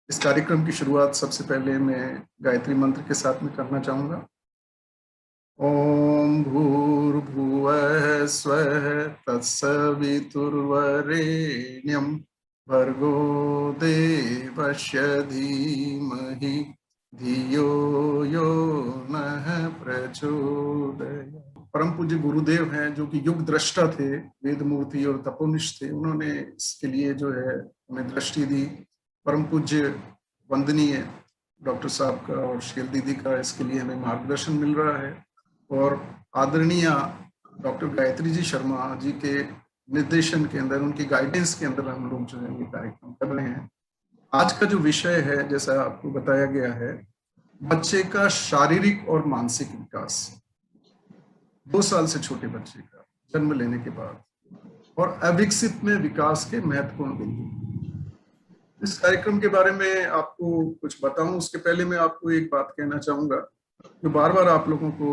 इस कार्यक्रम की शुरुआत सबसे पहले मैं गायत्री मंत्र के साथ में करना चाहूँगा। ॐ भूर्भुवः स्वः तत्सवितुर्वरेण्यं भर्गो देवस्य धीमहि धियो यो नः प्रचोदयात्। परम पूज्य गुरुदेव हैं जो कि युग दृष्टा थे, वेद मूर्ति और तपोनिष्ठ थे। उन्होंने इसके लिए जो है हमें दृष्टि दी। परम पूज्य वंदनीय डॉक्टर साहब का और शील दीदी का इसके लिए हमें मार्गदर्शन मिल रहा है और आदरणीय डॉक्टर गायत्री जी शर्मा जी के निर्देशन के अंदर, उनकी गाइडेंस के अंदर हम लोग जो है ये कार्यक्रम कर रहे हैं। आज का जो विषय है, जैसा आपको बताया गया है, बच्चे का शारीरिक और मानसिक विकास। 2 साल से छोटे बच्चे का जन्म लेने के बाद और अविकसित में विकास के महत्वपूर्ण बिंदु। इस कार्यक्रम के बारे में आपको कुछ बताऊं उसके पहले मैं आपको एक बात कहना चाहूंगा जो बार बार आप लोगों को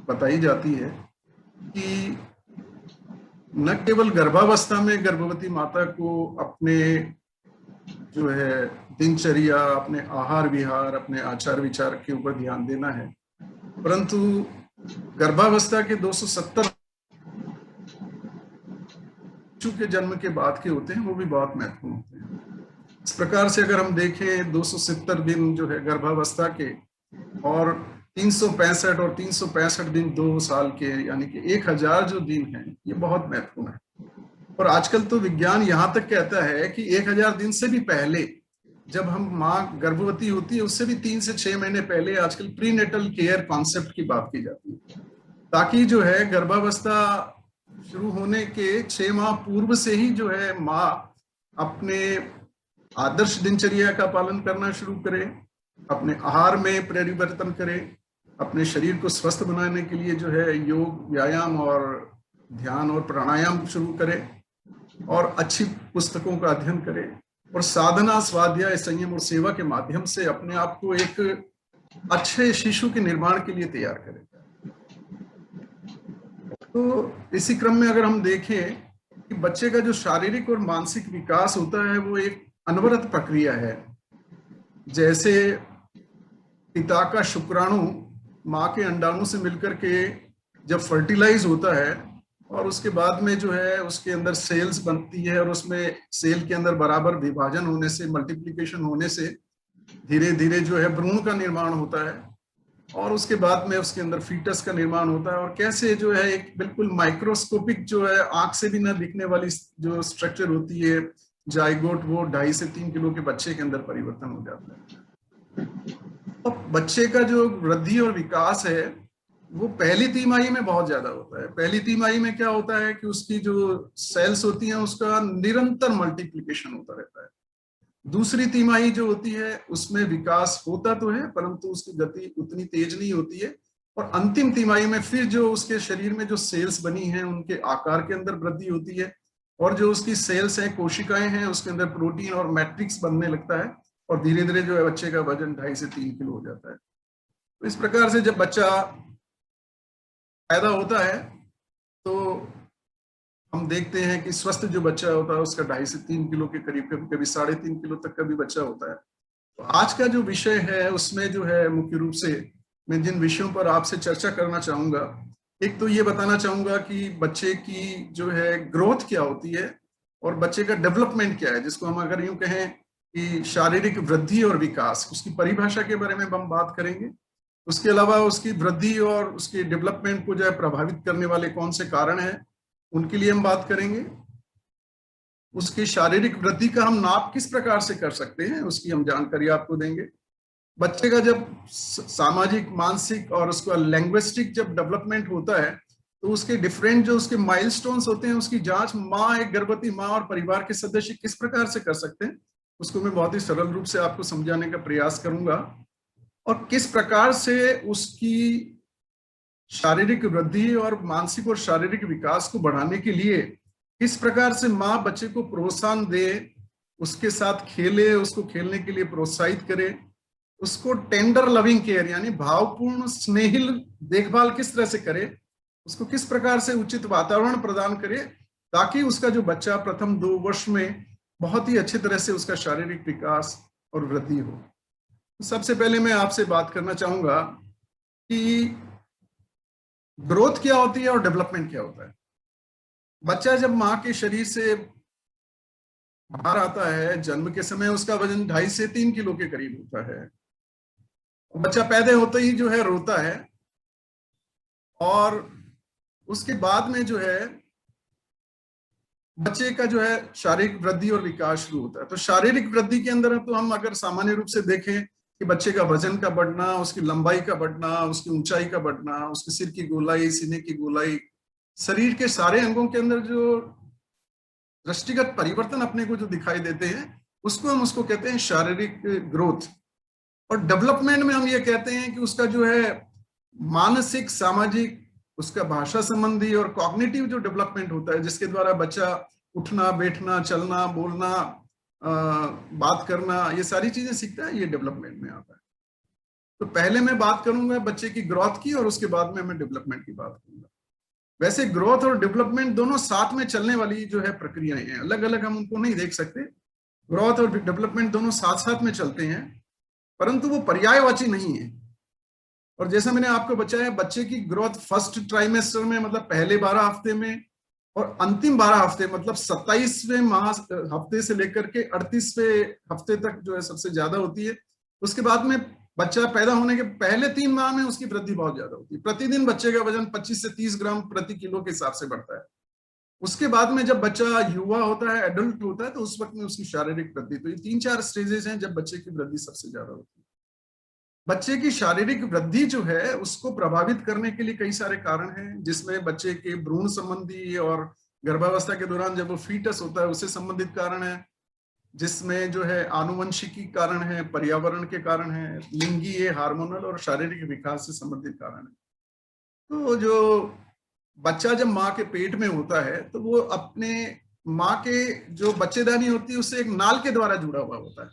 बताई जाती है कि न केवल गर्भावस्था में गर्भवती माता को अपने जो है दिनचर्या, अपने आहार विहार, अपने आचार विचार के ऊपर ध्यान देना है, परंतु गर्भावस्था के 270 के जन्म के बाद के होते हैं, वो भी बहुत महत्वपूर्ण होते हैं। इस प्रकार से अगर हम देखें 270 दिन जो है गर्भावस्था के और 365 और 365 दिन 2 साल के, यानी कि 1000 जो दिन हैं, ये बहुत महत्वपूर्ण है। और आजकल तो विज्ञान यहाँ तक कहता है कि 1000 दिन से भी पहले, जब हम माँ गर्भवती होती है उससे भी 3 से 6 महीने पहले आजकल प्रीनेटल केयर कॉन्सेप्ट की बात की जाती है, ताकि जो है गर्भावस्था शुरू होने के 6 माह पूर्व से ही जो है माँ अपने आदर्श दिनचर्या का पालन करना शुरू करे, अपने आहार में परिवर्तन करे, अपने शरीर को स्वस्थ बनाने के लिए जो है योग, व्यायाम और ध्यान और प्राणायाम शुरू करे और अच्छी पुस्तकों का अध्ययन करे और साधना, स्वाध्याय, संयम और सेवा के माध्यम से अपने आप को एक अच्छे शिशु के निर्माण के लिए तैयार करे। तो इसी क्रम में अगर हम देखें कि बच्चे का जो शारीरिक और मानसिक विकास होता है वो एक अनवरत प्रक्रिया है। जैसे पिता का शुक्राणु माँ के अंडाणु से मिलकर के जब फर्टिलाइज होता है और उसके बाद में जो है उसके अंदर सेल्स बनती है और उसमें सेल के अंदर बराबर विभाजन होने से, मल्टीप्लिकेशन होने से धीरे धीरे जो है भ्रूण का निर्माण होता है और उसके बाद में उसके अंदर फीटस का निर्माण होता है। और कैसे जो है एक बिल्कुल माइक्रोस्कोपिक जो है आंख से भी ना दिखने वाली जो स्ट्रक्चर होती है जाइगोट, वो 2.5 से 3 किलो के बच्चे के अंदर परिवर्तन हो जाता है। तो बच्चे का जो वृद्धि और विकास है वो पहली तिमाही में बहुत ज्यादा होता है। पहली तिमाही में क्या होता है कि उसकी जो सेल्स होती हैं उसका निरंतर मल्टीप्लिकेशन होता रहता है। दूसरी तिमाही जो होती है उसमें विकास होता तो है परंतु उसकी गति उतनी तेज नहीं होती है। और अंतिम तिमाही में फिर जो उसके शरीर में जो सेल्स बनी हैं उनके आकार के अंदर वृद्धि होती है और जो उसकी सेल्स हैं, कोशिकाएं हैं, उसके अंदर प्रोटीन और मैट्रिक्स बनने लगता है और धीरे धीरे जो है बच्चे का वजन 2.5 से 3 किलो हो जाता है। तो इस प्रकार से जब बच्चा पैदा होता है तो हम देखते हैं कि स्वस्थ जो बच्चा होता है उसका 2.5 से 3 किलो के करीब, कभी कभी 3.5 किलो तक का भी बच्चा होता है। तो आज का जो विषय है उसमें जो है मुख्य रूप से मैं जिन विषयों पर आपसे चर्चा करना चाहूंगा, एक तो ये बताना चाहूंगा कि बच्चे की जो है ग्रोथ क्या होती है और बच्चे का डेवलपमेंट क्या है, जिसको हम अगर यूं कहें कि शारीरिक वृद्धि और विकास, उसकी परिभाषा के बारे में हम बात करेंगे। उसके अलावा उसकी वृद्धि और उसके डेवलपमेंट को जो है प्रभावित करने वाले कौन से कारण हैं उनके लिए हम बात करेंगे। उसकी शारीरिक वृद्धि का हम नाप किस प्रकार से कर सकते हैं उसकी हम जानकारी आपको देंगे। बच्चे का जब सामाजिक, मानसिक और उसका लैंग्विस्टिक जब डेवलपमेंट होता है तो उसके डिफरेंट जो उसके माइलस्टोन्स होते हैं उसकी जांच माँ, एक गर्भवती माँ और परिवार के सदस्य किस प्रकार से कर सकते हैं उसको मैं बहुत ही सरल रूप से आपको समझाने का प्रयास करूंगा। और किस प्रकार से उसकी शारीरिक वृद्धि और मानसिक और शारीरिक विकास को बढ़ाने के लिए किस प्रकार से माँ बच्चे को प्रोत्साहन दे, उसके साथ खेले, उसको खेलने के लिए प्रोत्साहित करे, उसको टेंडर लविंग केयर यानी भावपूर्ण स्नेहिल देखभाल किस तरह से करे, उसको किस प्रकार से उचित वातावरण प्रदान करे ताकि उसका जो बच्चा प्रथम 2 वर्ष में बहुत ही अच्छी तरह से उसका शारीरिक विकास और वृद्धि हो। सबसे पहले मैं आपसे बात करना चाहूंगा कि ग्रोथ क्या होती है और डेवलपमेंट क्या होता है। बच्चा जब माँ के शरीर से बाहर आता है, जन्म के समय उसका वजन 2.5 से 3 किलो के करीब होता है। बच्चा पैदा होते ही जो है रोता है, और उसके बाद में जो है बच्चे का जो है शारीरिक वृद्धि और विकास शुरू होता है। तो शारीरिक वृद्धि के अंदर तो हम अगर सामान्य रूप से देखें कि बच्चे का वजन का बढ़ना, उसकी लंबाई का बढ़ना, उसकी ऊंचाई का बढ़ना, उसके सिर की गोलाई, सीने की गोलाई, शरीर के सारे अंगों के अंदर जो दृष्टिगत परिवर्तन अपने को जो दिखाई देते हैं, उसको कहते हैं शारीरिक ग्रोथ। और डेवलपमेंट में हम ये कहते हैं कि उसका जो है मानसिक, सामाजिक, उसका भाषा संबंधी और कॉग्निटिव जो डेवलपमेंट होता है, जिसके द्वारा बच्चा उठना, बैठना, चलना, बोलना, बात करना, ये सारी चीजें सीखता है, ये डेवलपमेंट में आता है। तो पहले मैं बात करूंगा बच्चे की ग्रोथ की, और उसके बाद में मैं डेवलपमेंट की बात करूंगा। वैसे ग्रोथ और डेवलपमेंट दोनों साथ में चलने वाली जो है प्रक्रियाएं हैं, अलग अलग हम उनको नहीं देख सकते। ग्रोथ और डेवलपमेंट दोनों साथ साथ में चलते हैं, परंतु वो पर्यायवाची नहीं है। और जैसा मैंने आपको बताया, बच्चे की ग्रोथ फर्स्ट ट्राइमेस्टर में, मतलब पहले 12 हफ्ते में, और अंतिम 12 हफ्ते, मतलब 27वें माह हफ्ते से लेकर के 38वें हफ्ते तक जो है सबसे ज्यादा होती है। उसके बाद में बच्चा पैदा होने के पहले 3 माह में उसकी वृद्धि बहुत ज्यादा होती है। प्रतिदिन बच्चे का वजन 25 से 30 ग्राम प्रति किलो के हिसाब से बढ़ता है। उसके बाद में जब बच्चा युवा होता है, एडल्ट होता है, तो उस वक्त में उसकी शारीरिक वृद्धि, तो ये 3-4 स्टेजेस हैं जब बच्चे की वृद्धि सबसे ज्यादा होती है। बच्चे की शारीरिक वृद्धि जो है उसको प्रभावित करने के लिए कई सारे कारण हैं, जिसमें बच्चे के भ्रूण संबंधी और गर्भावस्था के दौरान जब वो फीटस होता है उससे संबंधित कारण है, जिसमें जो है आनुवंशिकी कारण है, पर्यावरण के कारण है, लिंगीय, हार्मोनल और शारीरिक विकास से संबंधित कारण है। तो जो बच्चा जब माँ के पेट में होता है तो वो अपने माँ के जो बच्चेदानी होती है उससे एक नाल के द्वारा जुड़ा हुआ होता है,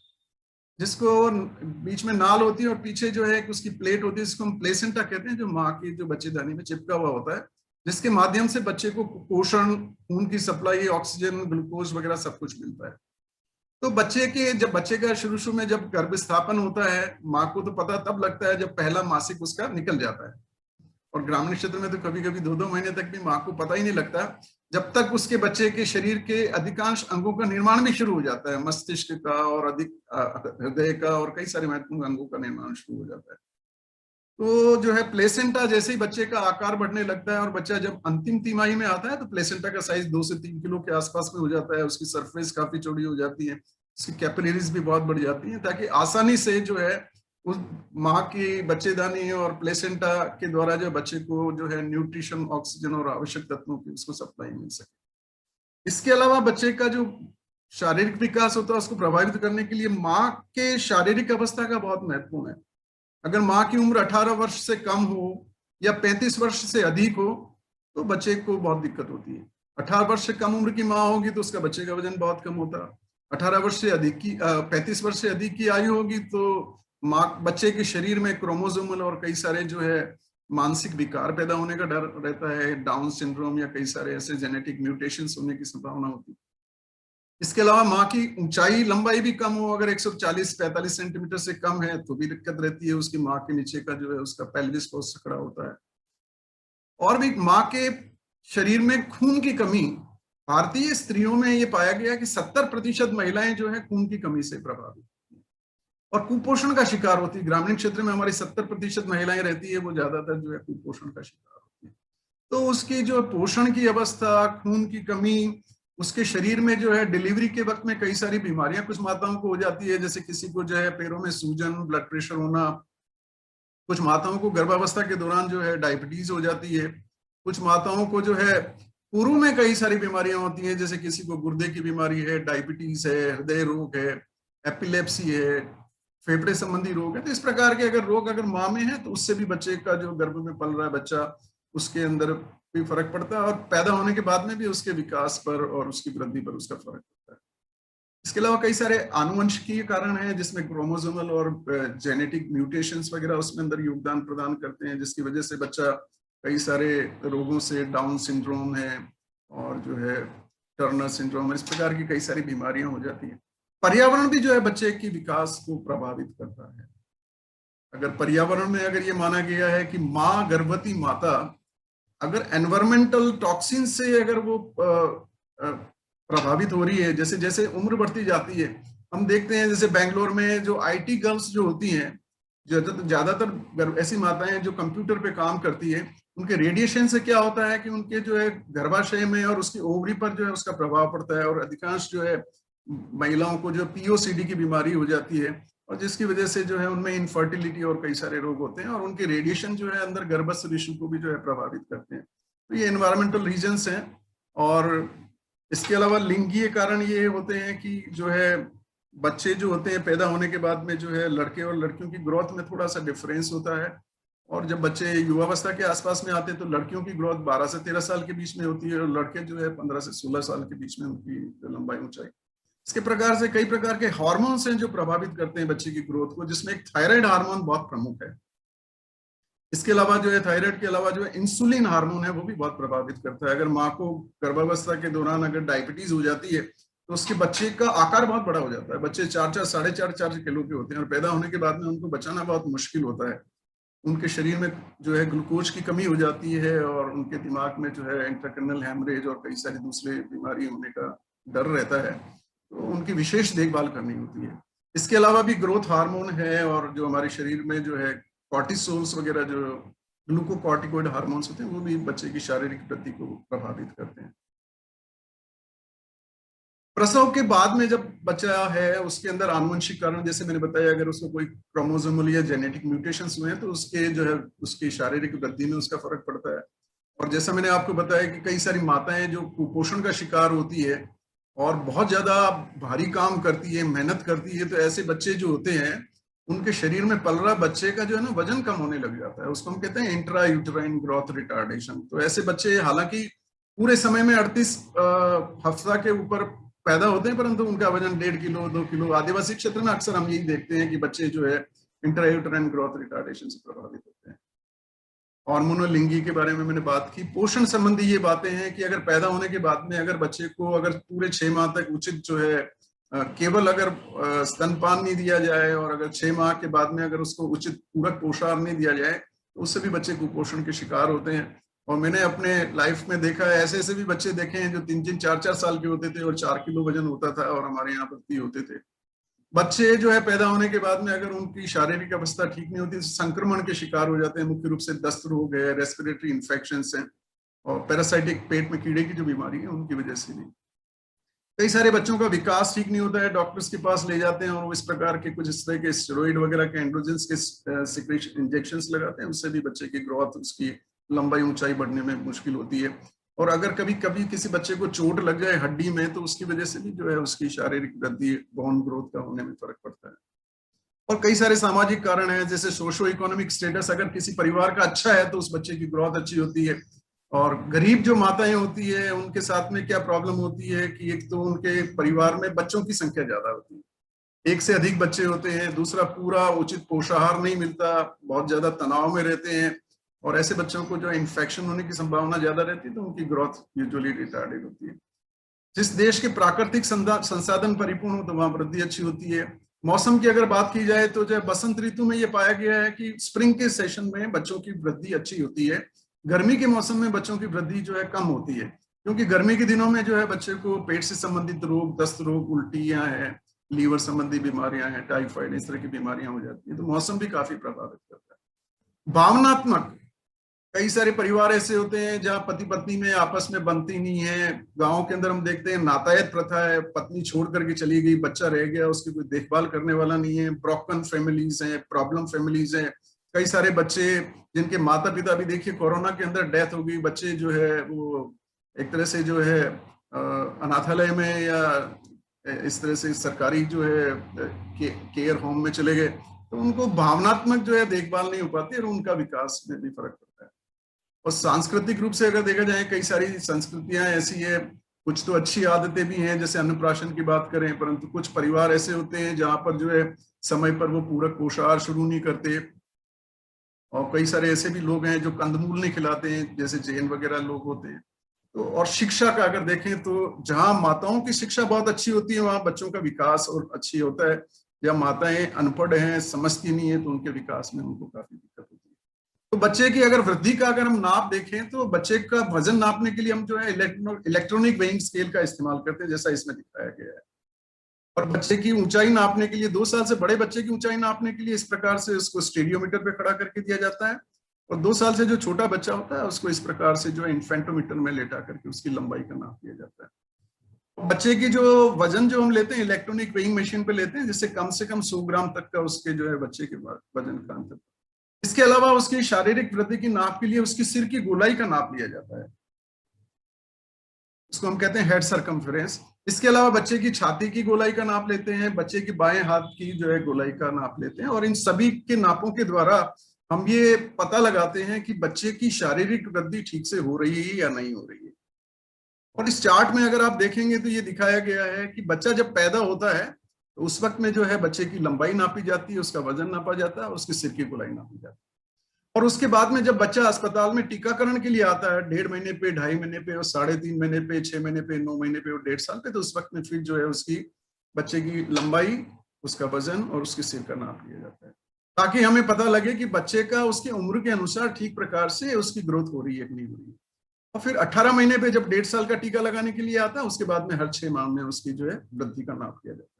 जिसको बीच में नाल होती है और पीछे जो है उसकी प्लेट होती है, जिसको हम प्लेसेंटा कहते हैं, जो माँ की जो बच्चेदानी में चिपका हुआ होता है, जिसके माध्यम से बच्चे को पोषण, खून की सप्लाई, ऑक्सीजन, ग्लूकोज वगैरह सब कुछ मिलता है। तो जब बच्चे का शुरू शुरू में जब गर्भ स्थापन होता है, माँ को तो पता तब लगता है जब पहला मासिक उसका निकल जाता है। और ग्रामीण क्षेत्र में तो कभी कभी 2-2 महीने तक भी माँ को पता ही नहीं लगता, जब तक उसके बच्चे के शरीर के अधिकांश अंगों का निर्माण भी शुरू हो जाता है, मस्तिष्क का और अधिक हृदय का और कई सारे महत्वपूर्ण अंगों का निर्माण शुरू हो जाता है। तो जो है प्लेसेंटा जैसे ही बच्चे का आकार बढ़ने लगता है और बच्चा जब अंतिम तिमाही में आता है तो प्लेसेंटा का साइज 2 से 3 किलो के आसपास में हो जाता है, उसकी सरफेस काफी चौड़ी हो जाती है, उसकी कैपिलरीज भी बहुत बढ़ जाती है, ताकि आसानी से जो है उस माँ की बच्चेदानी और प्लेसेंटा के द्वारा जो बच्चे को जो है न्यूट्रिशन, ऑक्सीजन और आवश्यक तत्वों की उसको सप्लाई मिल सके। इसके अलावा बच्चे का जो शारीरिक विकास होता है उसको प्रभावित करने के लिए माँ के शारीरिक अवस्था का बहुत महत्वपूर्ण है। अगर माँ की उम्र 18 वर्ष से कम हो या 35 वर्ष से अधिक हो तो बच्चे को बहुत दिक्कत होती है। 18 वर्ष से कम उम्र की माँ होगी तो उसका बच्चे का वजन बहुत कम होता है। 18 वर्ष से अधिक की 35 वर्ष से अधिक की आयु होगी तो माँ बच्चे के शरीर में क्रोमोसोमल और कई सारे जो है मानसिक विकार पैदा होने का डर रहता है, डाउन सिंड्रोम या कई सारे ऐसे जेनेटिक म्यूटेशंस होने की संभावना होती है। इसके अलावा माँ की ऊंचाई, लंबाई भी कम हो, अगर 140-45 सेंटीमीटर से कम है तो भी दिक्कत रहती है। उसकी माँ के नीचे का जो है उसका पेल्विस बहुत सकड़ा होता है। और भी माँ के शरीर में खून की कमी, भारतीय स्त्रियों में ये पाया गया कि 70% महिलाएं जो है खून की कमी से प्रभावित और कुपोषण का शिकार होती है। ग्रामीण क्षेत्र में हमारी 70% महिलाएं रहती है, वो ज्यादातर जो है कुपोषण का शिकार होती है। तो उसकी जो पोषण की अवस्था, खून की कमी, उसके शरीर में जो है डिलीवरी के वक्त में कई सारी बीमारियां कुछ माताओं को हो जाती है, जैसे किसी को जो है पैरों में सूजन, ब्लड प्रेशर होना, कुछ माताओं को गर्भावस्था के दौरान जो है डायबिटीज हो जाती है, कुछ माताओं को जो है पूर्व में कई सारी बीमारियां होती हैं, जैसे किसी को गुर्दे की बीमारी है, डायबिटीज है, हृदय रोग है, एपिलेप्सी है, फेफड़े संबंधी रोग है। तो इस प्रकार के अगर रोग अगर माँ में है तो उससे भी बच्चे का जो गर्भ में पल रहा है बच्चा, उसके अंदर भी फर्क पड़ता है और पैदा होने के बाद में भी उसके विकास पर और उसकी वृद्धि पर उसका फर्क पड़ता है। इसके अलावा कई सारे आनुवंशिकीय कारण हैं, जिसमें क्रोमोसोमल और जेनेटिक म्यूटेशंस वगैरह उसमें अंदर योगदान प्रदान करते हैं, जिसकी वजह से बच्चा कई सारे रोगों से, डाउन सिंड्रोम है और जो है टर्नर सिंड्रोम, इस प्रकार की कई सारी बीमारियां हो जाती हैं। पर्यावरण भी जो है बच्चे की विकास को प्रभावित करता है। अगर पर्यावरण में अगर ये माना गया है कि माँ, गर्भवती माता अगर एनवायरमेंटल टॉक्सिन से अगर वो प्रभावित हो रही है, जैसे जैसे उम्र बढ़ती जाती है, हम देखते हैं जैसे बेंगलोर में जो आईटी गर्ल्स जो होती हैं, ज्यादातर ऐसी माताएं जो कंप्यूटर पे काम करती है, उनके रेडिएशन से क्या होता है कि उनके जो है गर्भाशय में और उसकी ओवरी पर जो है उसका प्रभाव पड़ता है, और अधिकांश जो है महिलाओं को जो पीओसीडी की बीमारी हो जाती है, और जिसकी वजह से जो है उनमें इनफर्टिलिटी और कई सारे रोग होते हैं, और उनके रेडिएशन जो है अंदर गर्भस्थ टिश्यू को भी जो है प्रभावित करते हैं। तो ये एनवायरमेंटल रीजंस हैं। और इसके अलावा लिंगीय कारण ये होते हैं कि जो है बच्चे जो होते हैं पैदा होने के बाद में जो है लड़के और लड़कियों की ग्रोथ में थोड़ा सा डिफरेंस होता है, और जब बच्चे युवावस्था के आसपास में आते हैं तो लड़कियों की ग्रोथ 12 से 13 साल के बीच में होती है, और लड़के जो है 15 से 16 साल के बीच में उनकी लंबाई ऊंचाई। इसके प्रकार से कई प्रकार के हार्मोन्स हैं जो प्रभावित करते हैं बच्चे की ग्रोथ को, जिसमें एक थायराइड हार्मोन बहुत प्रमुख है। इसके अलावा जो है थायराइड के अलावा जो है इंसुलिन हार्मोन है वो भी बहुत प्रभावित करता है। अगर माँ को गर्भावस्था के दौरान अगर डायबिटीज हो जाती है तो उसके बच्चे का आकार बहुत बड़ा हो जाता है। बच्चे 4-4, 4.5 किलो के होते हैं, और पैदा होने के बाद में उनको बचाना बहुत मुश्किल होता है। उनके शरीर में जो है ग्लूकोज की कमी हो जाती है, और उनके दिमाग में जो है इंट्राक्रैनियल हेमरेज और कई सारी दूसरे बीमारी होने का डर रहता है, तो उनकी विशेष देखभाल करनी होती है। इसके अलावा भी ग्रोथ हार्मोन है, और जो हमारे शरीर में जो है कॉर्टिसोल्स वगैरह जो ग्लूकोकॉर्टिकोइड हार्मोन्स होते हैं वो भी बच्चे की शारीरिक वृद्धि को प्रभावित करते हैं। प्रसव के बाद में जब बच्चा है उसके अंदर आनुवंशिक कारण, जैसे मैंने बताया, अगर उसको कोई क्रोमोसोमल या जेनेटिक म्यूटेशंस हुए हैं तो उसके जो है उसकी शारीरिक वृद्धि में उसका फर्क पड़ता है। और जैसा मैंने आपको बताया कि कई सारी माताएं जो कुपोषण का शिकार होती है और बहुत ज्यादा भारी काम करती है, मेहनत करती है, तो ऐसे बच्चे जो होते हैं उनके शरीर में पल रहा बच्चे का जो है ना वजन कम होने लग जाता है। उसको हम कहते हैं इंट्रा यूटेराइन ग्रोथ रिटार्डेशन। तो ऐसे बच्चे हालांकि पूरे समय में 38 हफ्ता के ऊपर पैदा होते हैं, परंतु उनका वजन 1.5 किलो 2 किलो, आदिवासी क्षेत्र में अक्सर हम यही देखते हैं कि बच्चे जो है इंट्रा यूटेराइन ग्रोथ रिटार्डेशन से प्रभावित होते हैं। हार्मोनल लिंगी के बारे में मैंने बात की। पोषण संबंधी ये बातें हैं कि अगर पैदा होने के बाद में अगर बच्चे को अगर पूरे 6 माह तक उचित जो है केवल अगर स्तनपान नहीं दिया जाए, और अगर 6 माह के बाद में अगर उसको उचित पूरक पोषाहार नहीं दिया जाए तो उससे भी बच्चे कुपोषण के शिकार होते हैं। और मैंने अपने लाइफ में देखा है, ऐसे ऐसे भी बच्चे देखे हैं जो 3-3, 4-4 साल के होते थे और 4 किलो वजन होता था, और हमारे यहाँ भर्ती होते थे। बच्चे जो है पैदा होने के बाद में अगर उनकी शारीरिक अवस्था ठीक नहीं होती तो संक्रमण के शिकार हो जाते हैं। मुख्य रूप से दस्त रोग है, रेस्पिरेटरी इन्फेक्शंस हैं, और पैरासाइटिक पेट में कीड़े की जो बीमारी है उनकी वजह से भी कई सारे बच्चों का विकास ठीक नहीं होता है। डॉक्टर्स के पास ले जाते हैं और वो इस प्रकार के कुछ इस तरह के स्टेरॉइड वगैरह के एंड्रोजेंस के सिक्रेशन इंजेक्शंस लगाते हैं, उससे भी बच्चे की ग्रोथ, उसकी लंबाई ऊंचाई बढ़ने में मुश्किल होती है। और अगर कभी कभी किसी बच्चे को चोट लग जाए हड्डी में तो उसकी वजह से भी जो है उसकी शारीरिक वृद्धि, बोन ग्रोथ का होने में फर्क पड़ता है। और कई सारे सामाजिक कारण हैं, जैसे सोशो इकोनॉमिक स्टेटस। अगर किसी परिवार का अच्छा है तो उस बच्चे की ग्रोथ अच्छी होती है। और गरीब जो माताएं होती है उनके साथ में क्या प्रॉब्लम होती है कि एक तो उनके परिवार में बच्चों की संख्या ज्यादा होती है, एक से अधिक बच्चे होते हैं। दूसरा, पूरा उचित पोषाहार नहीं मिलता, बहुत ज्यादा तनाव में रहते हैं, और ऐसे बच्चों को जो इन्फेक्शन होने की संभावना ज्यादा रहती है, तो उनकी ग्रोथ यूजुअली रिटार्डेड होती है। जिस देश के प्राकृतिक संसाधन परिपूर्ण हो तो वहां वृद्धि अच्छी होती है। मौसम की अगर बात की जाए तो जो बसंत ऋतु में ये पाया गया है कि स्प्रिंग के सेशन में बच्चों की वृद्धि अच्छी होती है। गर्मी के मौसम में बच्चों की वृद्धि जो है कम होती है, क्योंकि गर्मी के दिनों में जो है बच्चे को पेट से संबंधित रोग, दस्त रोग, उल्टियां हैं, लीवर संबंधी बीमारियां हैं, टाइफाइड, इस तरह की बीमारियां हो जाती है। तो मौसम भी काफी प्रभावित करता है। भावनात्मक, कई सारे परिवार ऐसे होते हैं जहां पति पत्नी में आपस में बनती नहीं है। गांव के अंदर हम देखते हैं नातायत प्रथा है, पत्नी छोड़ करके चली गई, बच्चा रह गया, उसकी कोई देखभाल करने वाला नहीं है। ब्रोकन फैमिलीज हैं, प्रॉब्लम फैमिलीज हैं। कई सारे बच्चे जिनके माता पिता भी, देखिए कोरोना के अंदर डेथ हो गई, बच्चे जो है वो एक तरह से जो है अनाथालय में या इस तरह से सरकारी जो है केयर होम में चले गए, तो उनको भावनात्मक जो है देखभाल नहीं हो पाती और उनका विकास में भी फर्क पड़ता है। और सांस्कृतिक रूप से अगर देखा जाए, कई सारी संस्कृतियां ऐसी है, कुछ तो अच्छी आदतें भी हैं, जैसे अन्नप्राशन की बात करें, परंतु कुछ परिवार ऐसे होते हैं जहां पर जो है समय पर वो पूरक पोषाहार शुरू नहीं करते। और कई सारे ऐसे भी लोग हैं जो कंदमूल नहीं खिलाते हैं, जैसे जैन वगैरह लोग होते हैं। तो और शिक्षा का अगर देखें तो जहां माताओं की शिक्षा बहुत अच्छी होती है वहां बच्चों का विकास और अच्छी होता है। या माताएं अनपढ़ हैं, समझती नहीं है, तो उनके विकास में उनको काफी दिक्कत होती है। तो बच्चे की अगर वृद्धि का अगर हम नाप देखें तो बच्चे का वजन नापने के लिए हम जो है इलेक्ट्रॉनिक वेइंग स्केल का इस्तेमाल करते हैं, जैसा इसमें दिखाया गया है। और बच्चे की ऊंचाई नापने के लिए, 2 साल से बड़े बच्चे की ऊंचाई नापने के लिए इस प्रकार से उसको स्टेडियोमीटर पे खड़ा करके दिया जाता है। और 2 साल से जो छोटा बच्चा होता है उसको इस प्रकार से जो है इन्फेंटोमीटर में लेटा करके उसकी लंबाई का नाप दिया जाता है। बच्चे की जो वजन जो हम लेते हैं इलेक्ट्रॉनिक वेइंग मशीन पे लेते हैं, जिससे कम से कम 100 ग्राम तक का उसके जो है बच्चे के वजन का अंतर। इसके अलावा उसकी शारीरिक वृद्धि की नाप के लिए उसकी सिर की गोलाई का नाप लिया जाता है, उसको हम कहते हैं हेड सरकमफ्रेंस। इसके अलावा बच्चे की छाती की गोलाई का नाप लेते हैं, बच्चे की बाएं हाथ की जो है गोलाई का नाप लेते हैं। और इन सभी के नापों के द्वारा हम ये पता लगाते हैं कि बच्चे की शारीरिक वृद्धि ठीक से हो रही है या नहीं हो रही है। और इस चार्ट में अगर आप देखेंगे तो ये दिखाया गया है कि बच्चा जब पैदा होता है तो उस वक्त में जो है बच्चे की लंबाई नापी जाती है, उसका वजन नापा जाता है, उसकी सिर की गोलाई नापी जाती है। और उसके बाद में जब बच्चा अस्पताल में टीकाकरण के लिए आता है 1.5 महीने पे, 2.5 महीने पे, और 3.5 महीने पे, 6 महीने पे, 9 महीने पे और 1.5 साल पे, तो उस वक्त में फिर जो है उसकी बच्चे की लंबाई, उसका वजन और उसके सिर का नाप लिया जाता है, ताकि हमें पता लगे कि बच्चे का उसकी उम्र के अनुसार ठीक प्रकार से उसकी ग्रोथ हो रही है कि नहीं हो रही है। और फिर 18 महीने पे जब 1.5 साल का टीका लगाने के लिए आता है, उसके बाद में हर 6 माह में उसकी जो है वृद्धि का नाप किया जाता है।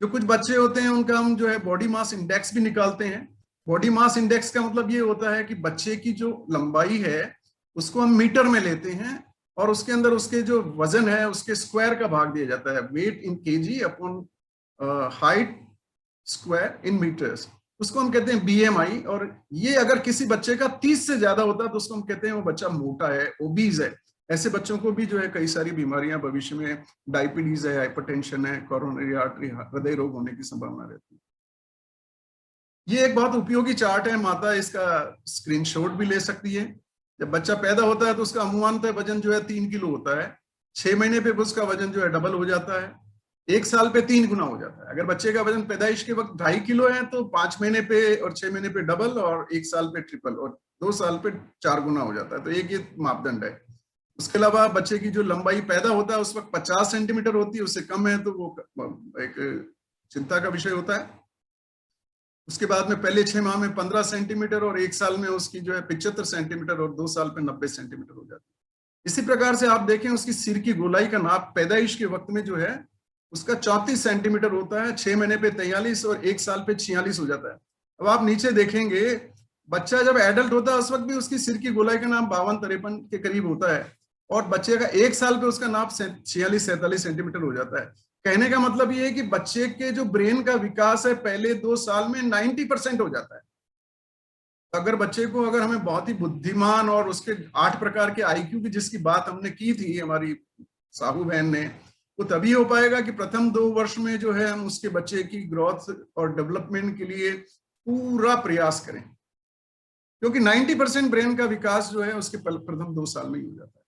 जो कुछ बच्चे होते हैं उनका हम जो है बॉडी मास इंडेक्स भी निकालते हैं। बॉडी मास इंडेक्स का मतलब ये होता है कि बच्चे की जो लंबाई है उसको हम मीटर में लेते हैं और उसके अंदर उसके जो वजन है उसके स्क्वायर का भाग दिया जाता है, weight in KG upon height square in metres, उसको हम कहते हैं बीएमआई। और ये अगर किसी बच्चे का 30 से ज्यादा होता है तो उसको हम कहते हैं वो बच्चा मोटा है, ओबीज है। ऐसे बच्चों को भी जो है कई सारी बीमारियां भविष्य में, डायबिटीज है, हाइपरटेंशन है, कोरोनरी आर्टरी, हृदय रोग होने की संभावना रहती है। ये एक बहुत उपयोगी चार्ट है, माता इसका स्क्रीनशॉट भी ले सकती है। जब बच्चा पैदा होता है तो उसका अनुमानतः वजन जो है 3 किलो होता है। 6 महीने पे उसका वजन जो है डबल हो जाता है, 1 साल पे 3 गुना हो जाता है। अगर बच्चे का वजन पैदाइश के वक्त 2.5 किलो है तो 5 महीने पे और 6 महीने पे डबल, और 1 साल पे ट्रिपल, और 2 साल पे 4 गुना हो जाता है। तो एक ये मापदंड है। उसके अलावा बच्चे की जो लंबाई पैदा होता है उस वक्त 50 सेंटीमीटर होती है, उससे कम है तो वो एक चिंता का विषय होता है। उसके बाद में पहले 6 माह में 15 सेंटीमीटर और 1 साल में उसकी जो है 75 सेंटीमीटर और 2 साल पे 90 सेंटीमीटर हो जाती है। इसी प्रकार से आप देखें उसकी सिर की गोलाई का नाप पैदाइश के वक्त में जो है उसका 34 सेंटीमीटर होता है, 6 महीने पे 43 और 1 साल पे 46 हो जाता है। अब आप नीचे देखेंगे बच्चा जब एडल्ट होता है उस वक्त भी उसकी सिर की गोलाई का नाप 52-53 के करीब होता है, और बच्चे का 1 साल पे उसका नाप 46-47 सेंटीमीटर हो जाता है। कहने का मतलब ये है कि बच्चे के जो ब्रेन का विकास है पहले 2 साल में 90% हो जाता है। अगर बच्चे को, अगर हमें बहुत ही बुद्धिमान और उसके 8 प्रकार के आईक्यू की जिसकी बात हमने की थी हमारी साहू बहन ने, वो तभी हो पाएगा कि प्रथम 2 वर्ष में जो है हम उसके बच्चे की ग्रोथ और डेवलपमेंट के लिए पूरा प्रयास करें, क्योंकि 90% ब्रेन का विकास जो है उसके प्रथम 2 साल में ही हो जाता है।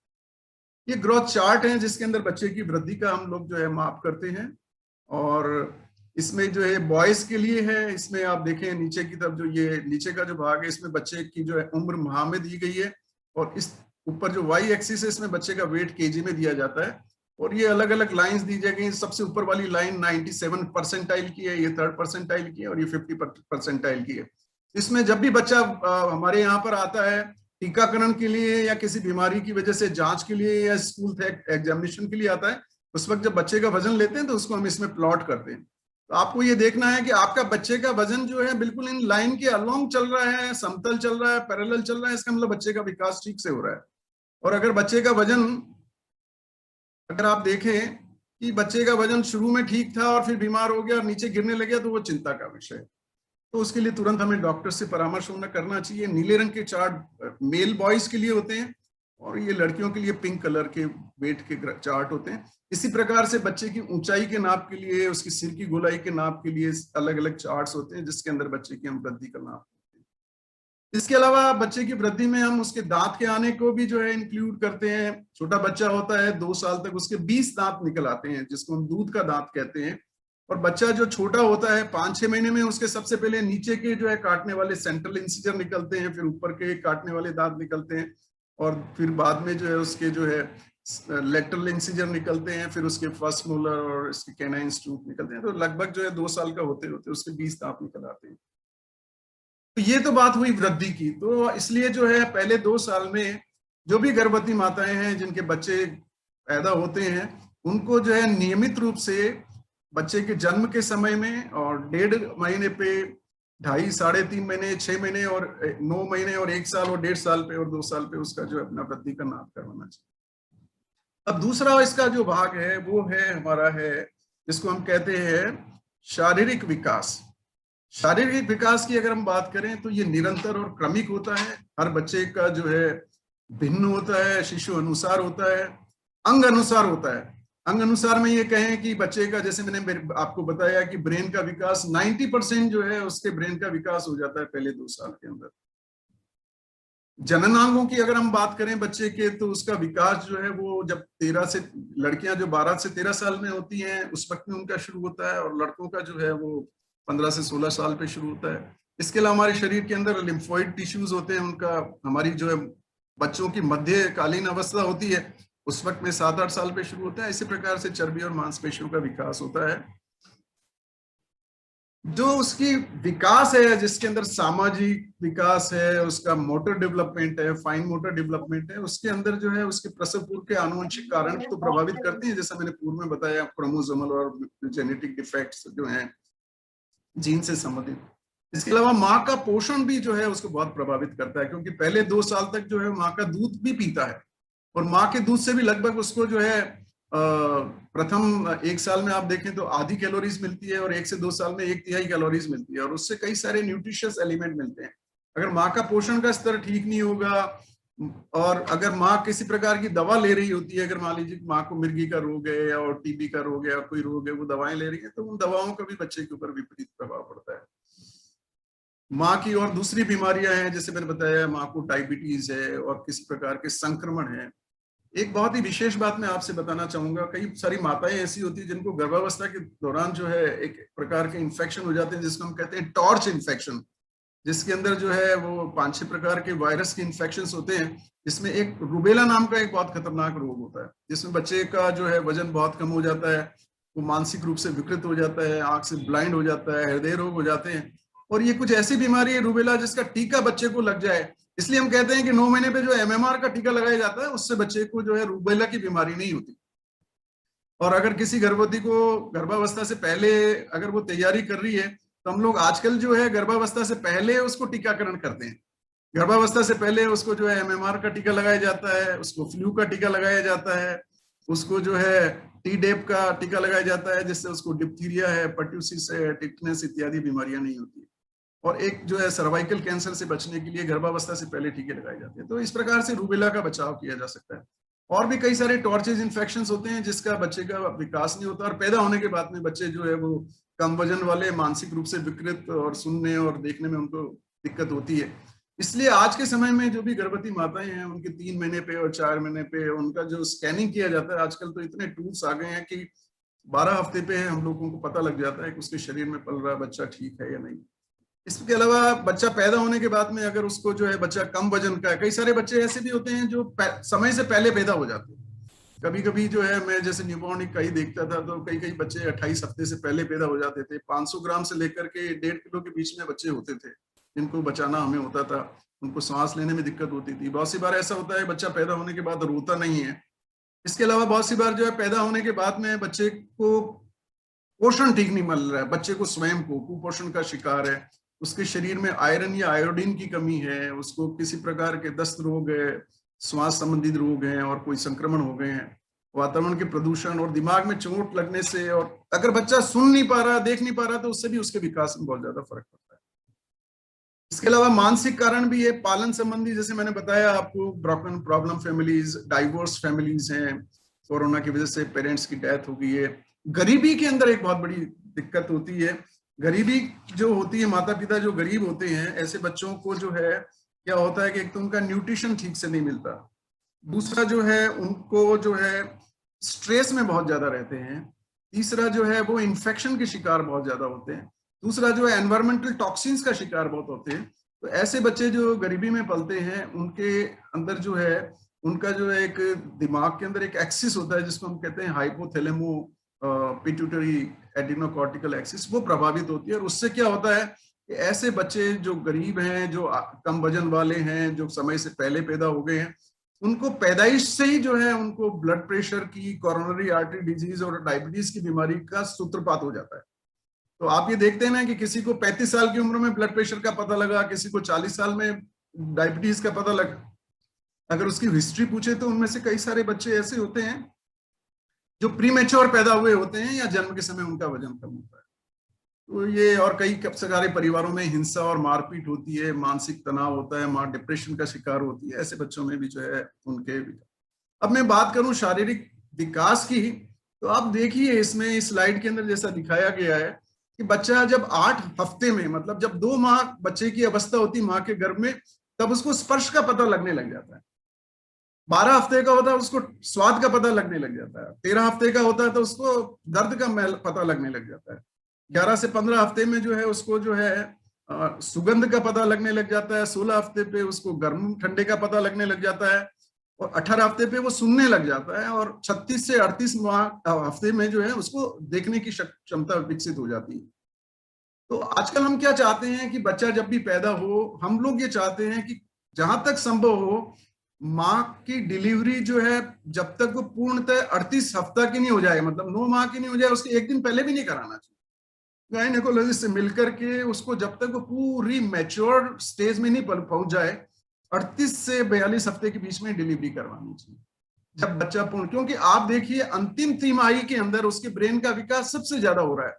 ये ग्रोथ चार्ट है जिसके अंदर बच्चे की वृद्धि का हम लोग जो है माप करते हैं। और इसमें जो है बॉयज के लिए है, इसमें आप देखें नीचे की तरफ जो ये नीचे का जो भाग है इसमें बच्चे की जो है उम्र माह में दी गई है, और इस ऊपर जो वाई एक्सिस है इसमें बच्चे का वेट केजी में दिया जाता है। और ये अलग अलग लाइंस दी गई। सबसे ऊपर वाली लाइन 97 परसेंटाइल की है, ये 3rd परसेंटाइल की है, और ये 50 परसेंटाइल की है। इसमें जब भी बच्चा हमारे यहाँ पर आता है टीकाकरण के लिए या किसी बीमारी की वजह से जांच के लिए या स्कूल एग्जामिनेशन के लिए आता है, उस वक्त जब बच्चे का वजन लेते हैं तो उसको हम इसमें प्लॉट करते हैं। तो आपको ये देखना है कि आपका बच्चे का वजन जो है बिल्कुल इन लाइन के अलोंग चल रहा है, समतल चल रहा है, पैरेलल चल रहा है, इसका मतलब बच्चे का विकास ठीक से हो रहा है। और अगर बच्चे का वजन, अगर आप देखें कि बच्चे का वजन शुरू में ठीक था और फिर बीमार हो गया और नीचे गिरने लग गया, तो वो चिंता का विषय है। तो उसके लिए तुरंत हमें डॉक्टर से परामर्श होना करना चाहिए। नीले रंग के चार्ट मेल बॉयज के लिए होते हैं और ये लड़कियों के लिए पिंक कलर के वेट के चार्ट होते हैं। इसी प्रकार से बच्चे की ऊंचाई के नाप के लिए, उसकी सिर की गोलाई के नाप के लिए अलग अलग चार्ट्स होते हैं जिसके अंदर बच्चे की हम वृद्धि का नाप। इसके अलावा बच्चे की वृद्धि में हम उसके दांत के आने को भी जो है इंक्लूड करते हैं। छोटा बच्चा होता है 2 साल तक उसके 20 दांत निकल आते हैं जिसको हम दूध का दांत कहते हैं। और बच्चा जो छोटा होता है 5-6 महीने में उसके सबसे पहले नीचे के जो है काटने वाले सेंट्रल इंसिजर निकलते हैं, फिर ऊपर के काटने वाले दांत निकलते हैं। और फिर बाद में जो है उसके जो है लेटरल इंसिजर निकलते हैं, फिर उसके फर्स्ट मोलर और इसके कैनाइन्स टूथ निकलते हैं, तो लगभग जो है 2 साल का होते होते उसके 20 दांत निकल आते हैं। तो ये तो बात हुई वृद्धि की। तो इसलिए जो है पहले 2 साल में जो भी गर्भवती माताएं हैं जिनके बच्चे पैदा होते हैं, उनको जो है नियमित रूप से बच्चे के जन्म के समय में और 1.5 महीने पे, 2.5 साढ़े 3 महीने, 6 महीने और 9 महीने और 1 साल और 1.5 साल पे और 2 साल पे उसका जो है अपना वृद्धि का नाप करवाना चाहिए। अब दूसरा इसका जो भाग है वो है हमारा है जिसको हम कहते हैं शारीरिक विकास। शारीरिक विकास की अगर हम बात करें तो ये निरंतर और क्रमिक होता है। हर बच्चे का जो है भिन्न होता है, शिशु अनुसार होता है, अंग अनुसार होता है। अंग अनुसार में ये कहें कि बच्चे का, जैसे मैंने आपको बताया कि ब्रेन का विकास 90% जो है उसके ब्रेन का विकास हो जाता है पहले 2 साल के अंदर। जननांगों की अगर हम बात करें बच्चे के, तो उसका विकास जो है वो जब 13 से, लड़कियां जो 12 से 13 साल में होती हैं उस वक्त में उनका शुरू होता है, और लड़कों का जो है वो 15 से 16 साल पे शुरू होता है। इसके अलावा हमारे शरीर के अंदर लिम्फोइड टिश्यूज होते हैं, उनका, हमारी जो है बच्चों की मध्यकालीन अवस्था होती है उस वक्त में 7-8 साल पे शुरू होता है। इसी प्रकार से चर्बी और मांसपेशियों का विकास होता है। जो उसकी विकास है, जिसके अंदर सामाजिक विकास है, उसका मोटर डेवलपमेंट है, फाइन मोटर डेवलपमेंट है, उसके अंदर जो है उसके प्रसव पूर्व के आनुवंशिक कारण तो प्रभावित करते हैं, जैसा मैंने पूर्व में बताया, क्रोमोसोमल और जेनेटिक डिफेक्ट्स जो हैं जीन से संबंधित। इसके अलावा माँ का पोषण भी जो है उसको बहुत प्रभावित करता है, क्योंकि पहले 2 साल तक जो है माँ का दूध भी पीता है, और माँ के दूध से भी लगभग उसको जो है प्रथम 1 साल में आप देखें तो आधी कैलोरीज मिलती है, और 1 से 2 साल में 1/3 कैलोरीज मिलती है, और उससे कई सारे न्यूट्रिशियस एलिमेंट मिलते हैं। अगर माँ का पोषण का स्तर ठीक नहीं होगा, और अगर माँ किसी प्रकार की दवा ले रही होती है, अगर मान लीजिए माँ को मिर्गी का रोग है या और टीबी का रोग है या कोई रोग है, वो दवाएं ले रही है, तो उन दवाओं का भी बच्चे के ऊपर विपरीत प्रभाव पड़ता है। माँ की और दूसरी बीमारियां हैं, जैसे मैंने बताया माँ को डायबिटीज है और किसी प्रकार के संक्रमण है। एक बहुत ही विशेष बात मैं आपसे बताना चाहूंगा, कई सारी माताएं ऐसी होती है जिनको गर्भावस्था के दौरान जो है एक प्रकार के इन्फेक्शन हो जाते हैं, जिसको हम कहते हैं टॉर्च इन्फेक्शन, जिसके अंदर जो है वो 5-6 प्रकार के वायरस के इन्फेक्शन होते हैं, जिसमें एक रूबेला नाम का एक बहुत खतरनाक रोग होता है, जिसमें बच्चे का जो है वजन बहुत कम हो जाता है, वो मानसिक रूप से विकृत हो जाता है, आंख से ब्लाइंड हो जाता है, हृदय रोग हो जाते हैं। और ये कुछ ऐसी बीमारी है रूबेला जिसका टीका बच्चे को लग जाए, इसलिए हम कहते हैं कि 9 महीने पे जो MMR का टीका लगाया जाता है उससे बच्चे को जो है रूबेला की बीमारी नहीं होती। और अगर किसी गर्भवती को गर्भावस्था से पहले अगर वो तैयारी कर रही है, तो हम लोग आजकल जो है गर्भावस्था से पहले उसको टीकाकरण करते हैं। गर्भावस्था से पहले उसको जो है MMR का टीका लगाया जाता है, उसको फ्लू का टीका लगाया जाता है, उसको जो है टी-डेप का टीका लगाया जाता है, जिससे उसको डिप्थीरिया है, पर्ट्यूसिस है, टिटनेस इत्यादि बीमारियां नहीं होती। और एक जो है सर्वाइकल कैंसर से बचने के लिए गर्भावस्था से पहले टीके लगाए जाते हैं। तो इस प्रकार से रूबेला का बचाव किया जा सकता है। और भी कई सारे टॉर्चेज इन्फेक्शंस होते हैं जिसका बच्चे का विकास नहीं होता, और पैदा होने के बाद में बच्चे जो है वो कम वजन वाले, मानसिक रूप से विकृत, और सुनने और देखने में उनको दिक्कत होती है। इसलिए आज के समय में जो भी गर्भवती माताएं हैं उनके 3 महीने पे और 4 महीने पे उनका जो स्कैनिंग किया जाता है, आजकल तो इतने टूल्स आ गए हैं कि 12 हफ्ते पे हम लोगों को पता लग जाता है कि उसके शरीर में पल रहा बच्चा ठीक है या नहीं। इसके अलावा बच्चा पैदा होने के बाद में अगर उसको जो है बच्चा कम वजन का है, कई सारे बच्चे ऐसे भी होते हैं जो समय से पहले पैदा हो जाते हैं। कभी कभी जो है मैं जैसे न्यूबॉर्न कई देखता था, तो कई कई बच्चे 28 हफ्ते से पहले पैदा हो जाते थे। 500 ग्राम से लेकर के 1.5 किलो के बीच में बच्चे होते थे जिनको बचाना हमें होता था, उनको सांस लेने में दिक्कत होती थी। बहुत सी बार ऐसा होता है बच्चा पैदा होने के बाद रोता नहीं है। इसके अलावा बहुत सी बार जो है पैदा होने के बाद में बच्चे को पोषण ठीक नहीं मिल रहा है, बच्चे को स्वयं को कुपोषण का शिकार है, उसके शरीर में आयरन या आयोडीन की कमी है, उसको किसी प्रकार के दस्त रोग है, श्वास संबंधित रोग हैं, और कोई संक्रमण हो गए हैं, वातावरण के प्रदूषण और दिमाग में चोट लगने से। और अगर बच्चा सुन नहीं पा रहा, देख नहीं पा रहा, तो उससे भी उसके विकास में बहुत ज्यादा फर्क पड़ता है। इसके अलावा मानसिक कारण भी है, पालन संबंधी, जैसे मैंने बताया आपको, broken problem families, divorce families हैं, कोरोना की वजह से पेरेंट्स की डेथ हो गई है। गरीबी के अंदर एक बहुत बड़ी दिक्कत होती है। गरीबी जो होती है, माता पिता जो गरीब होते हैं, ऐसे बच्चों को जो है क्या होता है कि एक तो उनका न्यूट्रिशन ठीक से नहीं मिलता, दूसरा जो है उनको जो है स्ट्रेस में बहुत ज्यादा रहते हैं, तीसरा जो है वो इन्फेक्शन के शिकार बहुत ज्यादा होते हैं, दूसरा जो है एनवायरमेंटल टॉक्सिन्स का शिकार बहुत होते हैं। तो ऐसे बच्चे जो गरीबी में पलते हैं, उनके अंदर जो है, उनका जो है एक दिमाग के अंदर एक एक्सिस होता है जिसको हम कहते हैं हाइपोथैलेमो पिट्यूटरी एडिनोकॉर्टिकल एक्सिस, वो प्रभावित होती है। और उससे क्या होता है कि ऐसे बच्चे जो गरीब हैं, जो कम वजन वाले हैं, जो समय से पहले पैदा हो गए हैं, उनको पैदाइश से ही जो है उनको ब्लड प्रेशर की, कोरोनरी आर्टरी डिजीज और डायबिटीज की बीमारी का सूत्रपात हो जाता है। तो आप ये देखते हैं ना कि किसी को 35 साल की उम्र में ब्लड प्रेशर का पता लगा, किसी को 40 साल में डायबिटीज का पता लगा। अगर उसकी हिस्ट्री पूछे तो उनमें से कई सारे बच्चे ऐसे होते हैं जो प्रीमेच्योर पैदा हुए होते हैं या जन्म के समय उनका वजन कम होता है। तो ये, और कई सारे परिवारों में हिंसा और मारपीट होती है, मानसिक तनाव होता है, मां डिप्रेशन का शिकार होती है, ऐसे बच्चों में भी जो है उनके। अब मैं बात करूं शारीरिक विकास की, तो आप देखिए इसमें इस स्लाइड के अंदर जैसा दिखाया गया है कि बच्चा जब 8 हफ्ते में, मतलब जब 2 माह बच्चे की अवस्था होती मां के गर्भ में, तब उसको स्पर्श का पता लगने लग जाता है। 12 हफ्ते का होता है उसको स्वाद का पता लगने लग जाता है। 13 हफ्ते का होता है तो उसको दर्द का पता लगने लग जाता है। 11 से 15 हफ्ते में जो है उसको जो है सुगंध का पता लगने लग जाता है। 16 हफ्ते पे उसको गर्म ठंडे का पता लगने लग जाता है और 18 हफ्ते पे वो सुनने लग जाता है और 36 से 38 हफ्ते में जो है उसको देखने की क्षमता विकसित हो जाती है। तो आजकल हम क्या चाहते हैं कि बच्चा जब भी पैदा हो, हम लोग ये चाहते हैं कि जहां तक संभव हो माँ की डिलीवरी जो है, जब तक वो पूर्णतः 38 हफ्ता की नहीं हो जाए, मतलब 9 माह की नहीं हो जाए, उसके एक दिन पहले भी नहीं कराना चाहिए। गायनेकोलॉजिस्ट से मिलकर के उसको जब तक वो पूरी मैच्योर स्टेज में नहीं पहुंच जाए, 38 से 42 हफ्ते के बीच में डिलीवरी करवानी चाहिए, जब बच्चा पूर्ण। क्योंकि आप देखिए अंतिम तिमाही के अंदर उसके ब्रेन का विकास सबसे ज्यादा हो रहा है।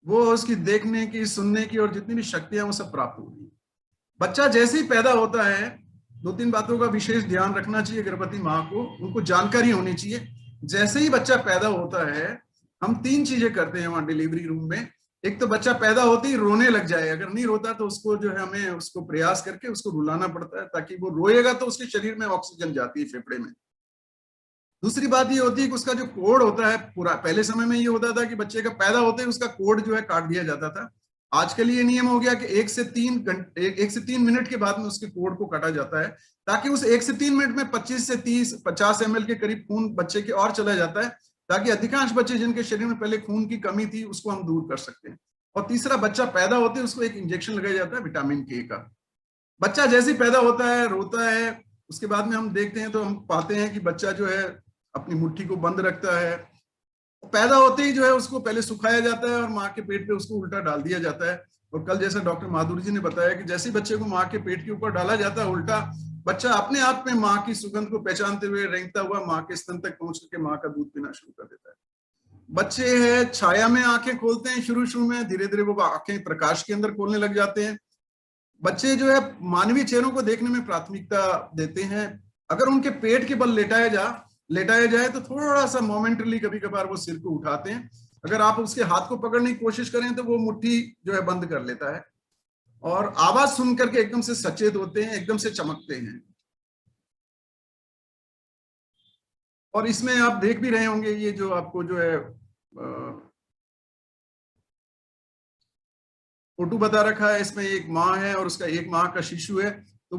वो उसकी देखने की, सुनने की और जितनी भी शक्तियां वो सब प्राप्त हो रही है। बच्चा जैसे ही पैदा होता है, 2-3 बातों का विशेष ध्यान रखना चाहिए गर्भवती माँ को, उनको जानकारी होनी चाहिए। जैसे ही बच्चा पैदा होता है, हम 3 चीजें करते हैं वहां डिलीवरी रूम में। एक तो बच्चा पैदा होते ही रोने लग जाए, अगर नहीं रोता तो उसको जो है हमें उसको प्रयास करके उसको रुलाना पड़ता है, ताकि वो रोएगा तो उसके शरीर में ऑक्सीजन जाती है फेफड़े में। दूसरी बात ये होती है कि उसका जो कोड होता है, पूरा पहले समय में ये होता था कि बच्चे का पैदा होते ही उसका कोड जो है काट दिया जाता था। आजकल ये नियम हो गया कि 1 से 3 मिनट के बाद में उसके कोड को काटा जाता है, ताकि उस 1 से 3 मिनट में 25 से 30 50 ml के करीब खून बच्चे के और चला जाता है, ताकि अधिकांश बच्चे जिनके शरीर में पहले खून की कमी थी उसको हम दूर कर सकते हैं। और तीसरा, बच्चा पैदा होते ही उसको एक इंजेक्शन लगाया जाता है विटामिन के का। बच्चा जैसे ही पैदा होता है रोता है, उसके बाद में हम देखते हैं तो हम पाते हैं कि बच्चा जो है अपनी मुट्ठी को बंद रखता है। पैदा होते ही जो है उसको पहले सुखाया जाता है और माँ के पेट पे उसको उल्टा डाल दिया जाता है। और कल जैसा डॉक्टर माधुरी जी ने बताया कि जैसे बच्चे को माँ के पेट के ऊपर डाला जाता है उल्टा, बच्चा अपने आप में माँ की सुगंध को पहचानते हुए रेंगता हुआ माँ के स्तन तक पहुंच करके माँ का दूध पीना शुरू कर देता है। बच्चे हैं छाया में आंखें खोलते हैं शुरू शुरू में, धीरे धीरे वो आंखें प्रकाश के अंदर खोलने लग जाते हैं। बच्चे जो है मानवीय चेहरों को देखने में प्राथमिकता देते हैं। अगर उनके पेट के बल लेटाया जाए तो थोड़ा सा मोमेंटली कभी कभार वो सिर को उठाते हैं। अगर आप उसके हाथ को पकड़ने की कोशिश करें तो वो मुट्ठी जो है बंद कर लेता है और आवाज सुन करके एकदम से सचेत होते हैं, एकदम से चमकते हैं। और इसमें आप देख भी रहे होंगे, ये जो आपको जो है फोटो बता रखा है, इसमें एक माँ है और उसका 1 माह का शिशु है। तो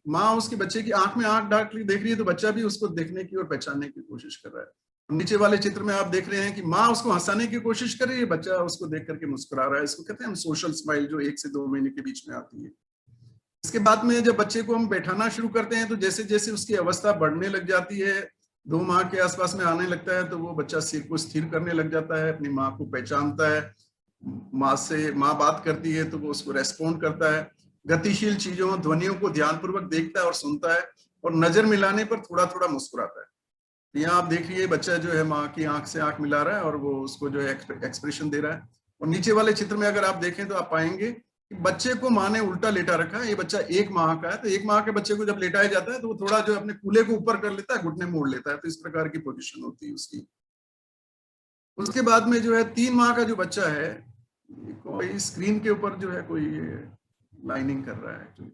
माँ उसके बच्चे की आंख में आंख डाल देख रही है, तो बच्चा भी उसको देखने की और पहचानने की कोशिश कर रहा है। नीचे वाले चित्र में आप देख रहे हैं कि माँ उसको हंसाने की कोशिश कर रही है, बच्चा उसको देख करके मुस्कुरा रहा है। इसको कहते हैं हम सोशल स्माइल, जो 1 से 2 महीने के बीच में आती है। इसके बाद में जब बच्चे को हम बैठाना शुरू करते हैं तो जैसे जैसे उसकी अवस्था बढ़ने लग जाती है, 2 माह के आसपास में आने लगता है, तो वो बच्चा सिर को स्थिर करने लग जाता है, अपनी माँ को पहचानता है। माँ बात करती है तो वो उसको रेस्पॉन्ड करता है। गतिशील चीजों, ध्वनियों को ध्यानपूर्वक देखता है और सुनता है और नजर मिलाने पर थोड़ा थोड़ा मुस्कुराता है। यहाँ आप देखिए बच्चा जो है माँ की आंख से आंख मिला रहा है और वो उसको जो है एक्सप्रेशन दे रहा है। और नीचे वाले चित्र में अगर आप देखें तो आप पाएंगे कि बच्चे को माँ ने उल्टा लेटा रखा है। ये बच्चा 1 माह का है, तो 1 माह के बच्चे को जब लेटाया जाता है तो वो थोड़ा जो अपने कूल्हे को ऊपर कर लेता है, घुटने मोड़ लेता है, तो इस प्रकार की पोजीशन होती है उसकी। उसके बाद में जो है 3 माह का जो बच्चा है, कोई स्क्रीन के ऊपर जो है कोई लाइनिंग कर रहा है।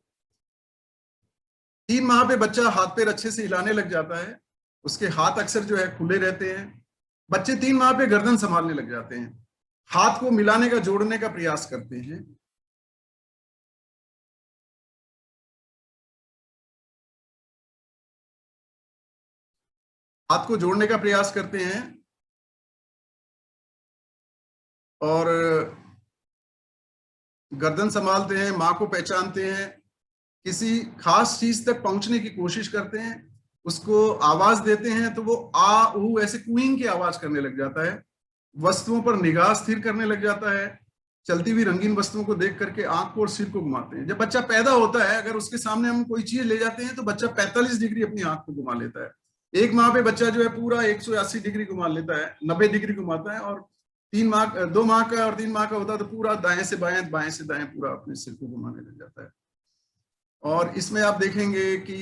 3 माह पे बच्चा हाथ पैर अच्छे से हिलाने लग जाता है, उसके हाथ अक्सर जो है खुले रहते हैं। बच्चे 3 माह पे गर्दन संभालने लग जाते हैं, हाथ को मिलाने का, जोड़ने का प्रयास करते हैं। हाथ को जोड़ने का प्रयास करते हैं और गर्दन संभालते हैं, माँ को पहचानते हैं, किसी खास चीज तक पहुंचने की कोशिश करते हैं, उसको आवाज देते हैं तो वो आ ऊ ऐसे क्वींग की आवाज करने लग जाता है, वस्तुओं पर निगाह स्थिर करने लग जाता है, चलती हुई रंगीन वस्तुओं को देख करके आंख को और सिर को घुमाते हैं। जब बच्चा पैदा होता है, अगर उसके सामने हम कोई चीज ले जाते हैं तो बच्चा 45 डिग्री अपनी आंख को घुमा लेता है। एक माह पे बच्चा जो है पूरा 180 डिग्री घुमा लेता है, 90 डिग्री घुमाता है। और 3 माह 2 माह का और 3 माह का होता है तो पूरा दाएं से बाएं, बाएं से दाएं पूरा अपने सिर को घुमाने लग जाता है। और इसमें आप देखेंगे कि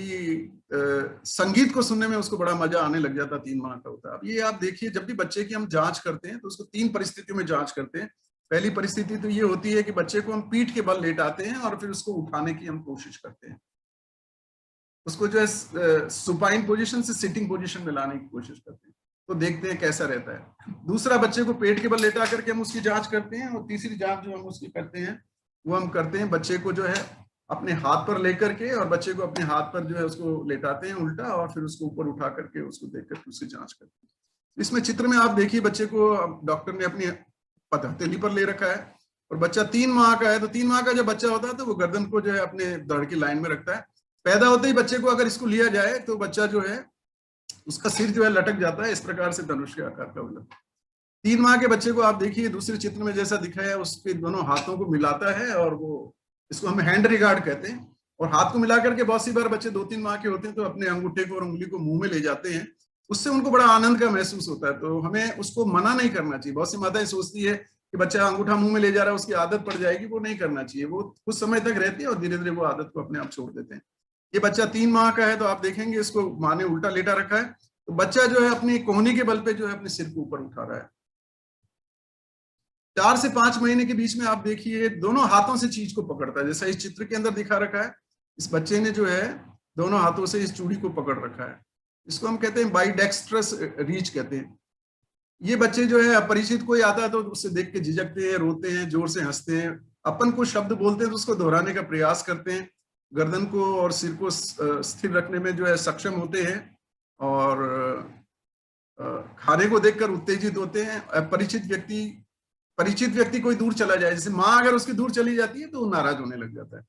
संगीत को सुनने में उसको बड़ा मजा आने लग जाता, 3 माह का होता है। अब ये आप देखिए, जब भी बच्चे की हम जांच करते हैं तो उसको 3 परिस्थितियों में जांच करते हैं। पहली परिस्थिति तो ये होती है कि बच्चे को हम पीठ के बल लेटाते हैं और फिर उसको उठाने की हम कोशिश करते हैं, उसको जो है सुपाइन पोजीशन से सिटिंग पोजीशन में लाने की कोशिश करते हैं, तो देखते हैं कैसा रहता है। दूसरा, बच्चे को पेट के बल लेटा करके हम उसकी जांच करते हैं। और तीसरी जांच जो हम उसकी करते हैं वो हम करते हैं बच्चे को जो है अपने हाथ पर लेकर के, और बच्चे को अपने हाथ पर जो है उसको लेटाते हैं उल्टा, और फिर उसको ऊपर उठा करके उसको देख करके उसकी जांच करते हैं। इसमें चित्र में आप देखिए, बच्चे को डॉक्टर ने अपनी हथेली पर ले रखा है और बच्चा 3 माह का है। तो 3 माह का जब बच्चा होता है तो वो गर्दन को जो है अपने धड़ की लाइन में रखता है। पैदा होते ही बच्चे को अगर इसको लिया जाए तो बच्चा जो है उसका सिर जो है लटक जाता है, इस प्रकार से धनुष के आकार का बना। 3 माह के बच्चे को आप देखिए दूसरे चित्र में जैसा दिखाया है, उसके दोनों हाथों को मिलाता है, और वो इसको हम हैंड रिगार्ड कहते हैं। और हाथ को मिला करके बहुत सी बार बच्चे 2-3 माह के होते हैं तो अपने अंगूठे को और उंगली को मुंह में ले जाते हैं, उससे उनको बड़ा आनंद का महसूस होता है। तो हमें उसको मना नहीं करना चाहिए। बहुत सी माताएं सोचती है कि बच्चा अंगूठा मुंह में ले जा रहा है, उसकी आदत पड़ जाएगी, वो नहीं करना चाहिए। वो कुछ समय तक रहती है और धीरे धीरे वो आदत को अपने आप छोड़ देते हैं। ये बच्चा 3 माह का है तो आप देखेंगे इसको माँ ने उल्टा लेटा रखा है, तो बच्चा जो है अपनी कोहनी के बल पे जो है अपने सिर को ऊपर उठा रहा है। 4 से 5 महीने के बीच में आप देखिए दोनों हाथों से चीज को पकड़ता है, जैसा इस चित्र के अंदर दिखा रखा है। इस बच्चे ने जो है दोनों हाथों से इस चूड़ी को पकड़ रखा है। इसको हम कहते हैं बाइडेक्स्ट्रस रीच कहते हैं। ये बच्चे जो है अपरिचित कोई आता है तो उससे देख के झिझकते हैं, रोते हैं, जोर से हंसते हैं, अपन को शब्द बोलते हैं तो उसको दोहराने का प्रयास करते हैं, गर्दन को और सिर को स्थिर रखने में जो है सक्षम होते हैं, और खाने को देखकर उत्तेजित होते हैं। परिचित व्यक्ति कोई दूर चला जाए, जैसे माँ अगर उसकी दूर चली जाती है तो वो नाराज होने लग जाता है।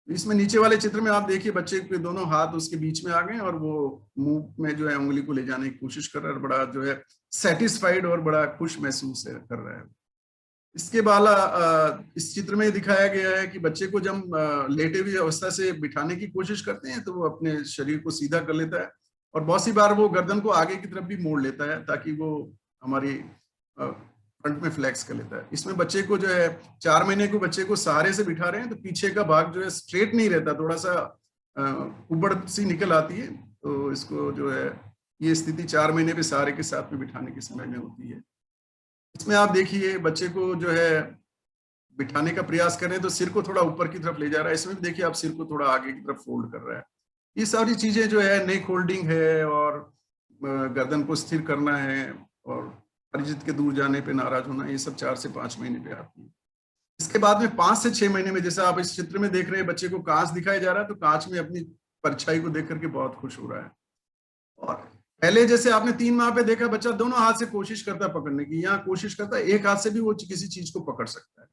इसमें नीचे वाले चित्र में आप देखिए बच्चे के दोनों हाथ उसके बीच में आ गए और वो मुंह में जो है उंगली को ले जाने की कोशिश कर रहा है, बड़ा जो है सेटिस्फाइड और बड़ा खुश महसूस कर रहा है। इसके बाला इस चित्र में दिखाया गया है कि बच्चे को जब लेटे हुई अवस्था से बिठाने की कोशिश करते हैं तो वो अपने शरीर को सीधा कर लेता है, और बहुत सी बार वो गर्दन को आगे की तरफ भी मोड़ लेता है ताकि वो हमारी फ्रंट में फ्लेक्स कर लेता है। इसमें बच्चे को जो है 4 महीने को बच्चे को सहारे से बिठा रहे हैं तो पीछे का भाग जो है स्ट्रेट नहीं रहता, थोड़ा सा उबड़ सी निकल आती है। तो इसको जो है ये स्थिति 4 महीने पे सहारे के साथ में बिठाने के समय में होती है। इसमें आप देखिए बच्चे को जो है बिठाने का प्रयास कर रहे हैं तो सिर को थोड़ा ऊपर की तरफ ले जा रहा है। इसमें भी देखिए आप सिर को थोड़ा आगे की तरफ फोल्ड कर रहा है। ये सारी चीजें जो है नेक होल्डिंग है और गर्दन को स्थिर करना है और परिचित के दूर जाने पे नाराज होना, ये सब 4 से 5 महीने पे आती है। इसके बाद में 5 से 6 महीने में, जैसा आप इस चित्र में देख रहे हैं, बच्चे को कांच दिखाया जा रहा है तो कांच में अपनी परछाई को देख करके बहुत खुश हो रहा है। और पहले जैसे आपने 3 माह पे देखा बच्चा दोनों हाथ से कोशिश करता है पकड़ने की, यहाँ कोशिश करता है एक हाथ से भी वो किसी चीज को पकड़ सकता है।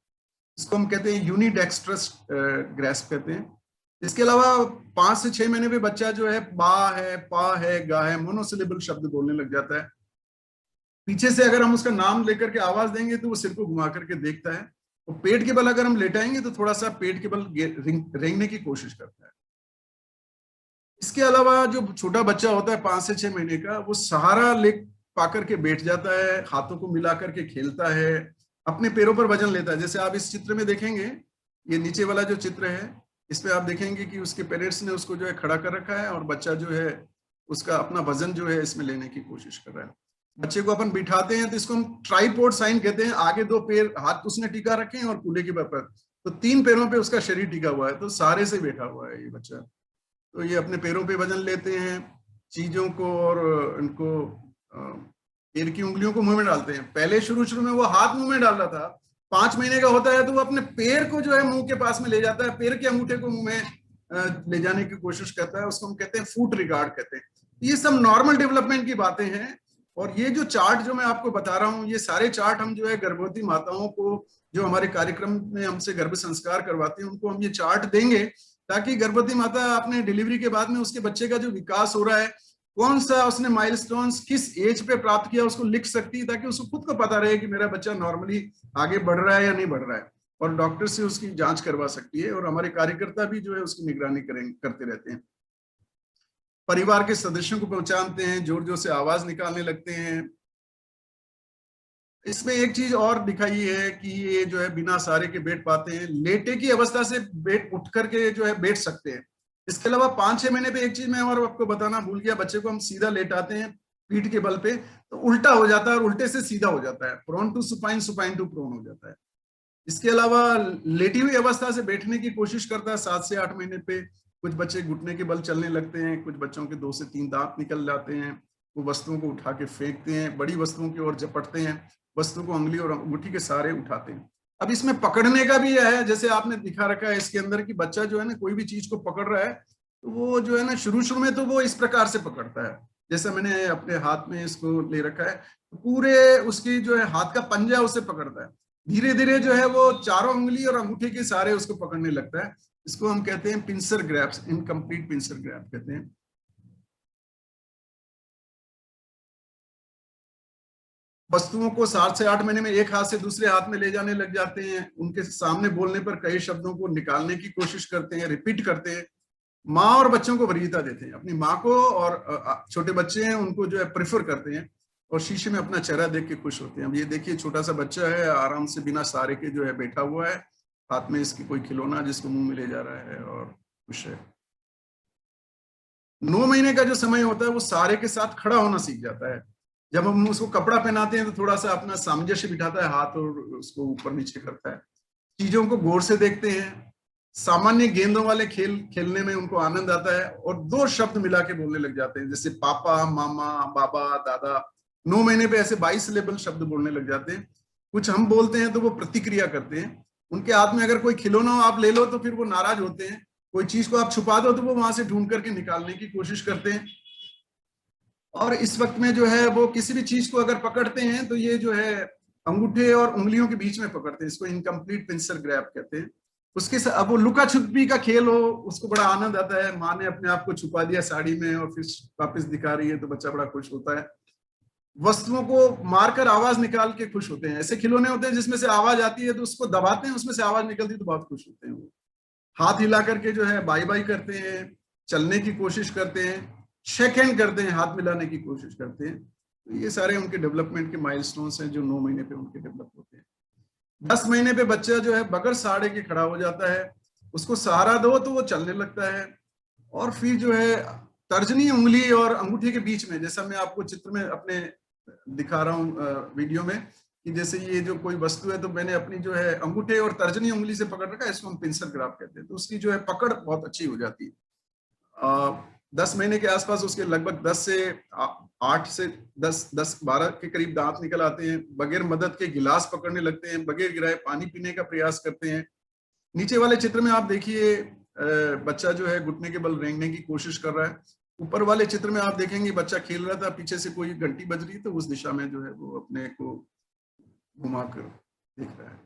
इसको हम कहते हैं यूनिडेक्स्ट्रस ग्रैस्प कहते हैं। इसके अलावा 5 से 6 महीने पे बच्चा जो है बा है, पा है, गा है, मोनोसिलेबल शब्द बोलने लग जाता है। पीछे से अगर हम उसका नाम लेकर के आवाज देंगे तो वो सिर को घुमा करके देखता है, और पेट के बल अगर हम लेटाएंगे तो थोड़ा सा पेट के बल रेंगने की कोशिश करता है। इसके अलावा जो छोटा बच्चा होता है 5 से 6 महीने का, वो सहारा ले पाकर के बैठ जाता है, हाथों को मिला करके खेलता है, अपने पैरों पर वजन लेता है। जैसे आप इस चित्र में देखेंगे, ये नीचे वाला जो चित्र है इसमें आप देखेंगे कि उसके पेरेंट्स ने उसको जो है खड़ा कर रखा है और बच्चा जो है उसका अपना वजन जो है इसमें लेने की कोशिश कर रहा है। बच्चे को अपन बिठाते हैं तो इसको हम ट्राइपॉड साइन कहते हैं। आगे 2 पैर हाथ उसने टिका रखे हैं और कूल्हे के पर, तो 3 पैरों पे उसका शरीर टिका हुआ है, तो सहारे से बैठा हुआ है ये बच्चा। तो ये अपने पैरों पे वजन लेते हैं चीजों को, और इनको पैर की उंगलियों को मुंह में डालते हैं। पहले शुरू में वो हाथ मुंह में डाल रहा था, 5 महीने का होता है तो वो अपने पैर को जो है मुंह के पास में ले जाता है, पैर के अंगूठे को मुंह में ले जाने की कोशिश करता है। उसको हम कहते हैं फुट रिगार्ड कहते हैं। ये सब नॉर्मल डेवलपमेंट की बातें हैं। और ये जो चार्ट जो मैं आपको बता रहा हूँ, ये सारे चार्ट हम जो है गर्भवती माताओं को जो हमारे कार्यक्रम में हमसे गर्भ संस्कार करवाते हैं उनको हम ये चार्ट देंगे, ताकि गर्भवती माता अपने डिलीवरी के बाद में उसके बच्चे का जो विकास हो रहा है, कौन सा उसने माइलस्टोन्स किस एज पे प्राप्त किया, उसको लिख सकती है, ताकि उसको खुद को पता रहे कि मेरा बच्चा नॉर्मली आगे बढ़ रहा है या नहीं बढ़ रहा है, और डॉक्टर से उसकी जांच करवा सकती है। और हमारे कार्यकर्ता भी जो है उसकी निगरानी करते रहते हैं। परिवार के सदस्यों को पहचानते हैं, जोर जोर से आवाज निकालने लगते हैं। इसमें एक चीज और दिखाई है कि ये जो है बिना सहारे के बैठ पाते हैं, लेटे की अवस्था से बैठ उठ करके जो है बैठ सकते हैं। इसके अलावा 5-6 महीने पे एक चीज मैं और आपको बताना भूल गया, बच्चे को हम सीधा लेटाते हैं पीठ के बल पे, तो उल्टा हो जाता है और उल्टे से सीधा हो जाता है, prone to supine, supine to prone हो जाता है। इसके अलावा लेटी हुई अवस्था से बैठने की कोशिश करता है 7 से 8 महीने पे। कुछ बच्चे घुटने के बल चलने लगते हैं, कुछ बच्चों के 2 से 3 दांत निकल जाते हैं, वो वस्तुओं को उठा के फेंकते हैं, बड़ी वस्तुओं की ओर झपटते हैं, वस्तु को उंगली और अंगूठी के सहारे उठाते हैं। अब इसमें पकड़ने का भी है, जैसे आपने दिखा रखा है इसके अंदर कि बच्चा जो है ना कोई भी चीज को पकड़ रहा है तो वो जो है ना शुरू में तो वो इस प्रकार से पकड़ता है, जैसे मैंने अपने हाथ में इसको ले रखा है, तो पूरे उसकी जो है हाथ का पंजा उसे पकड़ता है। धीरे धीरे जो है वो चारों उंगली और अंगूठे के सहारे उसको पकड़ने लगता है। इसको हम कहते हैं pincer grasps, incomplete pincer grasp कहते हैं। वस्तुओं को 7 से 8 महीने में एक हाथ से दूसरे हाथ में ले जाने लग जाते हैं, उनके सामने बोलने पर कई शब्दों को निकालने की कोशिश करते हैं, रिपीट करते हैं। माँ और बच्चों को वरीयता देते हैं, अपनी माँ को, और छोटे बच्चे हैं उनको जो है प्रेफर करते हैं, और शीशे में अपना चेहरा देख के खुश होते हैं। अब ये देखिए छोटा सा बच्चा है, आराम से बिना सहारे के जो है बैठा हुआ है, हाथ में इसकी कोई खिलौना जिसको मुंह में ले जा रहा है और खुश है। 9 महीने का जो समय होता है वो सहारे के साथ खड़ा होना सीख जाता है। जब हम उसको कपड़ा पहनाते हैं तो थोड़ा सा अपना सामंजस्य बिठाता है, हाथ और उसको ऊपर नीचे करता है, चीजों को गौर से देखते हैं, सामान्य गेंदों वाले खेल खेलने में उनको आनंद आता है, और 2 शब्द मिला के बोलने लग जाते हैं, जैसे पापा, मामा, बाबा, दादा। 9 महीने पे ऐसे 22 लेबल शब्द बोलने लग जाते हैं। कुछ हम बोलते हैं तो वो प्रतिक्रिया करते हैं। उनके हाथ में अगर कोई खिलौना आप ले लो तो फिर वो नाराज होते हैं, कोई चीज को आप छुपा दो तो वो वहां से ढूंढ करके निकालने की कोशिश करते हैं। और इस वक्त में जो है वो किसी भी चीज को अगर पकड़ते हैं तो ये जो है अंगूठे और उंगलियों के बीच में पकड़ते हैं, इसको इनकम्प्लीट पिंसर ग्रैब कहते हैं। उसके साथ अब वो लुका छुपी का खेल हो, उसको बड़ा आनंद आता है, माँ ने अपने आप को छुपा दिया साड़ी में और फिर वापस दिखा रही है तो बच्चा बड़ा खुश होता है। वस्तुओं को मारकर आवाज निकाल के खुश होते हैं, ऐसे खिलौने होते हैं जिसमें से आवाज आती है तो उसको दबाते हैं, उसमें से आवाज निकलती है तो बहुत खुश होते हैं। वो हाथ हिला करके जो है बाई बाई करते हैं, चलने की कोशिश करते हैं, शेक हैंड करते हैं, हाथ मिलाने की कोशिश करते हैं। तो ये सारे उनके डेवलपमेंट के माइलस्टोन्स हैं जो 9 महीने पे उनके डेवलप होते हैं। 10 महीने पे बच्चा जो है बगैर सहारे के खड़ा हो जाता है, उसको सहारा दो तो वो चलने लगता है। और फिर जो है तर्जनी उंगली और अंगूठे के बीच में, जैसा मैं आपको चित्र में अपने दिखा रहा हूँ वीडियो में, कि जैसे ये जो कोई वस्तु है तो मैंने अपनी जो है अंगूठे और तर्जनी उंगली से पकड़ रखा है, इसको हम पिंसर ग्राफ कहते हैं, तो उसकी जो है पकड़ बहुत अच्छी हो जाती है। 10 महीने के आसपास उसके लगभग 10 से 8 से 10-12 के करीब दांत निकल आते हैं, बगैर मदद के गिलास पकड़ने लगते हैं, बगैर गिराए पानी पीने का प्रयास करते हैं। नीचे वाले चित्र में आप देखिए बच्चा जो है घुटने के बल रेंगने की कोशिश कर रहा है। ऊपर वाले चित्र में आप देखेंगे बच्चा खेल रहा था, पीछे से कोई घंटी बज रही तो उस दिशा में जो है वो अपने को घुमा कर देख रहा है।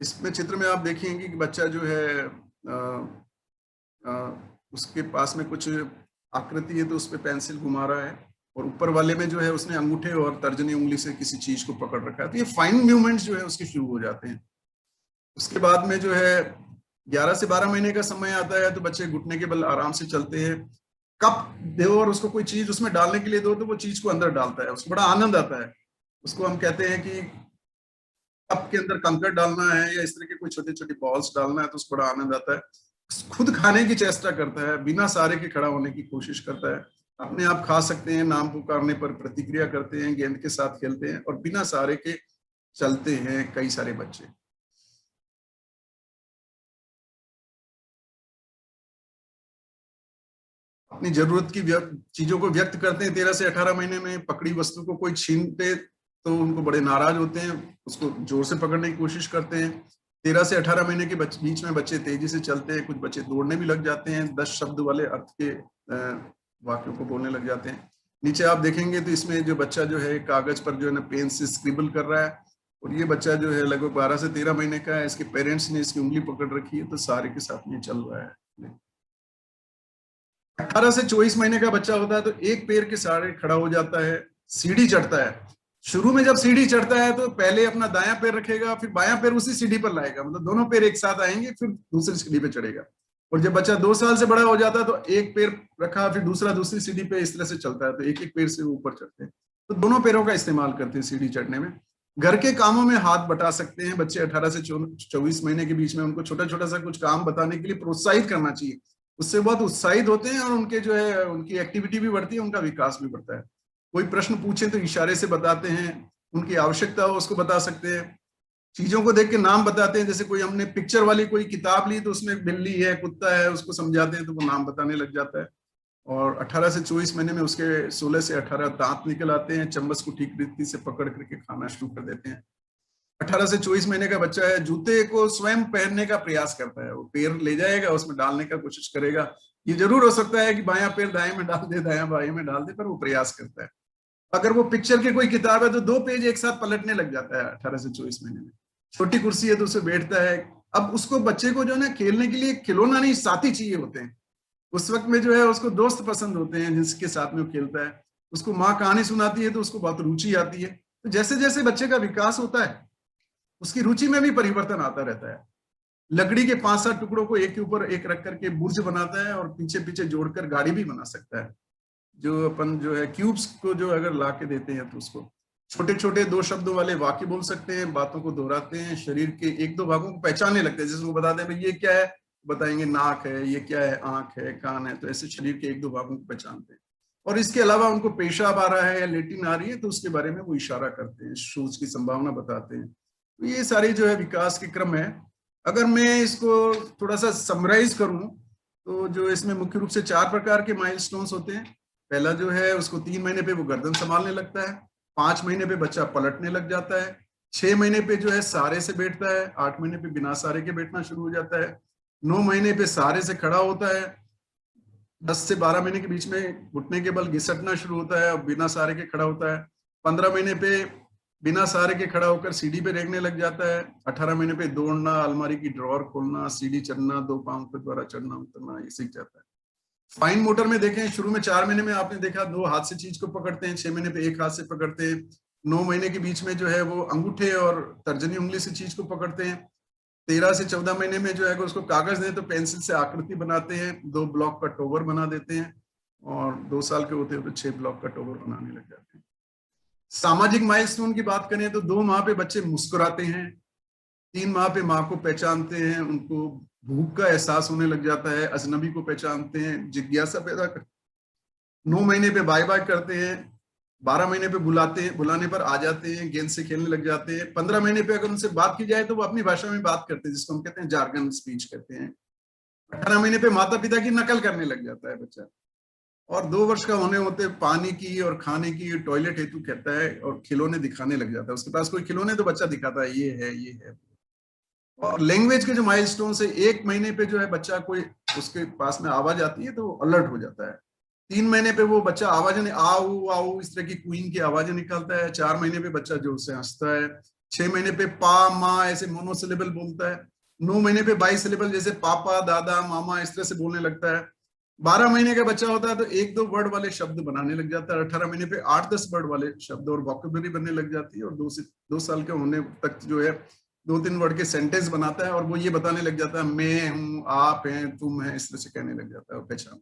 इसमें चित्र में आप देखेंगे कि बच्चा जो है उसके पास में कुछ आकृति है तो उस पर पेंसिल घुमा रहा है, और ऊपर वाले में जो है उसने अंगूठे और तर्जनी उंगली से किसी चीज को पकड़ रखा है। तो ये फाइन मूवमेंट्स जो है उसके शुरू हो जाते हैं। उसके बाद में जो है 11 से 12 महीने का समय आता है तो बच्चे घुटने के बल आराम से चलते हैं। कप दो और उसको कोई चीज उसमें डालने के लिए दो तो वो चीज को अंदर डालता है, उसको बड़ा आनंद आता है। उसको हम कहते हैं कि कप के अंदर कंकर डालना है या इस तरह के कोई छोटे छोटे बॉल्स डालना है तो उसको बड़ा आनंद आता है। खुद खाने की चेष्टा करता है, बिना सहारे के खड़ा होने की कोशिश करता है, अपने आप खा सकते हैं, नाम पुकारने पर प्रतिक्रिया करते हैं, गेंद के साथ खेलते हैं, और बिना सहारे के चलते हैं कई सारे बच्चे। अपनी जरूरत की चीजों को व्यक्त करते हैं। 13 से 18 महीने में पकड़ी वस्तु को कोई छीनते तो उनको बड़े नाराज होते हैं, उसको जोर से पकड़ने की कोशिश करते हैं। 13 से 18 महीने के बीच में बच्चे तेजी से चलते हैं, कुछ बच्चे दौड़ने भी लग जाते हैं। 10 शब्द वाले अर्थ के वाक्यों को बोलने लग जाते हैं। नीचे आप देखेंगे तो इसमें जो बच्चा जो है कागज पर जो है ना पेन से स्क्रिबल कर रहा है, और ये बच्चा जो है लगभग 12 से 13 महीने का है। इसके पेरेंट्स ने इसकी उंगली पकड़ रखी है, तो सारे के साथ ये चल रहा है। 18 से 24 महीने का बच्चा होता है तो एक पैर के सहारे खड़ा हो जाता है, सीढ़ी चढ़ता है। शुरू में जब सीढ़ी चढ़ता है तो पहले अपना दायां पैर रखेगा, फिर बायां पैर उसी सीढ़ी पर लाएगा, मतलब दोनों पैर एक साथ आएंगे, फिर दूसरी सीढ़ी पे चढ़ेगा। और जब बच्चा 2 साल से बड़ा हो जाता है तो एक पैर रखा, फिर दूसरा दूसरी सीढ़ी पे, इस तरह से चलता है। तो एक एक पैर से ऊपर चढ़ते हैं। तो दोनों पैरों का इस्तेमाल करते हैं सीढ़ी चढ़ने में। घर के कामों में हाथ बटा सकते हैं बच्चे। 18 से 24 महीने के बीच में उनको छोटा छोटा सा कुछ काम बताने के लिए प्रोत्साहित करना चाहिए। उससे बहुत उत्साहित होते हैं और उनके जो है उनकी एक्टिविटी भी बढ़ती है, उनका विकास भी बढ़ता है। कोई प्रश्न पूछे तो इशारे से बताते हैं, उनकी आवश्यकता हो उसको बता सकते हैं। चीजों को देख के नाम बताते हैं, जैसे कोई हमने पिक्चर वाली कोई किताब ली तो उसमें बिल्ली है, कुत्ता है, उसको समझाते हैं तो वो नाम बताने लग जाता है। और 18 से 24 महीने में उसके 16 से 18 दांत निकल आते हैं, चम्मच को ठीक रीति से पकड़ करके खाना शुरू कर देते हैं। 18 से 24 महीने का बच्चा है, जूते को स्वयं पहनने का प्रयास करता है। वो पैर ले जाएगा, उसमें डालने का कोशिश करेगा। ये जरूर हो सकता है कि बायां पैर दाएं में डाल दे, दायां बाएं में डाल दे, पर वो प्रयास करता है। अगर वो पिक्चर की कोई किताब है तो 2 पेज एक साथ पलटने लग जाता है 18 से 24 महीने में। छोटी कुर्सी है तो उसे बैठता है। अब उसको बच्चे को जो है ना खेलने के लिए खिलौना नहीं, साथी चाहिए होते हैं। उस वक्त में जो है उसको दोस्त पसंद होते हैं जिसके साथ में वो खेलता है। उसको माँ कहानी सुनाती है तो उसको बहुत रुचि आती है। तो जैसे जैसे बच्चे का विकास होता है उसकी रुचि में भी परिवर्तन आता रहता है। लकड़ी के 5-7 टुकड़ों को एक के ऊपर एक रख करके बुर्ज बनाता है और पीछे पीछे जोड़कर गाड़ी भी बना सकता है। जो अपन जो है क्यूब्स को जो अगर ला के देते हैं तो उसको छोटे छोटे 2 शब्दों वाले वाक्य बोल सकते हैं, बातों को दोहराते हैं, शरीर के 1-2 भागों को पहचानने लगते हैं। जैसे वो बताते हैं भाई ये क्या है, बताएंगे नाक है, ये क्या है, आंख है, कान है। तो ऐसे शरीर के 1-2 भागों को पहचानते हैं। और इसके अलावा उनको पेशाब आ रहा है या लेटिन आ रही है तो उसके बारे में वो इशारा करते हैं, शौच की संभावना बताते हैं। तो ये सारी जो है विकास के क्रम है। अगर मैं इसको थोड़ा सा समराइज करूं तो जो इसमें मुख्य रूप से 4 प्रकार के माइलस्टोन्स होते हैं। पहला जो है उसको 3 महीने पे वो गर्दन संभालने लगता है, 5 महीने पे बच्चा पलटने लग जाता है, 6 महीने पे जो है सहारे से बैठता है, 8 महीने पे बिना सहारे के बैठना शुरू हो जाता है, 9 महीने पे सहारे से खड़ा होता है, 10 से 12 महीने के बीच में घुटने के बल घिसटना शुरू होता है और बिना सहारे के खड़ा होता है, 15 महीने पे बिना सहारे के खड़ा होकर सीढ़ी पे रेंगने लग जाता है, 18 महीने पे दौड़ना, अलमारी की ड्रॉर खोलना, सीढ़ी चढ़ना, 2 पांव के द्वारा चढ़ना उतरना, ये सीख जाता है। फाइन मोटर में देखें, शुरू में 4 महीने में आपने देखा 2 हाथ से चीज को पकड़ते हैं, 6 महीने पे 1 हाथ से पकड़ते हैं, 9 महीने के बीच में जो है वो अंगूठे और तर्जनी उंगली से चीज को पकड़ते हैं, 13 से 14 महीने में जो है उसको कागज दें तो पेंसिल से आकृति बनाते हैं, 2 ब्लॉक का टोवर बना देते हैं, और 2 साल के होते हैं तो 6 ब्लॉक का टोवर बनाने लग जाते हैं। सामाजिक माइलस्टोन की बात करें तो 2 माह पे बच्चे मुस्कुराते हैं, 3 माह पे माँ को पहचानते हैं, उनको भूख का एहसास होने लग जाता है, अजनबी को पहचानते हैं, जिज्ञासा पैदा कर 9 महीने पे बाय बाय करते हैं, 12 महीने पे बुलाते हैं, बुलाने पर आ जाते हैं, गेंद से खेलने लग जाते हैं, 15 महीने पे अगर उनसे बात की जाए तो वो अपनी भाषा में बात करते हैं, जिसको हम कहते हैं जार्गन स्पीच कहते हैं। 18 महीने पे माता पिता की नकल करने लग जाता है बच्चा, और 2 वर्ष का होने होते पानी की और खाने की टॉयलेट हेतु कहता है और खिलौने दिखाने लग जाता है। उसके पास कोई खिलौने तो बच्चा दिखाता है, ये है, ये है। और लैंग्वेज के जो माइलस्टोन से 1 महीने पे जो है बच्चा कोई उसके पास में आवाज आती है तो वो अलर्ट हो जाता है, 3 महीने पे वो बच्चा आवाजें आओ आओ इस तरह की क्वीन की आवाजें निकालता है, 4 महीने पे बच्चा जोर से हंसता है, 6 महीने पे पा माँ ऐसे मोनोसिलेबल बोलता है, 9 महीने पे बाइसिलेबल जैसे पापा दादा मामा इस तरह से बोलने लगता है, 12 महीने का बच्चा होता है तो 1-2 वर्ड वाले शब्द बनाने लग जाता है, 18 महीने पे 8-10 वर्ड वाले शब्द और वोकैबुलरी बनने लग जाती है, और 2 साल के होने तक जो है 2-3 वर्ड के सेंटेंस बनाता है, और वो ये बताने लग जाता है मैं हूं, आप हैं, तुम हैं, इस तरह से कहने लग जाता है और पहचान।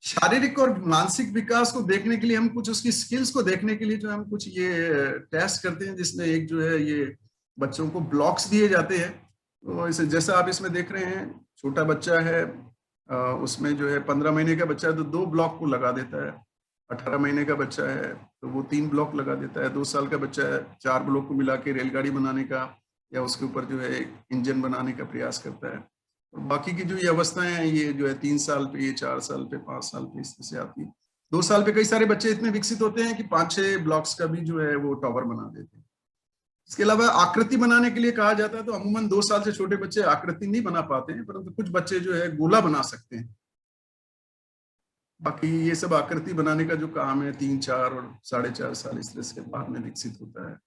शारीरिक और मानसिक विकास को देखने के लिए हम कुछ उसकी स्किल्स को देखने के लिए जो हम कुछ ये टेस्ट करते हैं, जिसमें एक जो है ये बच्चों को ब्लॉक्स दिए जाते हैं। तो इसे जैसा आप इसमें देख रहे हैं, छोटा बच्चा है, उसमें जो है 15 महीने का बच्चा है तो 2 ब्लॉक को लगा देता है, 18 महीने का बच्चा है तो वो 3 ब्लॉक लगा देता है, 2 साल का बच्चा है 4 ब्लॉक को मिला के रेलगाड़ी बनाने का या उसके ऊपर जो है इंजन बनाने का प्रयास करता है। और बाकी की जो ये अवस्थाएं हैं ये जो है 3 साल पे, ये 4 साल पे, 5 साल पे इस तरह से आती है। 2 साल पे कई सारे बच्चे इतने विकसित होते हैं कि 5-6 ब्लॉक्स का भी जो है वो टावर बना देते हैं। इसके अलावा आकृति बनाने के लिए कहा जाता है तो अमूमन 2 साल से छोटे बच्चे आकृति नहीं बना पाते हैं, परंतु कुछ बच्चे जो है गोला बना सकते हैं। बाकी ये सब आकृति बनाने का जो काम है 3, 4 और 4.5 साल इस तरह से बाद में विकसित होता है।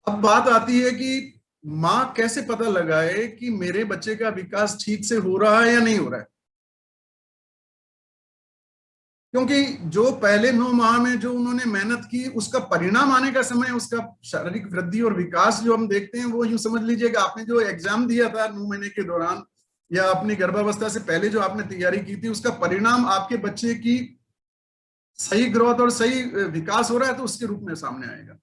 अब बात आती है कि माँ कैसे पता लगाए कि मेरे बच्चे का विकास ठीक से हो रहा है या नहीं हो रहा है। क्योंकि जो पहले 9 माह में जो उन्होंने मेहनत की उसका परिणाम आने का समय, उसका शारीरिक वृद्धि और विकास जो हम देखते हैं वो यूं समझ लीजिए कि आपने जो एग्जाम दिया था 9 महीने के दौरान या अपनी गर्भावस्था से पहले जो आपने तैयारी की थी, उसका परिणाम आपके बच्चे की सही ग्रोथ और सही विकास हो रहा है तो उसके रूप में सामने आएगा।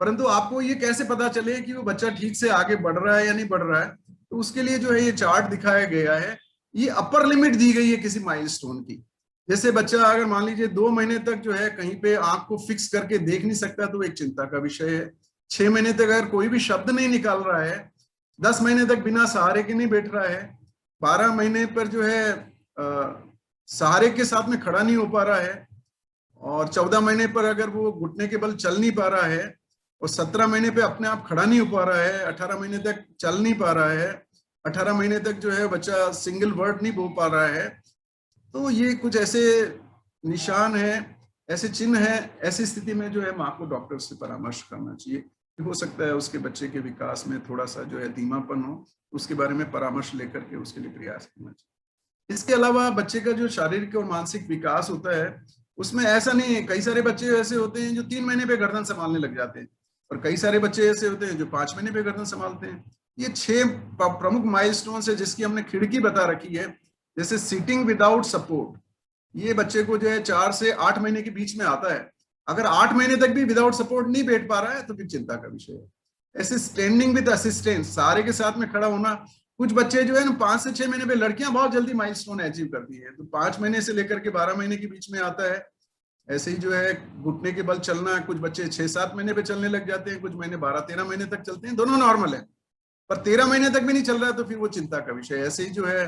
परंतु आपको ये कैसे पता चले कि वो बच्चा ठीक से आगे बढ़ रहा है या नहीं बढ़ रहा है, तो उसके लिए जो है ये चार्ट दिखाया गया है। ये अपर लिमिट दी गई है किसी माइलस्टोन की। जैसे बच्चा अगर मान लीजिए 2 महीने तक जो है कहीं पे आंख को फिक्स करके देख नहीं सकता तो एक चिंता का विषय है। 6 महीने तक अगर कोई भी शब्द नहीं निकाल रहा है, 10 महीने तक बिना सहारे के नहीं बैठ रहा है, 12 महीने पर जो है सहारे के साथ में खड़ा नहीं हो पा रहा है, और 14 महीने पर अगर वो घुटने के बल चल नहीं पा रहा है, और 17 महीने पे अपने आप खड़ा नहीं हो पा रहा है, 18 महीने तक चल नहीं पा रहा है, 18 महीने तक जो है बच्चा सिंगल वर्ड नहीं बोल पा रहा है, तो ये कुछ ऐसे निशान है, ऐसे चिन्ह है। ऐसी स्थिति में जो है माँ को डॉक्टर से परामर्श करना चाहिए। हो सकता है उसके बच्चे के विकास में थोड़ा सा जो है धीमापन हो, उसके बारे में परामर्श लेकर के उसके लिए प्रयास करना चाहिए। इसके अलावा बच्चे का जो शारीरिक और मानसिक विकास होता है उसमें ऐसा नहीं है, कई सारे बच्चे ऐसे होते हैं जो 3 महीने पे गर्दन संभालने लग जाते हैं, और कई सारे बच्चे ऐसे होते हैं जो 5 महीने पे गर्दन संभालते हैं। ये 6 प्रमुख माइलस्टोन है जिसकी हमने खिड़की बता रखी है। जैसे सीटिंग विदाउट सपोर्ट, ये बच्चे को जो है 4 से 8 महीने के बीच में आता है। अगर 8 महीने तक भी विदाउट सपोर्ट नहीं बैठ पा रहा है तो फिर चिंता का विषय है। ऐसे स्टैंडिंग विद असिस्टेंस, सारे के साथ में खड़ा होना, कुछ बच्चे जो है ना 5 से 6 महीने पे, लड़कियां बहुत जल्दी माइलस्टोन अचीव करती है, तो 5 महीने से लेकर के 12 महीने के बीच में आता है। ऐसे ही जो है घुटने के बल चलना, कुछ बच्चे 6-7 महीने पे चलने लग जाते हैं, कुछ महीने 12-13 महीने तक चलते हैं, दोनों नॉर्मल है। पर 13 महीने तक भी नहीं चल रहा है तो फिर वो चिंता का विषय है। ऐसे ही जो है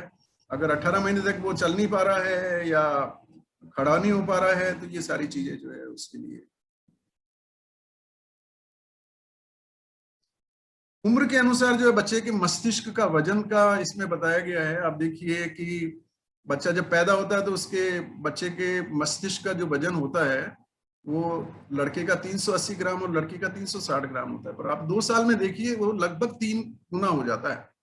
अगर 18 महीने तक वो चल नहीं पा रहा है या खड़ा नहीं हो पा रहा है तो ये सारी चीजें जो है उसके लिए। उम्र के अनुसार जो है बच्चे के मस्तिष्क का वजन का इसमें बताया गया है। आप देखिए कि बच्चा जब पैदा होता है तो उसके बच्चे के मस्तिष्क का जो वजन होता है वो लड़के का 380 ग्राम और लड़की का 360 ग्राम होता है, पर आप 2 साल में देखिए वो लगभग 3 गुना हो जाता है।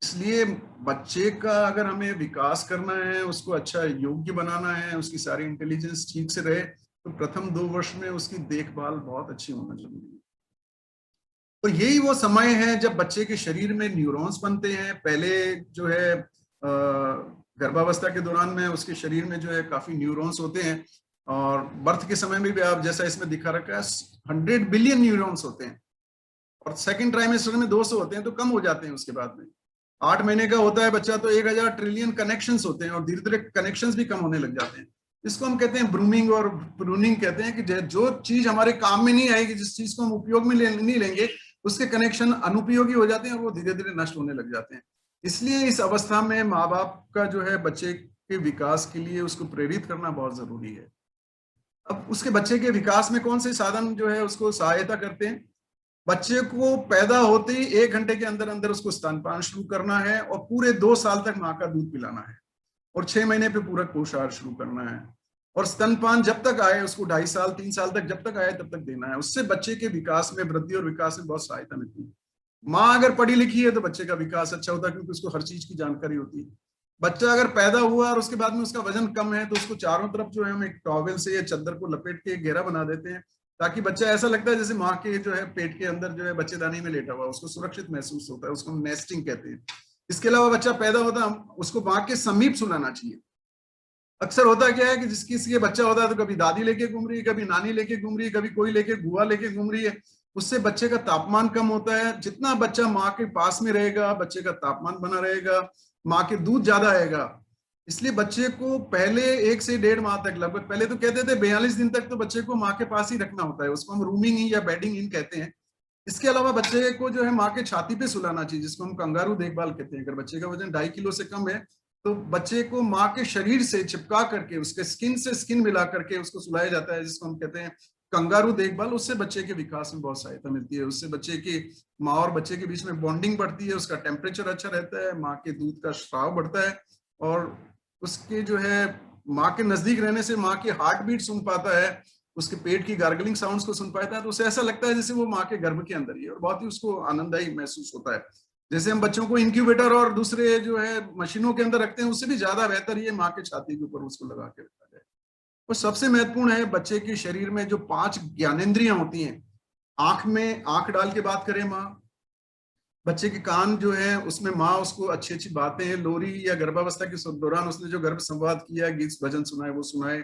इसलिए बच्चे का अगर हमें विकास करना है, उसको अच्छा योग्य बनाना है, उसकी सारी इंटेलिजेंस ठीक से रहे, तो प्रथम 2 वर्ष में उसकी देखभाल बहुत अच्छी होना जरूरी है। तो यही वो समय है जब बच्चे के शरीर में न्यूरॉन्स बनते हैं। पहले जो है गर्भावस्था के दौरान में उसके शरीर में जो है काफी न्यूरॉन्स होते हैं, और बर्थ के समय में भी आप जैसा इसमें दिखा रखा है 100 बिलियन न्यूरॉन्स होते हैं, और सेकंड ट्राइमेस्टर में 200 होते हैं, तो कम हो जाते हैं उसके बाद में। 8 महीने का होता है बच्चा तो 1000 ट्रिलियन कनेक्शंस होते हैं, और धीरे धीरे कनेक्शंस भी कम होने लग जाते हैं। इसको हम कहते हैं ब्रूमिंग और प्रूनिंग कहते हैं, कि जो चीज हमारे काम में नहीं आएगी, जिस चीज को हम उपयोग में नहीं लेंगे, उसके कनेक्शन अनुपयोगी हो जाते हैं और वो धीरे धीरे नष्ट होने लग जाते हैं। इसलिए इस अवस्था में माँ बाप का जो है बच्चे के विकास के लिए उसको प्रेरित करना बहुत जरूरी है। अब उसके बच्चे के विकास में कौन से साधन जो है उसको सहायता करते हैं? बच्चे को पैदा होते ही 1 घंटे के अंदर अंदर उसको स्तनपान शुरू करना है, और पूरे 2 साल तक माँ का दूध पिलाना है, और 6 महीने पे पूरक पोषाहार शुरू करना है, और स्तनपान जब तक आए उसको 2.5 साल 3 साल तक जब तक आए तब तक देना है। उससे बच्चे के विकास में, वृद्धि और विकास में बहुत सहायता मिलती है। माँ अगर पढ़ी लिखी है तो बच्चे का विकास अच्छा होता है, क्योंकि उसको हर चीज की जानकारी होती है। बच्चा अगर पैदा हुआ और उसके बाद में उसका वजन कम है तो उसको चारों तरफ जो है हम एक टॉवेल से या चादर को लपेट के घेरा बना देते हैं, ताकि बच्चा ऐसा लगता है जैसे माँ के जो है पेट के अंदर जो है बच्चेदानी में लेटा हुआ, उसको सुरक्षित महसूस होता है, उसको हम नेस्टिंग कहते हैं। इसके अलावा बच्चा पैदा होता है उसको माँ के समीप सुलाना चाहिए। अक्सर होता क्या है कि जिस किसी के बच्चा होता है तो कभी दादी लेके घूम रही है, कभी नानी लेके घूम रही है, कभी कोई लेके बुआ लेके घूम रही है, उससे बच्चे का तापमान कम होता है। जितना बच्चा माँ के पास में रहेगा बच्चे का तापमान बना रहेगा, माँ के दूध ज्यादा आएगा। इसलिए बच्चे को पहले 1 से 1.5 माह तक, लगभग पहले तो कहते थे 42 दिन तक तो बच्चे को माँ के पास ही रखना होता है, उसको हम रूमिंग इन या बेडिंग इन कहते हैं। इसके अलावा बच्चे को जो है माँ के छाती पे सुलाना चाहिए, जिसको हम कंगारू देखभाल कहते हैं। अगर बच्चे का वजन 2.5 किलो से कम है तो बच्चे को माँ के शरीर से चिपका करके, उसके स्किन से स्किन मिला करके उसको सुलाया जाता है, जिसको हम कहते हैं कंगारू देखभाल। उससे बच्चे के विकास में बहुत सहायता मिलती है। उससे बच्चे की माँ और बच्चे के बीच में बॉन्डिंग बढ़ती है, उसका टेम्परेचर अच्छा रहता है, माँ के दूध का स्राव बढ़ता है, और उसके जो है माँ के नजदीक रहने से माँ की हार्ट बीट सुन पाता है, उसके पेट की गार्गलिंग साउंड्स को सुन पाता है, तो उसे ऐसा लगता है जैसे वो माँ के गर्भ के अंदर ही है, और बहुत ही उसको आनंददायी महसूस होता है। जैसे हम बच्चों को इंक्यूबेटर और दूसरे जो है मशीनों के अंदर रखते हैं, उससे भी ज्यादा बेहतर ये माँ के छाती के ऊपर उसको लगा के रखा जाए। और सबसे महत्वपूर्ण है, बच्चे के शरीर में जो 5 ज्ञानेंद्रियां होती हैं, आंख में आंख डाल के बात करें माँ, बच्चे के कान जो है उसमें माँ उसको अच्छी अच्छी बातें, लोरी या गर्भावस्था के दौरान उसने जो गर्भ संवाद किया, गीत भजन सुनाए वो सुनाए।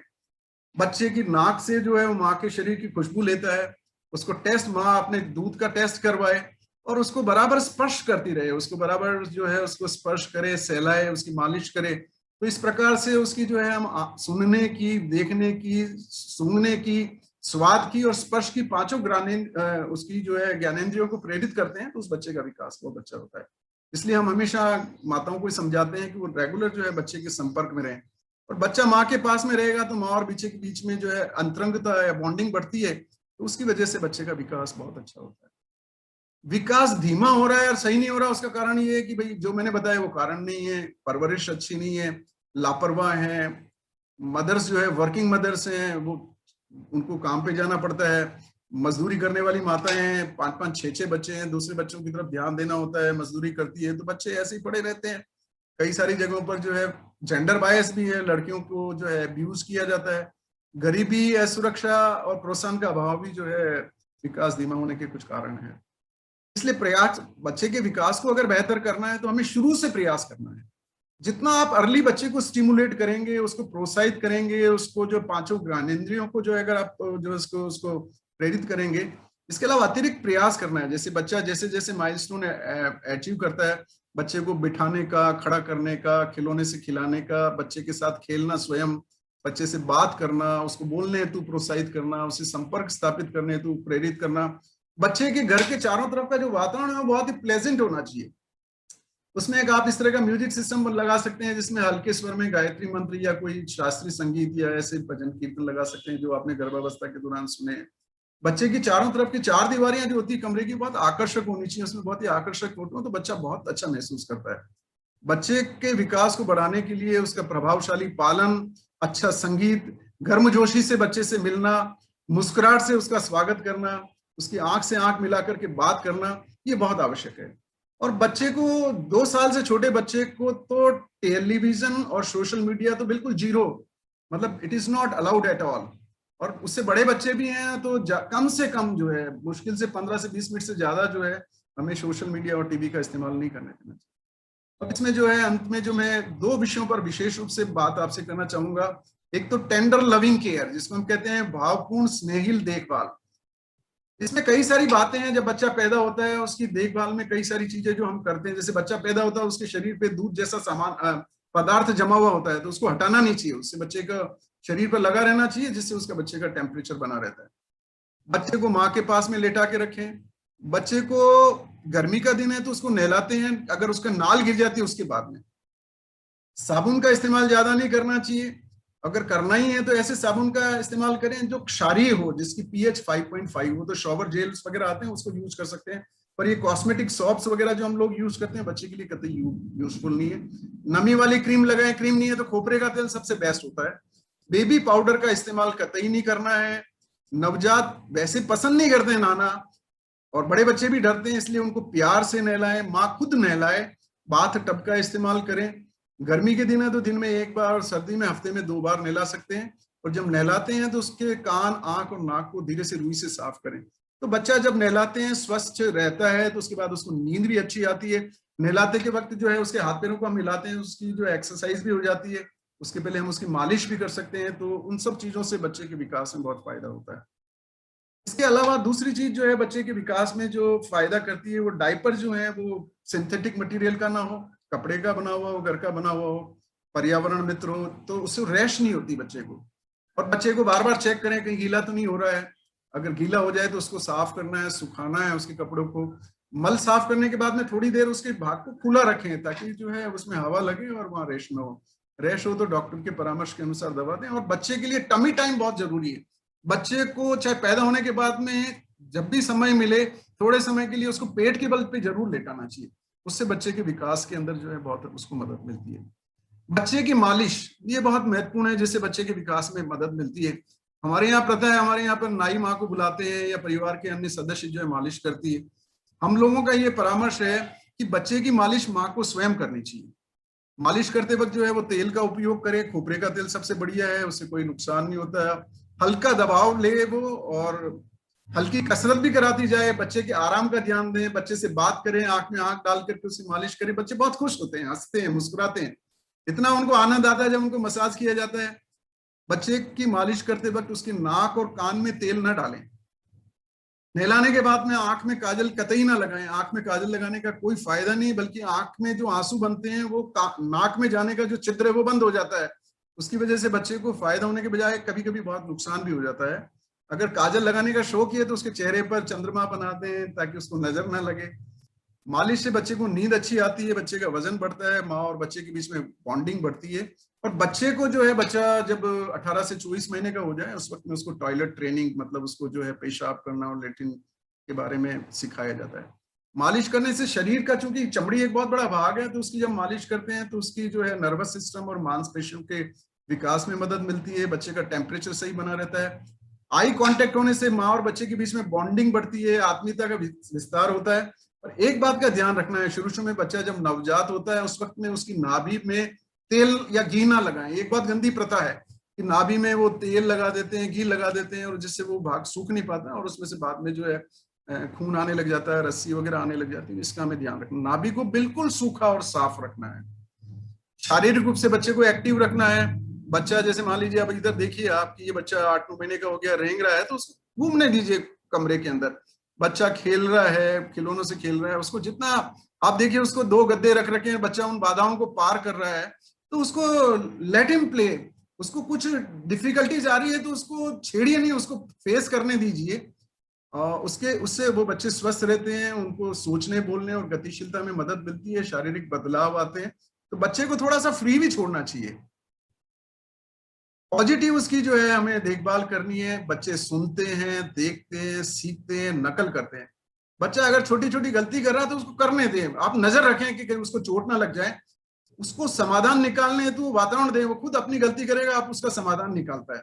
बच्चे की नाक से जो है वो माँ के शरीर की खुशबू लेता है, उसको टेस्ट माँ अपने दूध का टेस्ट करवाए, और उसको बराबर स्पर्श करती रहे, उसको बराबर जो है उसको स्पर्श करे, सहलाए, उसकी मालिश करे। तो इस प्रकार से उसकी जो है हम सुनने की, देखने की, सूंघने की, स्वाद की और स्पर्श की 5 उसकी जो है ज्ञानेंद्रियों को प्रेरित करते हैं, तो उस बच्चे का विकास बहुत अच्छा होता है। इसलिए हम हमेशा माताओं को समझाते हैं कि वो रेगुलर जो है बच्चे के संपर्क में रहें, और बच्चा माँ के पास में रहेगा तो माँ और बच्चे के बीच में जो है अंतरंगता या बॉन्डिंग बढ़ती है, तो उसकी वजह से बच्चे का विकास बहुत अच्छा होता है। विकास धीमा हो रहा है और सही नहीं हो रहा, उसका कारण ये है कि भाई जो मैंने बताया वो कारण नहीं है, परवरिश अच्छी नहीं है, लापरवाह है, मदर्स जो है वर्किंग मदर्स हैं, वो उनको काम पे जाना पड़ता है, मजदूरी करने वाली माताएं हैं, 5-5 6-6 बच्चे हैं, दूसरे बच्चों की तरफ ध्यान देना होता है, मजदूरी करती है, तो बच्चे ऐसे ही पड़े रहते हैं। कई सारी जगहों पर जो है जेंडर बायस भी है, लड़कियों को जो है अब्यूज किया जाता है, गरीबी, असुरक्षा और प्रोत्साहन का अभाव भी जो है विकास धीमा होने के कुछ कारण है। इसलिए प्रयास, बच्चे के विकास को अगर बेहतर करना है तो हमें शुरू से प्रयास करना है। जितना आप अर्ली बच्चे को स्टिमुलेट करेंगे, उसको प्रोत्साहित करेंगे, उसको जो 5 ज्ञानेंद्रियों को जो अगर आप जो उसको प्रेरित करेंगे, इसके अलावा अतिरिक्त प्रयास करना है। जैसे बच्चा जैसे जैसे माइलस्टोन अचीव करता है, बच्चे को बिठाने का, खड़ा करने का, खिलौने से खिलाने का, बच्चे के साथ खेलना, स्वयं बच्चे से बात करना, उसको बोलने हेतु प्रोत्साहित करना, उसे संपर्क स्थापित करने हेतु प्रेरित करना। बच्चे के घर के चारों तरफ का जो वातावरण है वो बहुत ही प्लेजेंट होना चाहिए। उसमें एक आप इस तरह का म्यूजिक सिस्टम लगा सकते हैं जिसमें हल्के स्वर में गायत्री मंत्र या कोई शास्त्रीय संगीत या ऐसे भजन कीर्तन लगा सकते हैं जो आपने गर्भावस्था के दौरान सुने। बच्चे की चारों तरफ की 4 दीवारियां जो होती है कमरे की, बहुत आकर्षक होनी चाहिए, उसमें बहुत ही आकर्षक फोटो हो तो बच्चा बहुत अच्छा महसूस करता है। बच्चे के विकास को बढ़ाने के लिए उसका प्रभावशाली पालन, अच्छा संगीत, गर्मजोशी से बच्चे से मिलना, मुस्कुराहट से उसका स्वागत करना, उसकी आंख से आंख मिलाकर के बात करना, ये बहुत आवश्यक है। और बच्चे को 2 साल से छोटे बच्चे को तो टेलीविजन और सोशल मीडिया तो बिल्कुल जीरो, मतलब it is not allowed at all. और उससे बड़े बच्चे भी हैं तो कम से कम जो है मुश्किल से 15 से 20 मिनट से ज्यादा जो है हमें सोशल मीडिया और टीवी का इस्तेमाल नहीं करने देना चाहिए। अब इसमें जो है अंत में जो मैं 2 विषयों पर विशेष रूप से बात आपसे करना चाहूंगा। एक तो टेंडर लविंग केयर, जिसको हम कहते हैं भावपूर्ण स्नेहिल देखभाल। इसमें कई सारी बातें हैं। जब बच्चा पैदा होता है उसकी देखभाल में कई सारी चीजें जो हम करते हैं, जैसे बच्चा पैदा होता है उसके शरीर पे दूध जैसा सामान पदार्थ जमा हुआ होता है, तो उसको हटाना नहीं चाहिए, उससे बच्चे का शरीर पर लगा रहना चाहिए, जिससे उसका बच्चे का टेम्परेचर बना रहता है। बच्चे को माँ के पास में लेटा के रखें। बच्चे को गर्मी का दिन है तो उसको नहलाते हैं, अगर उसका नाल गिर जाती है उसके बाद में। साबुन का इस्तेमाल ज्यादा नहीं करना चाहिए, अगर करना ही है तो ऐसे साबुन का इस्तेमाल करें जो क्षारीय हो, जिसकी पीएच 5.5 हो। तो शॉवर जेल्स वगैरह आते हैं उसको यूज कर सकते हैं, पर ये कॉस्मेटिक सॉप्स वगैरह जो हम लोग यूज करते हैं बच्चे के लिए कतई यूजफुल नहीं है। नमी वाली क्रीम लगाएं, क्रीम नहीं है तो खोपरे का तेल सबसे बेस्ट होता है। बेबी पाउडर का इस्तेमाल कतई नहीं करना है। नवजात वैसे पसंद नहीं करते हैं नहाना, और बड़े बच्चे भी डरते हैं, इसलिए उनको प्यार से नहलाएं, माँ खुद नहलाए। बाथ टब का इस्तेमाल करें। गर्मी के दिन है तो दिन में 1 बार और सर्दी में हफ्ते में 2 बार नहला सकते हैं। और जब नहलाते हैं तो उसके कान, आंख और नाक को धीरे से रुई से साफ करें। तो बच्चा जब नहलाते हैं स्वस्थ रहता है, तो उसके बाद उसको नींद भी अच्छी आती है। नहलाते के वक्त जो है उसके हाथ पैरों को हम मिलाते हैं, उसकी जो एक्सरसाइज भी हो जाती है। उसके पहले हम उसकी मालिश भी कर सकते हैं। तो उन सब चीजों से बच्चे के विकास में बहुत फायदा होता है। इसके अलावा दूसरी चीज जो है बच्चे के विकास में जो फायदा करती है, वो डायपर जो है वो सिंथेटिक मटेरियल का ना हो, कपड़े का बना हुआ हो, घर का बना हुआ हो, पर्यावरण मित्र हो, तो उससे रैश नहीं होती बच्चे को। और बच्चे को बार बार चेक करें कहीं गीला तो नहीं हो रहा है। अगर गीला हो जाए तो उसको साफ करना है, सुखाना है उसके कपड़ों को। मल साफ करने के बाद में थोड़ी देर उसके भाग को खुला रखें ताकि जो है उसमें हवा लगे और वहां रैश ना हो। रैश हो तो डॉक्टर के परामर्श के अनुसार दवा दें। और बच्चे के लिए टमी टाइम बहुत जरूरी है। बच्चे को चाहे पैदा होने के बाद में जब भी समय मिले, थोड़े समय के लिए उसको पेट के बल पे जरूर लेटाना चाहिए। उससे बच्चे के विकास के अंदर जो है बहुत उसको मदद मिलती है। बच्चे की मालिश ये बहुत महत्वपूर्ण है, जिससे बच्चे के विकास में मदद मिलती है। हमारे यहाँ प्रथा है, हमारे यहाँ पर नाई माँ को बुलाते हैं या परिवार के अन्य सदस्य जो है मालिश करती है। हम लोगों का ये परामर्श है कि बच्चे की मालिश माँ को स्वयं करनी चाहिए। मालिश करते वक्त जो है वो तेल का उपयोग करें, खोपरे का तेल सबसे बढ़िया है, उससे कोई नुकसान नहीं होता है। हल्का दबाव ले वो, और हल्की कसरत भी कराती जाए, बच्चे के आराम का ध्यान दें, बच्चे से बात करें, आंख में आंख डाल करके उसे मालिश करें। बच्चे बहुत खुश होते हैं, हंसते हैं, मुस्कुराते हैं, इतना उनको आनंद आता है जब उनको मसाज किया जाता है। बच्चे की मालिश करते वक्त उसकी नाक और कान में तेल न डालें। नहलाने के बाद में आंख में काजल कतई ना लगाएं। आंख में काजल लगाने का कोई फायदा नहीं, बल्कि आंख में जो आंसू बनते हैं वो नाक में जाने का जो छिद्र है वो बंद हो जाता है। उसकी वजह से बच्चे को फायदा होने के बजाय कभी कभी बहुत नुकसान भी हो जाता है। अगर काजल लगाने का शौक है तो उसके चेहरे पर चंद्रमा बना दें ताकि उसको नजर ना लगे। मालिश से बच्चे को नींद अच्छी आती है, बच्चे का वजन बढ़ता है, माँ और बच्चे के बीच में बॉन्डिंग बढ़ती है। और बच्चे को जो है, बच्चा जब 18 से 24 महीने का हो जाए उस वक्त में उसको टॉयलेट ट्रेनिंग, मतलब उसको जो है पेशाब करना और लेट्रिन के बारे में सिखाया जाता है। मालिश करने से शरीर का, चूंकि चमड़ी एक बहुत बड़ा भाग है, तो उसकी जब मालिश करते हैं तो उसकी जो है नर्वस सिस्टम और मांसपेशियों के विकास में मदद मिलती है। बच्चे का टेम्परेचर सही बना रहता है। आई कांटेक्ट होने से माँ और बच्चे के बीच में बॉन्डिंग बढ़ती है, आत्मीयता का विस्तार होता है। और एक बात का ध्यान रखना है, शुरू शुरू में बच्चा जब नवजात होता है उस वक्त में उसकी नाभि में तेल या घी ना लगाएं। एक बहुत गंदी प्रथा है कि नाभि में वो तेल लगा देते हैं, घी लगा देते हैं, और जिससे वो भाग सूख नहीं पाता और उसमें से बाद में जो है खून आने लग जाता है, रस्सी वगैरह आने लग जाती है। इसका हमें ध्यान रखना, नाभि को बिल्कुल सूखा और साफ रखना है। शारीरिक रूप से बच्चे को एक्टिव रखना है। बच्चा जैसे मान लीजिए, अब इधर देखिए आपकी ये बच्चा 8-9 महीने का हो गया, रेंग रहा है, तो उसको घूमने दीजिए कमरे के अंदर। बच्चा खेल रहा है, खिलौनों से खेल रहा है, उसको जितना आप देखिए, उसको 2 गद्दे रख रखे हैं, बच्चा उन बाधाओं को पार कर रहा है, तो उसको लेट हिम प्ले। उसको कुछ डिफिकल्टीज आ रही है तो उसको छेड़िए नहीं, उसको फेस करने दीजिए। उसके उससे वो बच्चे स्वस्थ रहते हैं, उनको सोचने बोलने और गतिशीलता में मदद मिलती है, शारीरिक बदलाव आते हैं। तो बच्चे को थोड़ा सा फ्री भी छोड़ना चाहिए। पॉजिटिव उसकी जो है हमें देखभाल करनी है। बच्चे सुनते हैं, देखते हैं, सीखते हैं, नकल करते हैं। बच्चा अगर छोटी छोटी गलती कर रहा है तो उसको करने दें, आप नजर रखें कि कहीं उसको चोट ना लग जाए। उसको समाधान निकालने हेतु तो वातावरण दें, वो खुद अपनी गलती करेगा, आप उसका समाधान निकालता है।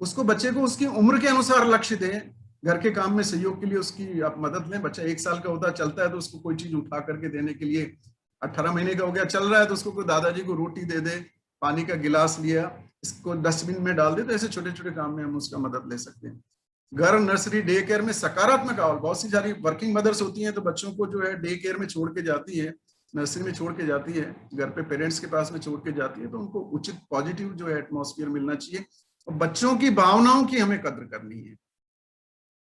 उसको, बच्चे को उसकी उम्र के अनुसार लक्ष्य दें। घर के काम में सहयोग के लिए उसकी आप मदद लें। बच्चा 1 साल का होता है, चलता है, तो उसको कोई चीज उठा करके देने के लिए, 18 महीने का हो गया, चल रहा है, तो उसको कोई दादाजी को रोटी दे दे, पानी का गिलास लिया, इसको डस्टबिन में डाल दे। तो ऐसे छोटे छोटे काम में हम उसका मदद ले सकते हैं। घर, नर्सरी, डे केयर में सकारात्मक माहौल। बहुत सी सारी वर्किंग मदर्स होती हैं तो बच्चों को जो है डे केयर में छोड़ के जाती है, नर्सरी में छोड़ के जाती है, घर पे पेरेंट्स के पास में छोड़ के जाती है, तो उनको उचित पॉजिटिव जो है एटमॉस्फेयर मिलना चाहिए। और बच्चों की भावनाओं की हमें कद्र करनी है।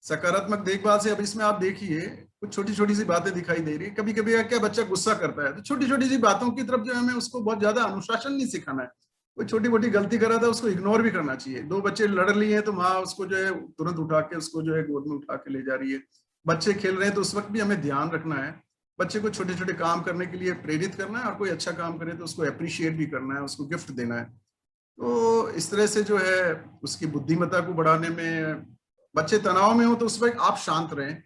सकारात्मक देखभाल से, अब इसमें आप देखिए कुछ छोटी छोटी सी बातें दिखाई दे रही है। कभी कभी क्या बच्चा गुस्सा करता है, तो छोटी छोटी सी बातों की तरफ जो है हमें उसको बहुत ज्यादा अनुशासन नहीं सिखाना है। कोई छोटी मोटी गलती कर रहा था उसको इग्नोर भी करना चाहिए। 2 बच्चे लड़ लिए हैं तो माँ उसको जो है तुरंत उठा के उसको जो है गोद में उठा के ले जा रही है। बच्चे खेल रहे हैं तो उस वक्त भी हमें ध्यान रखना है। बच्चे को छोटे छोटे काम करने के लिए प्रेरित करना है, और कोई अच्छा काम करे तो उसको अप्रिशिएट भी करना है, उसको गिफ्ट देना है। तो इस तरह से जो है उसकी बुद्धिमत्ता को बढ़ाने में, बच्चे तनाव में हो तो उस वक्त आप शांत रहें।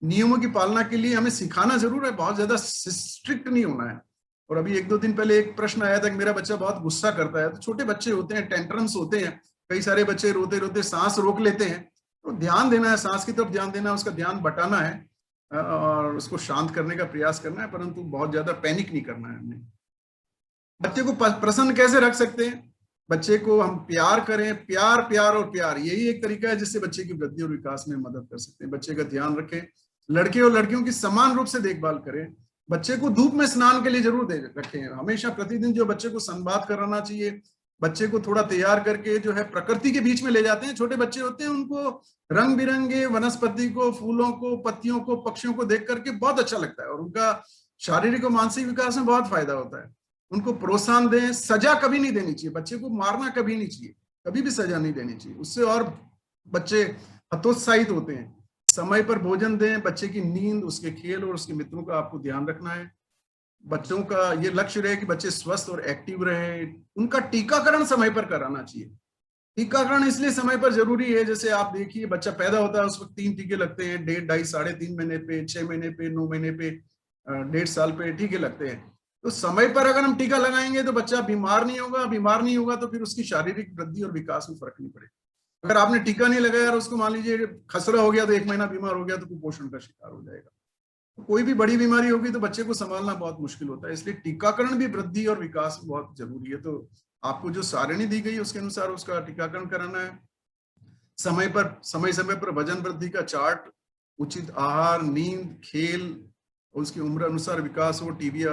नियमों की पालना के लिए हमें सिखाना जरूर है, बहुत ज्यादा स्ट्रिक्ट नहीं होना है। और अभी 1-2 दिन पहले एक प्रश्न आया था कि मेरा बच्चा बहुत गुस्सा करता है। तो छोटे बच्चे होते हैं, टेंट्रम्स होते हैं, कई सारे बच्चे रोते रोते सांस रोक लेते हैं। तो ध्यान देना है, सांस की तरफ ध्यान देना है, उसका ध्यान बटाना है और उसको शांत करने का प्रयास करना है, परंतु बहुत ज्यादा पैनिक नहीं करना है हमें। बच्चे को प्रसन्न कैसे रख सकते हैं? बच्चे को हम प्यार करें, प्यार प्यार और प्यार, यही एक तरीका है जिससे बच्चे की वृद्धि और विकास में मदद कर सकते हैं। बच्चे का ध्यान रखें, लड़के और लड़कियों की समान रूप से देखभाल करें। बच्चे को धूप में स्नान के लिए जरूर दे रखें, हमेशा प्रतिदिन जो बच्चे को सनबाथ कराना चाहिए। बच्चे को थोड़ा तैयार करके जो है प्रकृति के बीच में ले जाते हैं। छोटे बच्चे होते हैं, उनको रंग बिरंगे वनस्पति को, फूलों को, पत्तियों को, पक्षियों को देख करके बहुत अच्छा लगता है, और उनका शारीरिक और मानसिक विकास में बहुत फायदा होता है। उनको प्रोत्साहन दें। सजा कभी नहीं देनी चाहिए, बच्चे को मारना कभी नहीं चाहिए, कभी भी सजा नहीं देनी चाहिए, उससे और बच्चे हतोत्साहित होते हैं। समय पर भोजन दें। बच्चे की नींद, उसके खेल और उसके मित्रों का आपको ध्यान रखना है। बच्चों का ये लक्ष्य रहे कि बच्चे स्वस्थ और एक्टिव रहे। उनका टीकाकरण समय पर कराना चाहिए। टीकाकरण इसलिए समय पर जरूरी है, जैसे आप देखिए बच्चा पैदा होता है उस वक्त 3 टीके लगते हैं, 1.5, 2.5, 3.5 महीने पे, 6 महीने पे, 9 महीने पे, 1.5 साल पे टीके लगते हैं। तो समय पर अगर हम टीका लगाएंगे तो बच्चा बीमार नहीं होगा, बीमार नहीं होगा तो फिर उसकी शारीरिक वृद्धि और विकास में फर्क नहीं पड़ेगा। अगर आपने टीका नहीं लगाया और उसको मान लीजिए खसरा हो गया तो 1 महीना बीमार हो गया तो कुपोषण का शिकार हो जाएगा। तो कोई भी बड़ी बीमारी होगी तो बच्चे को संभालना बहुत मुश्किल होता है, इसलिए टीकाकरण भी वृद्धि और विकास में बहुत जरूरी है। तो आपको जो सारणी दी गई उसके अनुसार उसका टीकाकरण कराना है। समय समय पर वजन वृद्धि का चार्ट, उचित आहार, नींद, खेल, उसकी उम्र अनुसार विकास हो, टीवी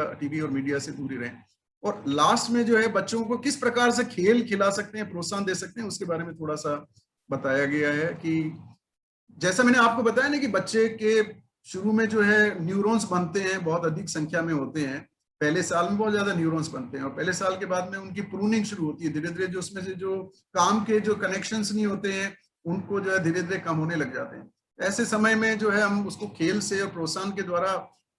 और मीडिया से दूरी रहें। और लास्ट में जो है बच्चों को किस प्रकार से खेल खिला सकते हैं, प्रोत्साहन दे सकते हैं, उसके बारे में थोड़ा सा बताया गया है कि जैसा मैंने आपको बताया ना कि बच्चे के शुरू में जो है न्यूरॉन्स बनते हैं, बहुत अधिक संख्या में होते हैं, पहले साल में बहुत ज्यादा न्यूरॉन्स बनते हैं और पहले साल के बाद में उनकी प्रूनिंग शुरू होती है। धीरे धीरे जो उसमें से जो काम के जो कनेक्शंस नहीं होते हैं उनको जो है धीरे धीरे कम होने लग जाते हैं। ऐसे समय में जो है हम उसको खेल से और प्रोत्साहन के द्वारा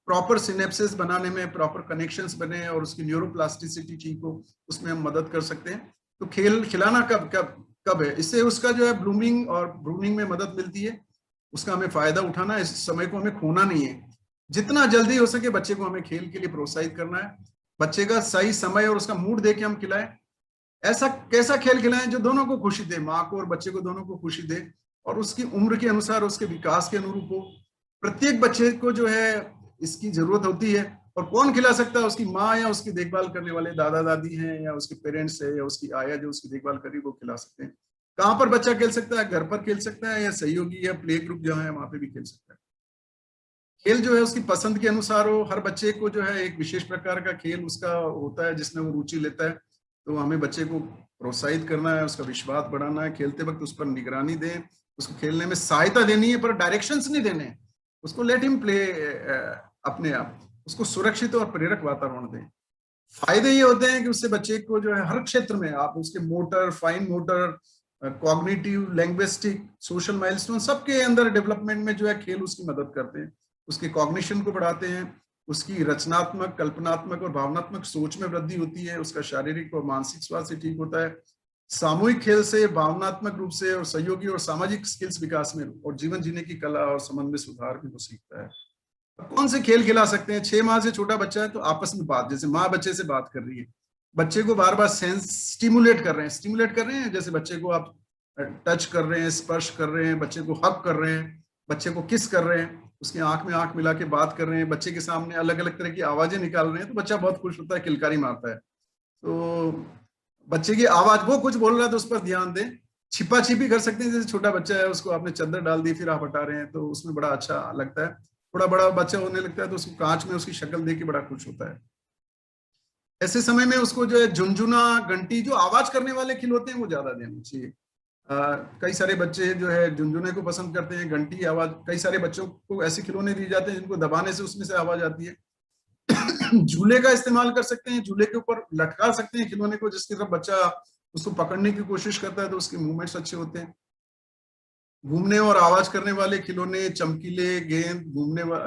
प्रॉपर सिनेप्सिस बनाने में, प्रॉपर कनेक्शंस बने और उसकी न्यूरोप्लास्टिसिटी ठीक हो, उसमें हम मदद कर सकते हैं। तो खेल खिलाना कब कब कब है, इससे उसका जो है ब्लूमिंग और ब्रूनिंग में मदद मिलती है, उसका हमें फायदा उठाना है। इस समय को हमें खोना नहीं है, जितना जल्दी हो सके बच्चे को हमें खेल के लिए प्रोत्साहित करना है। बच्चे का सही समय और उसका मूड देके हम खिलाएं। ऐसा कैसा खेल खिलाएं जो दोनों को खुशी दे, माँ को और बच्चे को दोनों को खुशी दे और उसकी उम्र के अनुसार, उसके विकास के अनुरूप हो। प्रत्येक बच्चे को जो है इसकी जरूरत होती है और कौन खिला सकता है, उसकी माँ या उसकी देखभाल करने वाले दादा दादी हैं या उसके पेरेंट्स है या उसकी आया जो उसकी देखभाल करी वो खिला सकते हैं। कहाँ पर बच्चा खेल सकता है, घर पर खेल सकता है या सहयोगी या प्ले ग्रुप जहाँ है वहां पे भी खेल सकता है। खेल जो है उसकी पसंद के अनुसार हो, हर बच्चे को जो है एक विशेष प्रकार का खेल उसका होता है जिसमें वो रुचि लेता है, तो हमें बच्चे को प्रोत्साहित करना है, उसका विश्वास बढ़ाना है, खेलते वक्त उस पर निगरानी दें, उसको खेलने में सहायता देनी है पर डायरेक्शंस नहीं देने, उसको लेट हिम प्ले अपने आप, उसको सुरक्षित और प्रेरक वातावरण दें। फायदे ये होते हैं कि उससे बच्चे को जो है हर क्षेत्र में आप उसके motor, fine motor, cognitive, linguistic, social milestone सबके अंदर डेवलपमेंट में जो है खेल उसकी मदद करते हैं, उसके कॉग्निशन को बढ़ाते हैं, उसकी रचनात्मक, कल्पनात्मक और भावनात्मक सोच में वृद्धि होती है, उसका शारीरिक और मानसिक स्वास्थ्य ठीक होता है। सामूहिक खेल से भावनात्मक रूप से और सहयोगी और सामाजिक स्किल्स विकास में और जीवन जीने की कला और संबंध में सुधार भी वो सीखता है। कौन से खेल खिला सकते हैं? 6 माह से छोटा बच्चा है तो आपस में बात, जैसे माँ बच्चे से बात कर रही है, बच्चे को बार बार सेंस स्टिमुलेट कर रहे हैं, जैसे बच्चे को आप टच कर रहे हैं, स्पर्श कर रहे हैं, बच्चे को हग कर रहे हैं, बच्चे को किस कर रहे हैं, उसकी आंख में आंख मिला के बात कर रहे हैं, बच्चे के सामने अलग अलग तरह की आवाजें निकाल रहे हैं, तो बच्चा बहुत खुश होता है, किलकारी मारता है। तो बच्चे की आवाज, वो कुछ बोल रहा है तो उस पर ध्यान दें। छिपा छिपी कर सकते हैं, जैसे छोटा बच्चा है उसको आपने चादर डाल दी फिर आप हटा रहे हैं तो उसमें बड़ा अच्छा लगता है। थोड़ा बड़ा बच्चा होने लगता है तो उसको कांच में उसकी शक्ल देख के बड़ा खुश होता है। ऐसे समय में उसको जो है झुनझुना, घंटी, जो आवाज करने वाले खिलौते हैं वो ज्यादा देने चाहिए। कई सारे बच्चे जो है झुनझुने को पसंद करते हैं, घंटी आवाज, कई सारे बच्चों को ऐसे खिलौने दिए जाते हैं जिनको दबाने से उसमें से आवाज आती है। झूले का इस्तेमाल कर सकते हैं, झूले के ऊपर लटका सकते हैं खिलौने को, जिसकी तरफ बच्चा उसको पकड़ने की कोशिश करता है तो उसके मूवमेंट्स अच्छे होते हैं। घूमने और आवाज करने वाले खिलौने, चमकीले गेंद,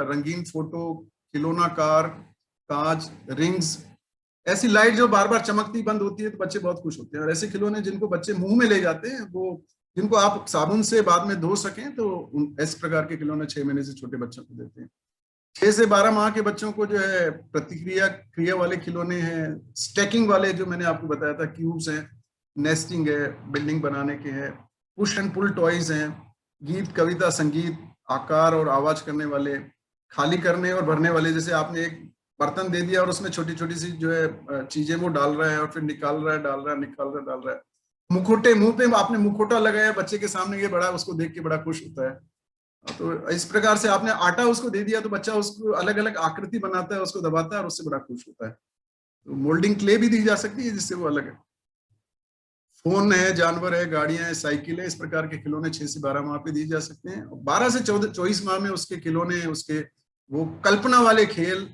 रंगीन फोटो, खिलौना कार, कांच, रिंग्स, ऐसी लाइट जो बार बार चमकती बंद होती है तो बच्चे बहुत खुश होते हैं। और ऐसे खिलौने जिनको बच्चे मुंह में ले जाते हैं, वो जिनको आप साबुन से बाद में धो सकें, तो इस प्रकार के खिलौने 6 महीने से छोटे बच्चों को देते हैं। 6 से 12 माह के बच्चों को जो है प्रतिक्रिया क्रिया वाले खिलौने हैं, स्टैकिंग वाले जो मैंने आपको बताया था, क्यूब्स हैं, नेस्टिंग है, बिल्डिंग बनाने के हैं, पुश एंड पुल टॉयज हैं, गीत, कविता, संगीत, आकार और आवाज करने वाले, खाली करने और भरने वाले, जैसे आपने एक बर्तन दे दिया और उसमें छोटी छोटी सी जो है चीजें वो डाल रहा है और फिर निकाल रहा है, डाल रहा है, निकाल रहा है, डाल रहा है। मुखोटे, मुंह पे आपने मुखोटा लगाया बच्चे के सामने, ये बड़ा उसको देख के बड़ा खुश होता है। तो इस प्रकार से आपने आटा उसको दे दिया तो बच्चा उसको अलग अलग आकृति बनाता है, उसको दबाता है और उससे बड़ा खुश होता है। तो मोल्डिंग क्ले भी दी जा सकती है जिससे वो अलग है। फोन है, जानवर है, गाड़ियां है, साइकिल है, इस प्रकार के खिलौने 6 से 12 माह पे दिए जा सकते हैं। 12 से 24 माह में उसके खिलौने, उसके वो कल्पना वाले खेल,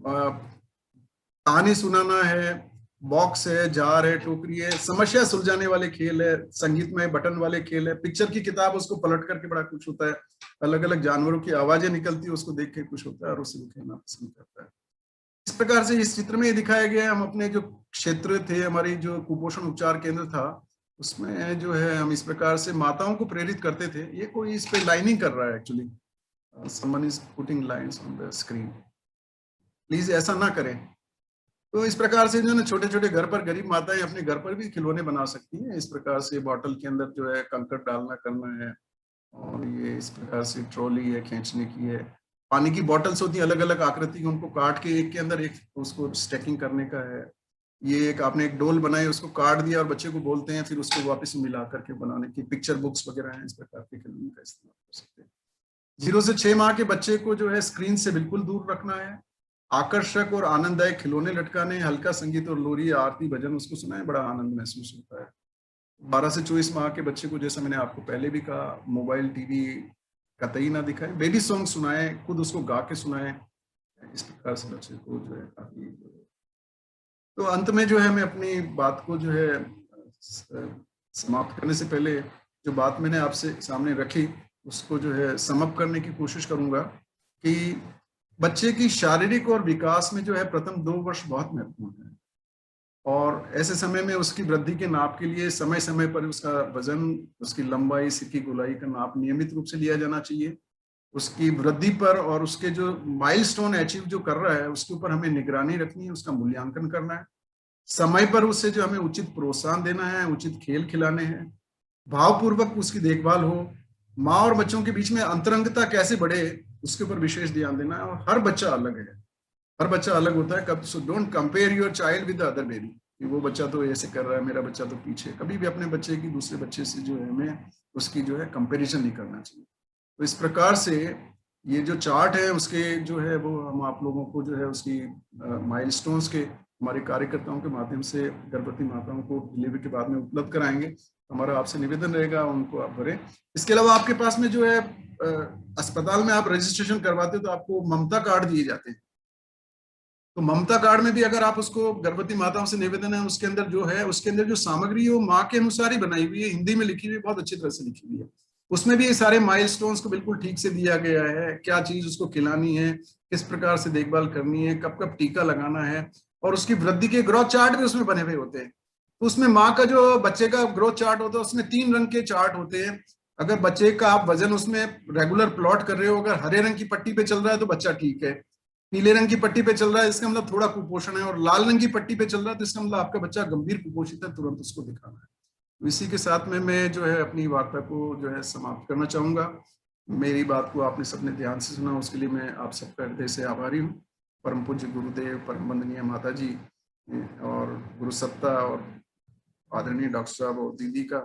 कहानी सुनाना है, बॉक्स है, जार है, टोकरी है, समस्या सुलझाने वाले खेल है, संगीतमय बटन वाले खेल है, पिक्चर की किताब उसको पलट करके बड़ा खुश होता है, अलग अलग जानवरों की आवाजें निकलती है उसको देख के खुश होता है और उससे खेलना पसंद करता है। इस प्रकार से इस चित्र में ये दिखाया गया है। हम अपने जो क्षेत्र थे, हमारी जो कुपोषण उपचार केंद्र था, उसमें जो है हम इस प्रकार से माताओं को प्रेरित करते थे। ये कोई इस पे लाइनिंग कर रहा है actually, someone is putting lines on the screen, please ऐसा ना करें। तो इस प्रकार से जो है छोटे छोटे घर पर गरीब माताएं अपने घर पर भी खिलौने बना सकती हैं। इस प्रकार से बॉटल के अंदर जो है कंकड़ डालना करना है, और ये इस प्रकार से ट्रॉली है खींचने की है। पानी की बॉटल्स होती हैं अलग अलग आकृति की, उनको काट के एक के अंदर एक उसको स्टैकिंग करने का है। ये एक आपने एक डोल बनाई, उसको काट दिया और बच्चे को बोलते हैं, फिर उसको वापस मिला करके बनाने की पिक्चर बुक्स वगैरह हैं। इस प्रकार के खिलौने का इस्तेमाल कर सकते हैं। 0 से 6 माह के बच्चे को जो है स्क्रीन से बिल्कुल दूर रखना है। आकर्षक और आनंददायक खिलौने लटकाने, हल्का संगीत और लोरी आरती भजन उसको सुनाए, बड़ा आनंद महसूस होता है। 12 से 24 माह के बच्चे को, जैसा मैंने आपको पहले भी कहा, मोबाइल टीवी कतई ना दिखाए, बेबी सॉन्ग सुनाए, खुद उसको गा के सुनाए। इस प्रकार से बच्चे को जो है काफी। तो अंत में जो है मैं अपनी बात को जो है समाप्त करने से पहले जो बात मैंने आपसे सामने रखी उसको जो है समअप करने की कोशिश करूंगा कि बच्चे की शारीरिक और विकास में जो है प्रथम 2 वर्ष बहुत महत्वपूर्ण है, और ऐसे समय में उसकी वृद्धि के नाप के लिए समय समय पर उसका वजन, उसकी लंबाई, सिर की गोलाई का नाप नियमित रूप से लिया जाना चाहिए। उसकी वृद्धि पर और उसके जो माइलस्टोन अचीव जो कर रहा है उसके ऊपर हमें निगरानी रखनी है, उसका मूल्यांकन करना है। समय पर उससे जो हमें उचित प्रोत्साहन देना है, उचित खेल खिलाने हैं, भावपूर्वक उसकी देखभाल हो। माँ और बच्चों के बीच में अंतरंगता कैसे बढ़े उसके ऊपर विशेष ध्यान देना है। और हर बच्चा अलग है, हर बच्चा अलग होता है। कब so don't compare your child with other baby, कि वो बच्चा तो ऐसे कर रहा है, मेरा बच्चा तो पीछे। कभी भी अपने बच्चे की दूसरे बच्चे से जो है हमें उसकी जो है कंपैरिजन नहीं करना चाहिए। तो इस प्रकार से ये जो चार्ट है उसके जो है वो हम आप लोगों को जो है उसकी माइलस्टोन्स के हमारे कार्यकर्ताओं के माध्यम से गर्भवती माताओं को डिलीवरी के बाद में उपलब्ध कराएंगे। हमारा आपसे निवेदन रहेगा उनको आप भरें। इसके अलावा आपके पास में जो है अस्पताल में आप रजिस्ट्रेशन करवाते हो तो आपको ममता कार्ड दिए जाते हैं। तो ममता कार्ड में भी अगर आप उसको, गर्भवती माताओं से निवेदन है, उसके अंदर जो है उसके अंदर जो सामग्री है वो माँ के अनुसार ही बनाई हुई है, हिंदी में लिखी हुई, बहुत अच्छी तरह से लिखी हुई है। उसमें भी ये सारे माइलस्टोन्स को बिल्कुल ठीक से दिया गया है, क्या चीज उसको खिलानी है, किस प्रकार से देखभाल करनी है, कब कब टीका लगाना है, और उसकी वृद्धि के ग्रोथ चार्ट भी उसमें बने हुए होते हैं। तो उसमें माँ का जो बच्चे का ग्रोथ चार्ट होता है उसमें 3 रंग के चार्ट होते हैं। अगर बच्चे का आप वजन उसमें रेगुलर प्लॉट कर रहे हो, अगर हरे रंग की पट्टी पे चल रहा है तो बच्चा ठीक है, पीले रंग की पट्टी पे चल रहा है इसका मतलब थोड़ा कुपोषण है, और लाल रंग की पट्टी पे चल रहा है तो इसका मतलब आपका बच्चा गंभीर कुपोषित है, तुरंत उसको दिखाना है। तो इसी के साथ में मैं जो है अपनी वार्ता को जो है समाप्त करना चाहूंगा। मेरी बात को आपने सबने ध्यान से सुना, उसके लिए मैं आप सबका हृदय से आभारी हूँ। परम पूज्य गुरुदेव, परम वंदनीय माता जी और गुरु सत्ता और आदरणीय डॉक्टर साहब और दीदी का,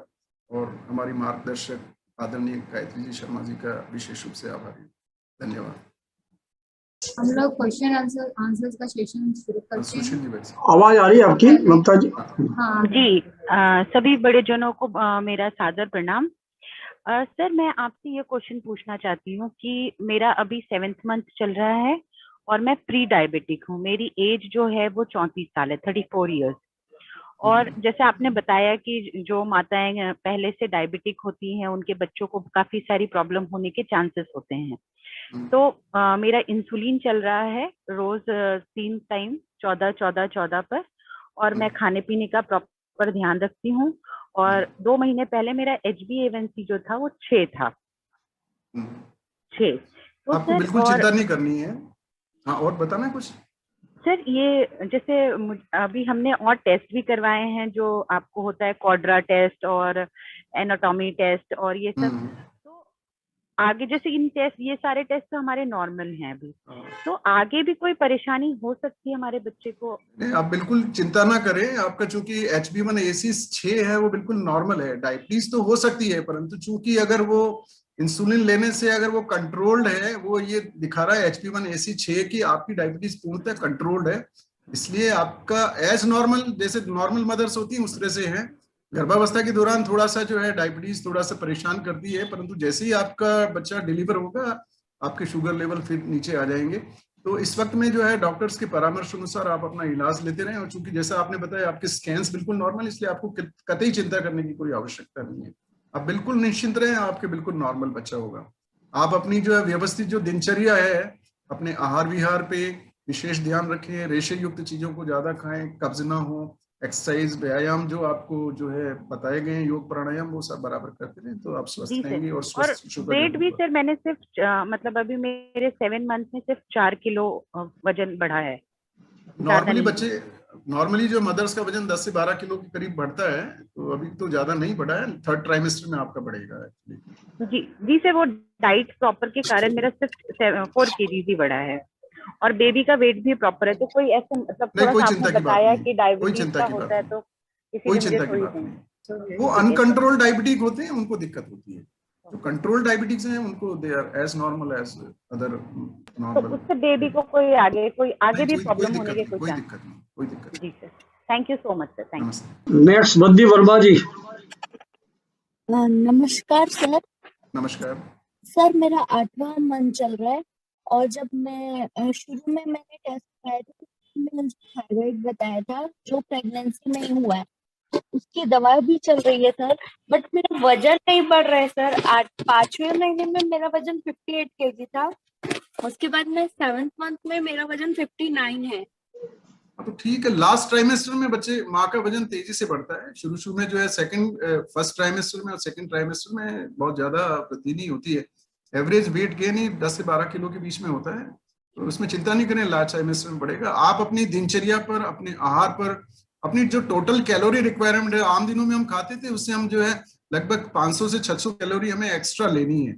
और हमारी मार्गदर्शक आदरणीय गायत्री जी शर्मा जी का विशेष रूप से आभारी हूँ। धन्यवाद। हम लोग क्वेश्चन आंसर्स का सेशन शुरू करते हैं। आवाज आ रही है आपकी ममता जी? हाँ जी, सभी बड़े जनों को मेरा सादर प्रणाम। सर, मैं आपसे ये क्वेश्चन पूछना चाहती हूँ कि मेरा अभी 7th मंथ चल रहा है और मैं प्री डायबिटिक हूँ। मेरी एज जो है वो 34 साल है, 34 इयर्स। और जैसे आपने बताया कि जो माताएं पहले से डायबिटिक होती हैं उनके बच्चों को काफी सारी प्रॉब्लम होने के चांसेस होते हैं। तो मेरा इंसुलिन चल रहा है रोज 3 टाइम 14-14-14 पर, और मैं खाने पीने का प्रॉपर ध्यान रखती हूँ। और 2 महीने पहले मेरा HbA1c जो था वो 6 था, 6। तो आपको सर, बिल्कुल चिंता नहीं करनी है। हाँ, और बताना है कुछ? सर ये जैसे अभी हमने और टेस्ट भी करवाए हैं जो आपको होता है, क्वाड्रा टेस्ट और एनाटॉमी टेस्ट और ये सब। तो आगे जैसे इन टेस्ट, ये सारे टेस्ट तो हमारे नॉर्मल हैं अभी, तो आगे भी कोई परेशानी हो सकती है हमारे बच्चे को? नहीं, आप बिल्कुल चिंता ना करें। आपका चूंकि HbA1c 6 है वो बिल्कुल नॉर्मल है। डायबिटीज तो हो सकती है, परंतु चूंकि अगर वो इंसुलिन लेने से अगर वो कंट्रोल्ड है, वो ये दिखा रहा है HbA1c 6 की आपकी डायबिटीज पूर्णतः कंट्रोल्ड है, इसलिए आपका एज नॉर्मल, जैसे नॉर्मल मदर्स होती है उस तरह से है। गर्भावस्था के दौरान थोड़ा सा जो है डायबिटीज थोड़ा सा परेशान करती है, परंतु जैसे ही आपका बच्चा डिलीवर होगा आपके शुगर लेवल फिर नीचे आ जाएंगे। तो इस वक्त में जो है डॉक्टर्स के परामर्श अनुसार आप अपना इलाज लेते रहें। और चूंकि जैसा आपने बताया आपके स्कैन्स बिल्कुल नॉर्मल, इसलिए आपको कतई चिंता करने की कोई आवश्यकता नहीं है। आप बिल्कुल निश्चिंत रहें, आपके बिल्कुल नॉर्मल बच्चा होगा। आप अपनी जो है व्यवस्थित जो दिनचर्या है, अपने आहार विहार पे विशेष ध्यान रखें, रेशे युक्त चीजों को ज्यादा खाएं, कब्ज ना हो, एक्सरसाइज व्यायाम जो आपको जो है बताए गए हैं, योग प्राणायाम, वो सब बराबर करते रहें तो आप स्वस्थ रहेंगे और स्वस्थ शुगर वेट भी सर मैंने सिर्फ मतलब अभी मेरे 7 मंथ में सिर्फ 4 किलो वजन बढ़ा है। नॉर्मली बच्चे नॉर्मली जो मदर्स का वजन 10 से 12 किलो के करीब बढ़ता है, तो अभी तो ज्यादा नहीं बढ़ा है, 3rd ट्राइमेस्टर में आपका बढ़ेगा एक्चुअली। जी जी सर, वो डाइट प्रॉपर के कारण मेरा सिर्फ 4 kg ही बढ़ा है और बेबी का वेट भी प्रॉपर है। तो कोई ऐसे मतलब नहीं, थोड़ा कोई सा चिंता आपने की बात बताया नहीं, कि कोई डायबिटीज चिंता का की बात होता है नहीं, तो कोई इसीलिए मुझे चिंता की थोड़ी बात नहीं। वो ठीक है सर। अनकंट्रोल डायबिटिक होते हैं, उनको दिक्कत होती है। जो कंट्रोल डायबिटिक्स हैं उनको they are as normal as other तो नॉर्मल। उससे बेबी को कोई आगे नहीं, भी कोई प्रॉब्लम होने दिक्कत के नहीं, कोई कोई चांस? दिक्कत नहीं, कोई दिक्कत जी sir, thank you so much sir, नहीं। Thank you. नमस्ते। नेक्स्ट बद्दी वर्मा जी। नमस्कार सर। नमस्कार। सर मेरा 8वां मंथ चल रहा है और जब मैं शुरू में मैंने टेस्ट कराया था तो मैंने थायराइड बताया था जो प्रेगनेंसी में ही हुआ है, तो उसकी दवा भी चल रही है सर। बट मेरा वजन नहीं बढ़ रहा है सर। 5वें महीने में मेरा वजन 58 kg था, उसके बाद में 7th मंथ में मेरा वजन 59 है। तो ठीक है, लास्ट ट्राइमेस्टर में बच्चे माँ का वजन तेजी से बढ़ता है। शुरू में जो है फर्स्ट ट्राइमेस्टर में और 2nd ट्राइमेस्टर में बहुत ज्यादा वृद्धि नहीं होती है। एवरेज वेट गेन ही 10 से 12 किलो के बीच में होता है, तो उसमें चिंता नहीं करें, लास्ट ट्राइमेस्टर में बढ़ेगा। आप अपनी दिनचर्या पर, अपने आहार पर, अपनी जो टोटल कैलोरी रिक्वायरमेंट है, आम दिनों में हम खाते थे उससे हम जो है लगभग 500 से 600 कैलोरी हमें एक्स्ट्रा लेनी है,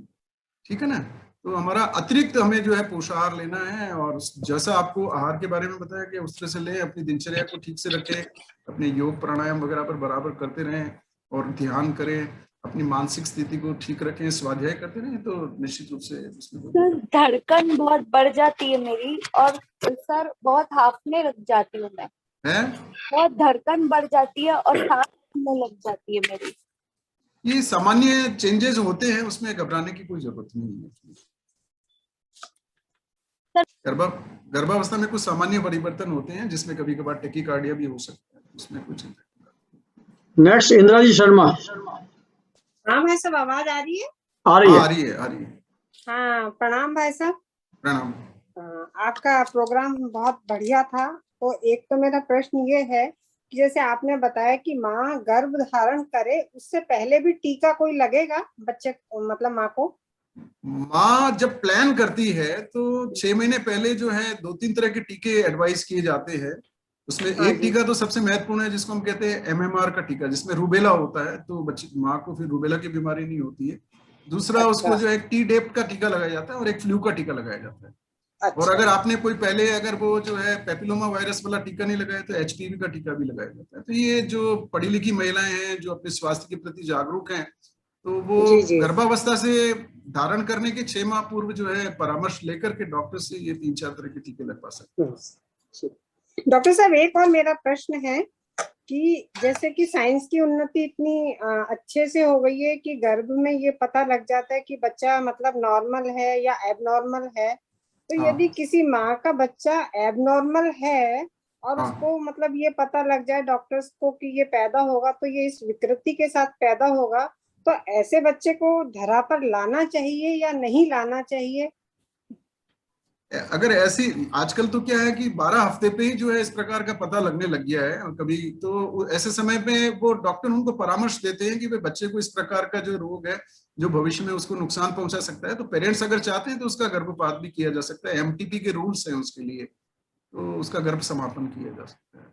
ठीक है ना। तो हमारा अतिरिक्त हमें जो है पोषाहार लेना है, और जैसा आपको आहार के बारे में बताया कि उस तरह से लें, अपनी दिनचर्या को ठीक से रखें, अपने योग प्राणायाम वगैरह पर बराबर करते रहें और ध्यान करें, अपनी मानसिक स्थिति को ठीक रखें, स्वाध्याय करते रहें, तो निश्चित रूप से उसमें सर धड़कन बहुत बढ़ जाती है मेरी और सर बहुत हांफने लग जाती हूँ मैं। है। बहुत धड़कन बढ़ जाती है और सांस फूलने लग जाती है मेरी। ये सामान्य चेंजेस होते हैं, उसमें घबराने की कोई जरूरत नहीं है। गर्भावस्था में कुछ सामान्य परिवर्तन होते हैं जिसमें कभी कभार टेकीकार्डिया भी हो सकता है, उसमें कुछ। नेक्स्ट इंदिरा जी शर्मा। हाँ भाई साहब, आवाज आ रही है? आ रही है। आ रही है, आ रही है। हाँ, प्रणाम भाई साहब। प्रणाम। आपका प्रोग्राम बहुत बढ़िया था। तो एक तो मेरा प्रश्न ये है कि जैसे आपने बताया कि माँ गर्भ धारण करे उससे पहले भी टीका कोई लगेगा बच्चे मतलब माँ को? माँ जब प्लान करती है तो 6 महीने पहले जो है 2-3 तरह के टीके एडवाइस किए जाते हैं। उसमें एक टीका तो सबसे महत्वपूर्ण है जिसको हम कहते हैं MMR का टीका, जिसमें रूबेला होता है, तो बच्चे माँ को फिर रूबेला की बीमारी नहीं होती है। दूसरा उसको जो है टी-डेप्ट का टीका लगाया जाता है और एक फ्लू का टीका लगाया जाता है। और अगर आपने कोई पहले अगर वो जो है पेपिलोमा वायरस वाला टीका नहीं लगाया तो HPV का टीका भी लगाया जाता है। तो ये जो पढ़ी लिखी महिलाएं हैं जो अपने स्वास्थ्य के प्रति जागरूक हैं, तो वो गर्भावस्था से धारण करने के 6 माह पूर्व जो है परामर्श लेकर के डॉक्टर से ये 3-4 तरह के टीके लगवा सकते हैं। डॉक्टर साहब, एक और मेरा प्रश्न है कि जैसे कि साइंस की उन्नति इतनी अच्छे से हो गई है कि गर्भ में ये पता लग जाता है कि बच्चा मतलब नॉर्मल है या एबनॉर्मल है। तो यदि किसी माँ का बच्चा एबनॉर्मल है और उसको मतलब ये पता लग जाए डॉक्टर्स को कि ये पैदा होगा तो ये इस विकृति के साथ पैदा होगा, तो ऐसे बच्चे को धरा पर लाना चाहिए या नहीं लाना चाहिए? अगर ऐसी आजकल तो क्या है कि 12 हफ्ते पे ही जो है इस प्रकार का पता लगने लग गया है, और कभी तो ऐसे समय पे वो डॉक्टर उनको परामर्श देते हैं कि वे बच्चे को इस प्रकार का जो रोग है जो भविष्य में उसको नुकसान पहुंचा सकता है, तो पेरेंट्स अगर चाहते हैं तो उसका गर्भपात भी किया जा सकता है। MTP के रूल्स हैं उसके लिए, तो उसका गर्भ समापन किया जा सकता है।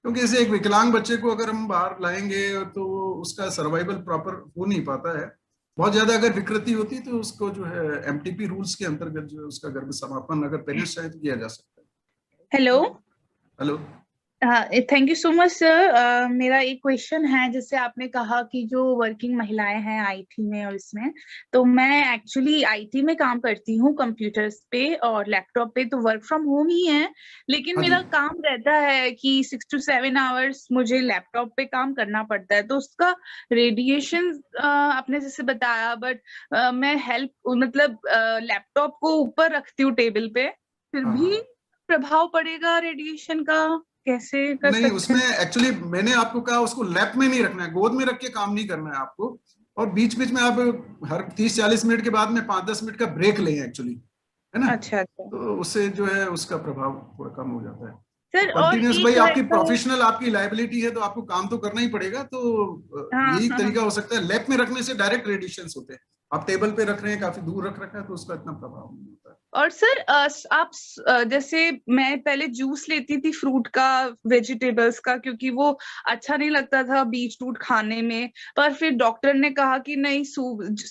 क्योंकि ऐसे एक विकलांग बच्चे को अगर हम बाहर लाएंगे तो उसका सर्वाइवल प्रॉपर हो नहीं पाता है। बहुत ज्यादा अगर विकृति होती है तो उसको जो है MTP रूल्स के अंतर्गत जो है उसका गर्भ समापन अगर पेरेंट्स चाहे तो किया जा सकता है। Hello. Thank you so much sir. मेरा एक क्वेश्चन है, जैसे आपने कहा कि जो वर्किंग महिलाएं हैं IT में और इसमें, तो मैं एक्चुअली IT में काम करती हूँ कंप्यूटर्स पे और लैपटॉप पे, तो वर्क फ्रॉम होम ही है, लेकिन मेरा काम रहता है कि 6 to 7 आवर्स मुझे लैपटॉप पे काम करना पड़ता है। तो उसका रेडिएशन आपने जैसे बताया, बट मैं मतलब लैपटॉप को ऊपर रखती हूँ टेबल पे, फिर भी प्रभाव पड़ेगा रेडिएशन का? कैसे कर नहीं, सकते उसमें एक्चुअली मैंने आपको कहा उसको लैप में नहीं रखना है, गोद में रख के काम नहीं करना है आपको, और बीच बीच में आप हर 30-40 मिनट के बाद में 5-10 मिनट का ब्रेक लें एक्चुअली, है ना। अच्छा। तो उससे जो है उसका प्रभाव थोड़ा कम हो जाता है। सर कंटिन्यूस भाई आपकी प्रोफेशनल आपकी लायबिलिटी है तो आपको काम तो करना ही पड़ेगा, तो यही तरीका हो सकता है। लैब में रखने से डायरेक्ट रेडिएशंस होते हैं, आप टेबल पे रख रहे हैं, काफी दूर रख रखा है, तो उसका इतना प्रभाव नहीं होता है। और सर आप जैसे मैं पहले जूस लेती थी फ्रूट का, वेजिटेबल्स का, क्योंकि वो अच्छा नहीं लगता था बीटरूट खाने में, पर फिर डॉक्टर ने कहा कि नहीं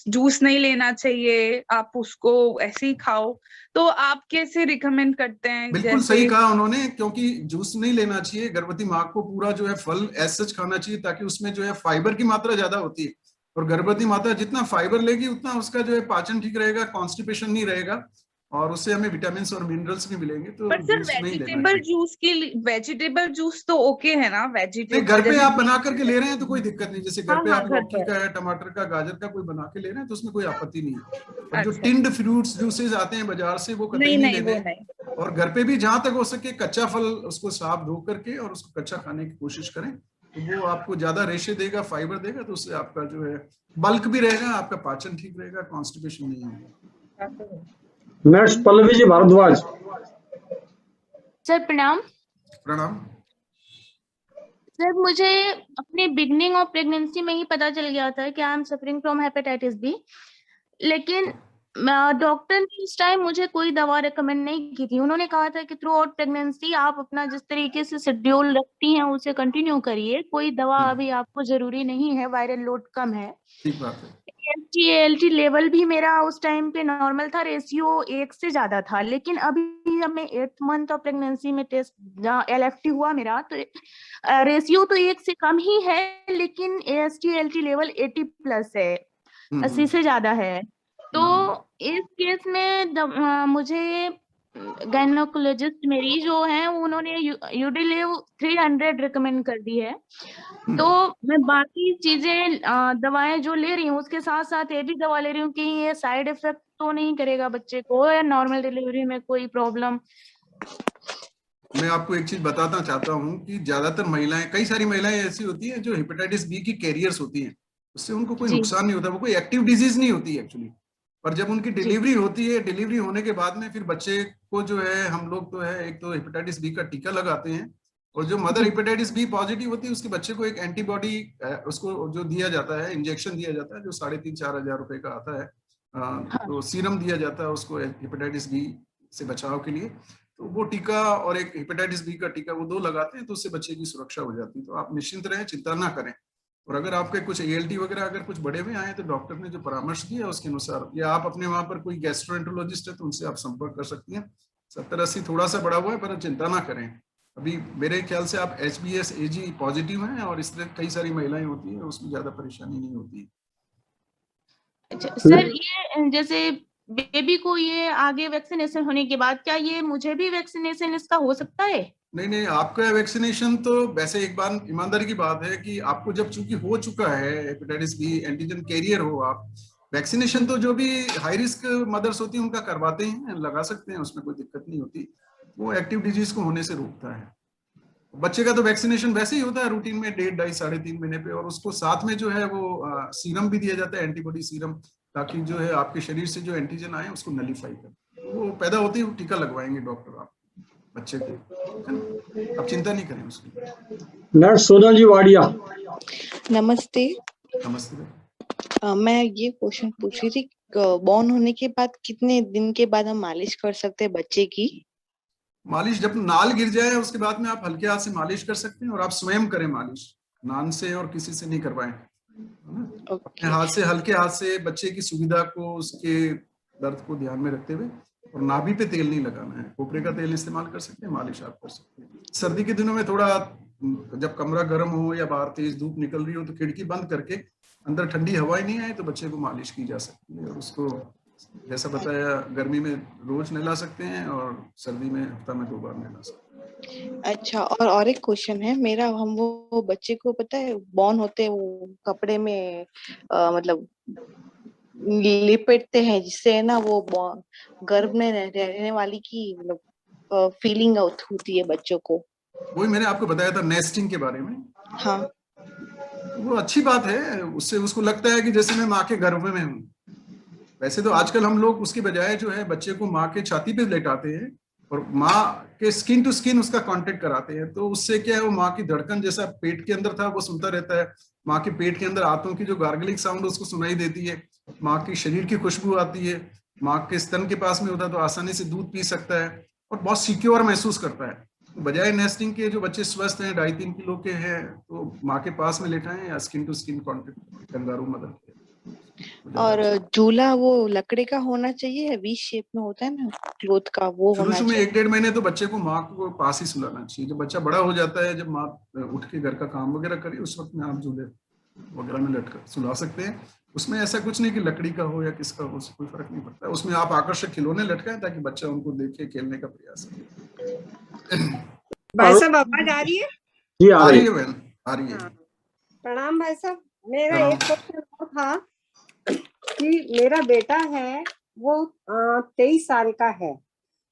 जूस नहीं लेना चाहिए, आप उसको ऐसे ही खाओ। तो आप कैसे रिकमेंड करते हैं? बिल्कुल जैसे सही कहा उन्होंने, क्योंकि जूस नहीं लेना चाहिए। गर्भवती माँ को पूरा जो है फल एज सच खाना चाहिए, ताकि उसमें जो है फाइबर की मात्रा ज्यादा होती है, और गर्भवती माता जितना फाइबर लेगी उतना उसका जो है पाचन ठीक रहेगा, कॉन्स्टिपेशन नहीं रहेगा, और उससे हमें विटामिन और मिनरल्स भी मिलेंगे। तो पर सर जूस नहीं लेना वेजिटेबल चाहिए। जूस के वेजिटेबल जूस तो ओके है ना? नहीं, वेजिटेबल घर पे जैसे आप बना करके ले रहे हैं तो कोई दिक्कत नहीं। जैसे घर हाँ पे हाँ, आप घर लौकी पर। का है, टमाटर का, गाजर का कोई बना के ले रहे हैं तो उसमें कोई आपत्ति नहीं है। और जो अच्छा, टिंड फ्रूट्स जूसेस आते हैं बाजार से, वो कतई नहीं नहीं नहीं लेने वो हैं। नहीं। और घर पे भी जहां तक हो सके कच्चा फल उसको साफ धो करके और उसको कच्चा खाने की कोशिश करें, तो वो आपको ज्यादा रेशे देगा, फाइबर देगा, तो उससे आपका जो है बल्क भी रहेगा, आपका पाचन ठीक रहेगा, कॉन्स्टिपेशन नहीं होगा। नेक्स्ट पल्लवी जी भारद्वाज। सर प्रणाम। प्रणाम। सर मुझे अपने बिगनिंग ऑफ प्रेगनेंसी में ही पता चल गया था कि I am suffering from hepatitis B, लेकिन डॉक्टर ने इस टाइम मुझे कोई दवा रिकमेंड नहीं की थी। उन्होंने कहा था कि थ्रू आउट प्रेगनेंसी आप अपना जिस तरीके से शेड्यूल रखती हैं उसे कंटिन्यू करिए, कोई दवा अभी आपको जरूरी नहीं है, वायरल लोड कम है। ठीक बात है। AST लेवल भी मेरा उस टाइम पे नॉर्मल था, रेशियो 1 से ज्यादा था, लेकिन अभी जब मैं 8th मंथ ऑफ प्रेगनेंसी में टेस्ट LFT हुआ मेरा, तो रेशियो तो 1 से कम ही है, लेकिन AST लेवल 80+ है, 80 से ज्यादा है। तो इस केस में मुझे गायनोकोलॉजिस्ट मेरी जो है उन्होंने यूडिलिव 300 रिकमेंड कर दी है। तो मैं बाकी चीजें दवाएं जो ले रही हूँ उसके साथ साथ ये भी दवा ले रही हूँ कि ये साइड इफेक्ट तो नहीं करेगा बच्चे को, या नॉर्मल डिलीवरी में कोई प्रॉब्लम। मैं आपको एक चीज बताना चाहता हूँ कि ज्यादातर महिलाएं, कई सारी महिलाएं ऐसी होती हैं जो हेपेटाइटिस बी की कैरियर्स होती हैं, उससे उनको कोई नुकसान नहीं होता, वो कोई एक्टिव डिजीज नहीं होती एक्चुअली। पर जब उनकी डिलीवरी होती है, डिलीवरी होने के बाद में फिर बच्चे को जो है हम लोग तो है एक तो हेपेटाइटिस बी का टीका लगाते हैं, और जो मदर हेपेटाइटिस बी पॉजिटिव होती है उसके बच्चे को एक एंटीबॉडी उसको जो दिया जाता है, इंजेक्शन दिया जाता है, जो 3,500-4 हजार रुपए का आता है। तो सीरम दिया जाता है उसको हेपेटाइटिस बी से बचाव के लिए। तो वो टीका और एक हेपेटाइटिस बी का टीका, वो 2 लगाते हैं, तो उससे बच्चे की सुरक्षा हो जाती है। तो आप निश्चिंत रहें, चिंता ना करें। और अगर आपके कुछ ALT वगैरह अगर कुछ बड़े में आए तो डॉक्टर ने जो परामर्श दिया उसके अनुसार, या आप अपने वहां पर कोई गैस्ट्रोएंटरोलॉजिस्ट है तो उनसे आप संपर्क कर सकती हैं। 70-80 थोड़ा सा बड़ा हुआ है, पर चिंता ना करें। अभी मेरे ख्याल से आप HBS AG पॉजिटिव हैं, और इस तरह कई सारी महिलाएं होती है, उसमें ज्यादा परेशानी नहीं होती। अच्छा सर, ये जैसे बेबी को ये आगे वैक्सीनेशन होने के बाद क्या ये मुझे भी वैक्सीनेशन इसका हो सकता है? नहीं, आपका वैक्सीनेशन तो वैसे एक बार ईमानदारी की बात है कि आपको जब चूंकि हो चुका है हेपेटाइटिस बी, एंटीजन कैरियर हो आप, वैक्सीनेशन तो जो भी हाई रिस्क मदर्स होती हैं उनका करवाते हैं, लगा सकते हैं, उसमें कोई दिक्कत नहीं होती। वो एक्टिव डिजीज को होने से रोकता है। बच्चे का तो वैक्सीनेशन वैसे ही होता है रूटीन में 1.5, 2.5, 3.5 महीने पे, और उसको साथ में जो है वो सीरम भी दिया जाता है, एंटीबॉडी सीरम, ताकि जो है आपके शरीर से जो एंटीजन आए उसको नलीफाई कर, वो पैदा होते ही टीका लगवाएंगे डॉक्टर आप बच्चे को, आप चिंता नहीं करें उसकी। नेक्स्ट सोनल जी वाडिया। नमस्ते। नमस्ते। मैं ये क्वेश्चन पूछ रही थी, बॉर्न होने के बाद कितने दिन के बाद हम मालिश कर सकते हैं बच्चे की? मालिश जब नाल गिर जाए उसके बाद में आप हल्के हाथ से मालिश कर सकते हैं, और आप स्वयं करें मालिश, नान से और किसी से नहीं करवाएं। अपने हाथ से, हल्के हाथ से, बच्चे की सुविधा को, उसके दर्द को ध्यान में रखते हुए, और नाभि पे तेल नहीं लगाना है, खोपरे का तेल इस्तेमाल कर सकते हैं, मालिश आप कर सकते हैं। सर्दी के दिनों में थोड़ा जब कमरा गर्म हो या बाहर तेज धूप निकल रही हो तो खिड़की बंद करके अंदर ठंडी हवा ही नहीं आए तो बच्चे को मालिश की जा सकती है। और उसको जैसा बताया, गर्मी में रोज नहला सकते हैं और सर्दी में हफ्ता में 2 बार नहला सकते हैं। अच्छा, और एक क्वेश्चन है मेरा, हम वो बच्चे को पता है बॉर्न होते वो कपड़े में मतलब लिपेटते हैं, जिससे ना वो गर्भ में रहने वाली की मतलब फीलिंग होती है बच्चों को। वही मैंने आपको बताया था नेस्टिंग के बारे में। हाँ, वो अच्छी बात है, उससे उसको लगता है कि जैसे मैं माँ के गर्भ में हूँ। वैसे तो आजकल हम लोग उसके बजाय जो है बच्चे को माँ के छाती पे लेटाते हैं और माँ के स्किन टू स्किन उसका कांटेक्ट कराते हैं, तो उससे क्या है, वो माँ की धड़कन जैसा पेट के अंदर था वो सुनता रहता है, माँ के पेट के अंदर आंतों की जो गार्गलिंग साउंड उसको सुनाई देती है, माँ की शरीर की खुशबू आती है, माँ के स्तन के पास में होता है तो आसानी से दूध पी सकता है और बहुत सिक्योर महसूस करता है। बजाय नेस्टिंग के जो बच्चे स्वस्थ हैं 2.5-3 किलो के हैं तो माँ के पास में लेटाएं या skin to skin contact kangaroo mother के। और झूला वो लकड़ी का होना चाहिए या वी शेप में होता है ना क्लोथ का, वो होना शुरू में चाहिए? 1-1.5 महीने तो बच्चे को माँ को पास ही सुलाना चाहिए। जब बच्चा बड़ा हो जाता है, जब माँ उठ के घर का काम वगैरह करे, उस वक्त में आप झूले वगैरह में लटकर सुला सकते हैं। उसमें ऐसा कुछ नहीं कि लकड़ी का हो या किसका हो, उससे कोई फर्क नहीं पड़ता। उसमें आप आकर्षक खिलौने लटकाएं ताकि बच्चा उनको देखे खेलने का प्रयास करे। भाई साहब आवाज आ रही है? जी आ रही है बहन, आ रही है। प्रणाम भाई साहब। मेरा एक क्वेश्चन और था कि मेरा बेटा है वो 23 साल का है।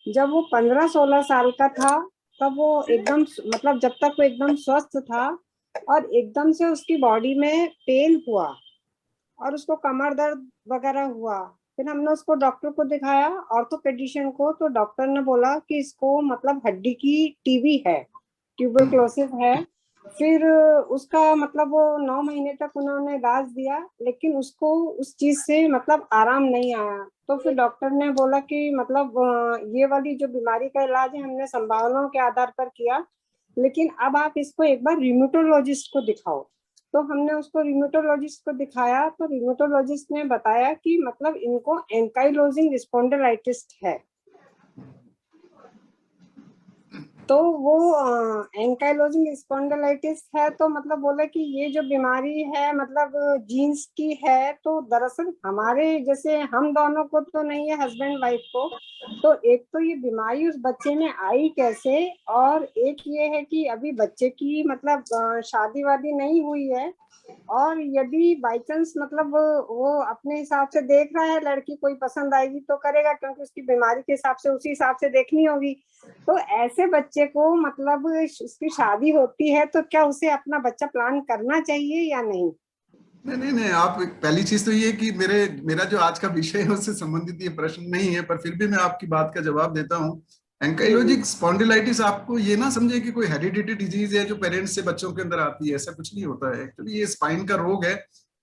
जब वो 15-16 साल का था तब वो एकदम मतलब जब तक वो एकदम स्वस्थ था और एकदम से उसकी बॉडी में पेन हुआ और उसको कमर दर्द वगैरह हुआ। फिर हमने उसको डॉक्टर को दिखाया, ऑर्थोपेडिशियन को, तो डॉक्टर ने बोला कि इसको मतलब हड्डी की टीबी है, ट्यूबरक्लोसिस है। फिर उसका मतलब वो 9 महीने तक उन्होंने इलाज दिया, लेकिन उसको उस चीज से मतलब आराम नहीं आया। तो फिर डॉक्टर ने बोला कि मतलब ये वाली जो बीमारी का इलाज है हमने संभावनाओं के आधार पर किया, लेकिन अब आप इसको एक बार रिमेटोलॉजिस्ट को दिखाओ। तो हमने उसको रिमेटोलॉजिस्ट को दिखाया तो रिमेटोलॉजिस्ट ने बताया कि मतलब इनको एंकाइलोजिंग स्पॉन्डिलाइटिस है। तो वो एंकाइलोजिंग स्पॉन्डिलाइटिस है तो मतलब बोला कि ये जो बीमारी है मतलब जीन्स की है। तो दरअसल हमारे जैसे हम दोनों को तो नहीं है, हस्बैंड वाइफ को। तो एक तो ये बीमारी उस बच्चे में आई कैसे, और एक ये है कि अभी बच्चे की मतलब शादी वादी नहीं हुई है, और यदि बाई चांस मतलब वो अपने हिसाब से देख रहा है लड़की कोई पसंद आएगी तो करेगा, क्योंकि उसकी बीमारी के हिसाब से उसी हिसाब से देखनी होगी। तो ऐसे बच्चे को मतलब उसकी शादी होती है तो क्या उसे अपना बच्चा प्लान करना चाहिए या नहीं? नहीं, आप पहली चीज तो ये कि मेरा जो आज का विषय है उससे संबंधित ये प्रश्न नहीं है, पर फिर भी मैं आपकी बात का जवाब देता हूँ। एंकाइलोजिंग स्पॉन्डिलाइटिस आपको ये ना समझे कि कोई हेरिडिटी डिजीज है जो पेरेंट्स से बच्चों के अंदर आती है, ऐसा कुछ नहीं होता है। एक्चुअली ये स्पाइन का रोग है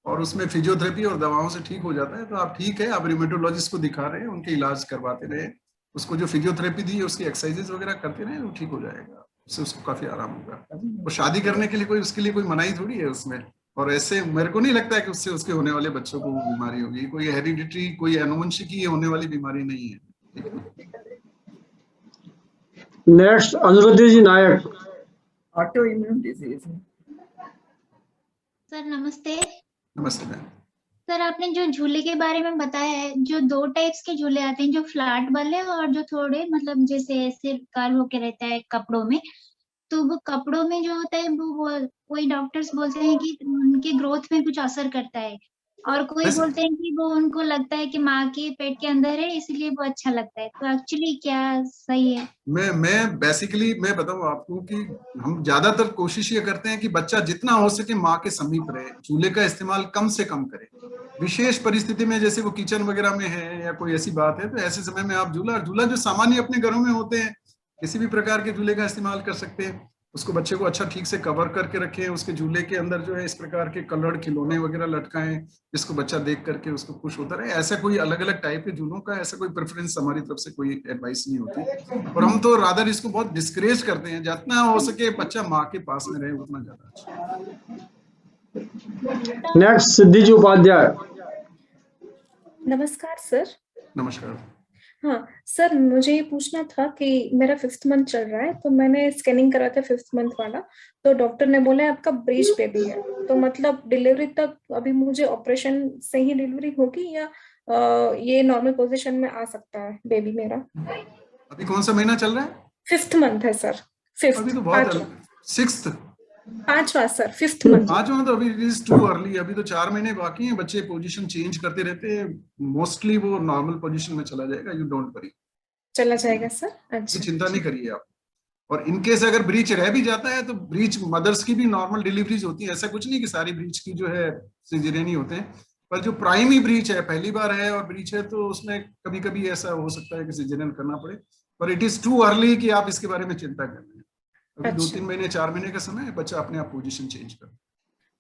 और उसमें फिजियोथेरेपी और दवाओं से ठीक हो जाता है। तो आप ठीक है, आप रिमेटोलॉजिस्ट को दिखा रहे हैं, उनके इलाज करवाते रहे, उसको जो फिजियोथेरेपी दी है उसकी एक्सरसाइजेस वगैरह करते रहे, वो ठीक हो जाएगा, उससे उसको काफी आराम होगा। वो शादी करने के लिए कोई उसके लिए कोई मनाही थोड़ी है उसमें। और ऐसे मेरे को नहीं लगता है कि उससे उसके होने वाले बच्चों को बीमारी होगी। कोई हेरिडिटरी, कोई आनुवंशिकी होने वाली बीमारी नहीं है। Next Anuruddhi ji Nayak. Auto immune disease. Sir नमस्ते। नमस्ते मैम। सर आपने जो झूले के बारे में बताया है, जो 2 टाइप्स के झूले आते हैं, जो फ्लैट वाले और जो थोड़े मतलब जैसे ऐसे कर्व होके रहता है कपड़ों में। तो वो कपड़ों में जो होता है वो कोई डॉक्टर्स बोलते हैं कि उनके ग्रोथ में कुछ असर करता है, और कोई बोलते हैं कि वो उनको लगता है कि माँ के पेट के अंदर है इसलिए वो अच्छा लगता है। तो एक्चुअली क्या सही है? मैं बेसिकली मैं बताऊं आपको कि हम ज्यादातर कोशिश ये करते हैं कि बच्चा जितना हो सके माँ के समीप रहे, झूले का इस्तेमाल कम से कम करे। विशेष परिस्थिति में जैसे वो किचन वगैरह में है या कोई ऐसी बात है तो ऐसे समय में आप झूला जो सामान्य अपने घरों में होते हैं किसी भी प्रकार के झूले का इस्तेमाल कर सकते हैं। उसको बच्चे को अच्छा ठीक से कवर करके रखें, उसके झूले के अंदर जो है इस प्रकार के कलर्ड खिलौने वगैरह लटकाएं जिसको बच्चा देख करके उसको खुश होता रहे। ऐसा कोई अलग अलग टाइप के झूलों का ऐसा कोई प्रेफरेंस हमारी तरफ से कोई एडवाइस नहीं होती, और हम तो रादर इसको बहुत डिस्करेज करते हैं। जितना हो सके बच्चा माँ के पास में रहे उतना ज्यादा अच्छा। नेक्स्ट सिद्धि जी उपाध्याय। नमस्कार सर। नमस्कार। हाँ सर, मुझे ये पूछना था कि मेरा 5th मंथ चल रहा है, तो मैंने स्कैनिंग करा था 5th मंथ वाला, तो डॉक्टर ने बोला है आपका ब्रीच बेबी है। तो मतलब डिलीवरी तक अभी मुझे ऑपरेशन से ही डिलीवरी होगी या ये नॉर्मल पोजीशन में आ सकता है बेबी मेरा? अभी कौन सा महीना चल रहा है? 5th मंथ है सर। 5th। अभी तो बहुत 6th। 5वां सर, 5th मंथ। 5वां तो अभी इट इज टू अर्ली, अभी तो 4 महीने बाकी हैं। बच्चे पोजीशन चेंज करते रहते हैं, मोस्टली वो नॉर्मल पोजीशन में चला जाएगा। यू डोंट वरी, चला जाएगा सर। अच्छा, चिंता नहीं करिए आप। और इनकेस अगर ब्रीच रह भी जाता है तो ब्रीच मदर्स की भी नॉर्मल डिलीवरीज होती है। ऐसा कुछ नहीं कि सारी ब्रीच की जो है सिजेरियन ही होते हैं, पर जो प्राइमरी ब्रीच है, पहली बार है और ब्रीच है, तो उसमें कभी कभी ऐसा हो सकता है कि सिजेरियन करना पड़े। पर इट इज टू अर्ली कि आप इसके बारे में चिंता कर रहे हैं। अभी 2-3 महीने 4 महीने का समय है, बच्चा अपने आप पोजीशन चेंज कर।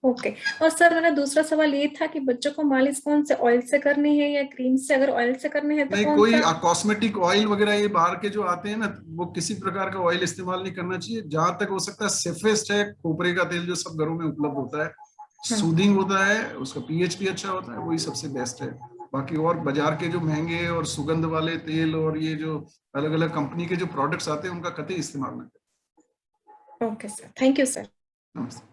ओके। और सर मेरा दूसरा सवाल ये था कि बच्चों को मालिश कौन से ऑयल से करनी है या क्रीम से? अगर ऑयल से करनी है तो नहीं, कौन कोई सा? कॉस्मेटिक ऑयल वगैरह ये बाहर के जो आते हैं ना, वो किसी प्रकार का ऑयल इस्तेमाल नहीं करना चाहिए। जहां तक हो सकता है सेफेस्ट है खोपरे का तेल, जो सब घरों में उपलब्ध होता है, सूदिंग होता है, उसका पीएच भी अच्छा होता है, वही सबसे बेस्ट है। बाकी और बाजार के जो महंगे और सुगंध वाले तेल और ये जो अलग अलग कंपनी के जो प्रोडक्ट्स आते हैं, उनका कतई इस्तेमाल न करें। Okay sir, thank you sir. नमस्ते।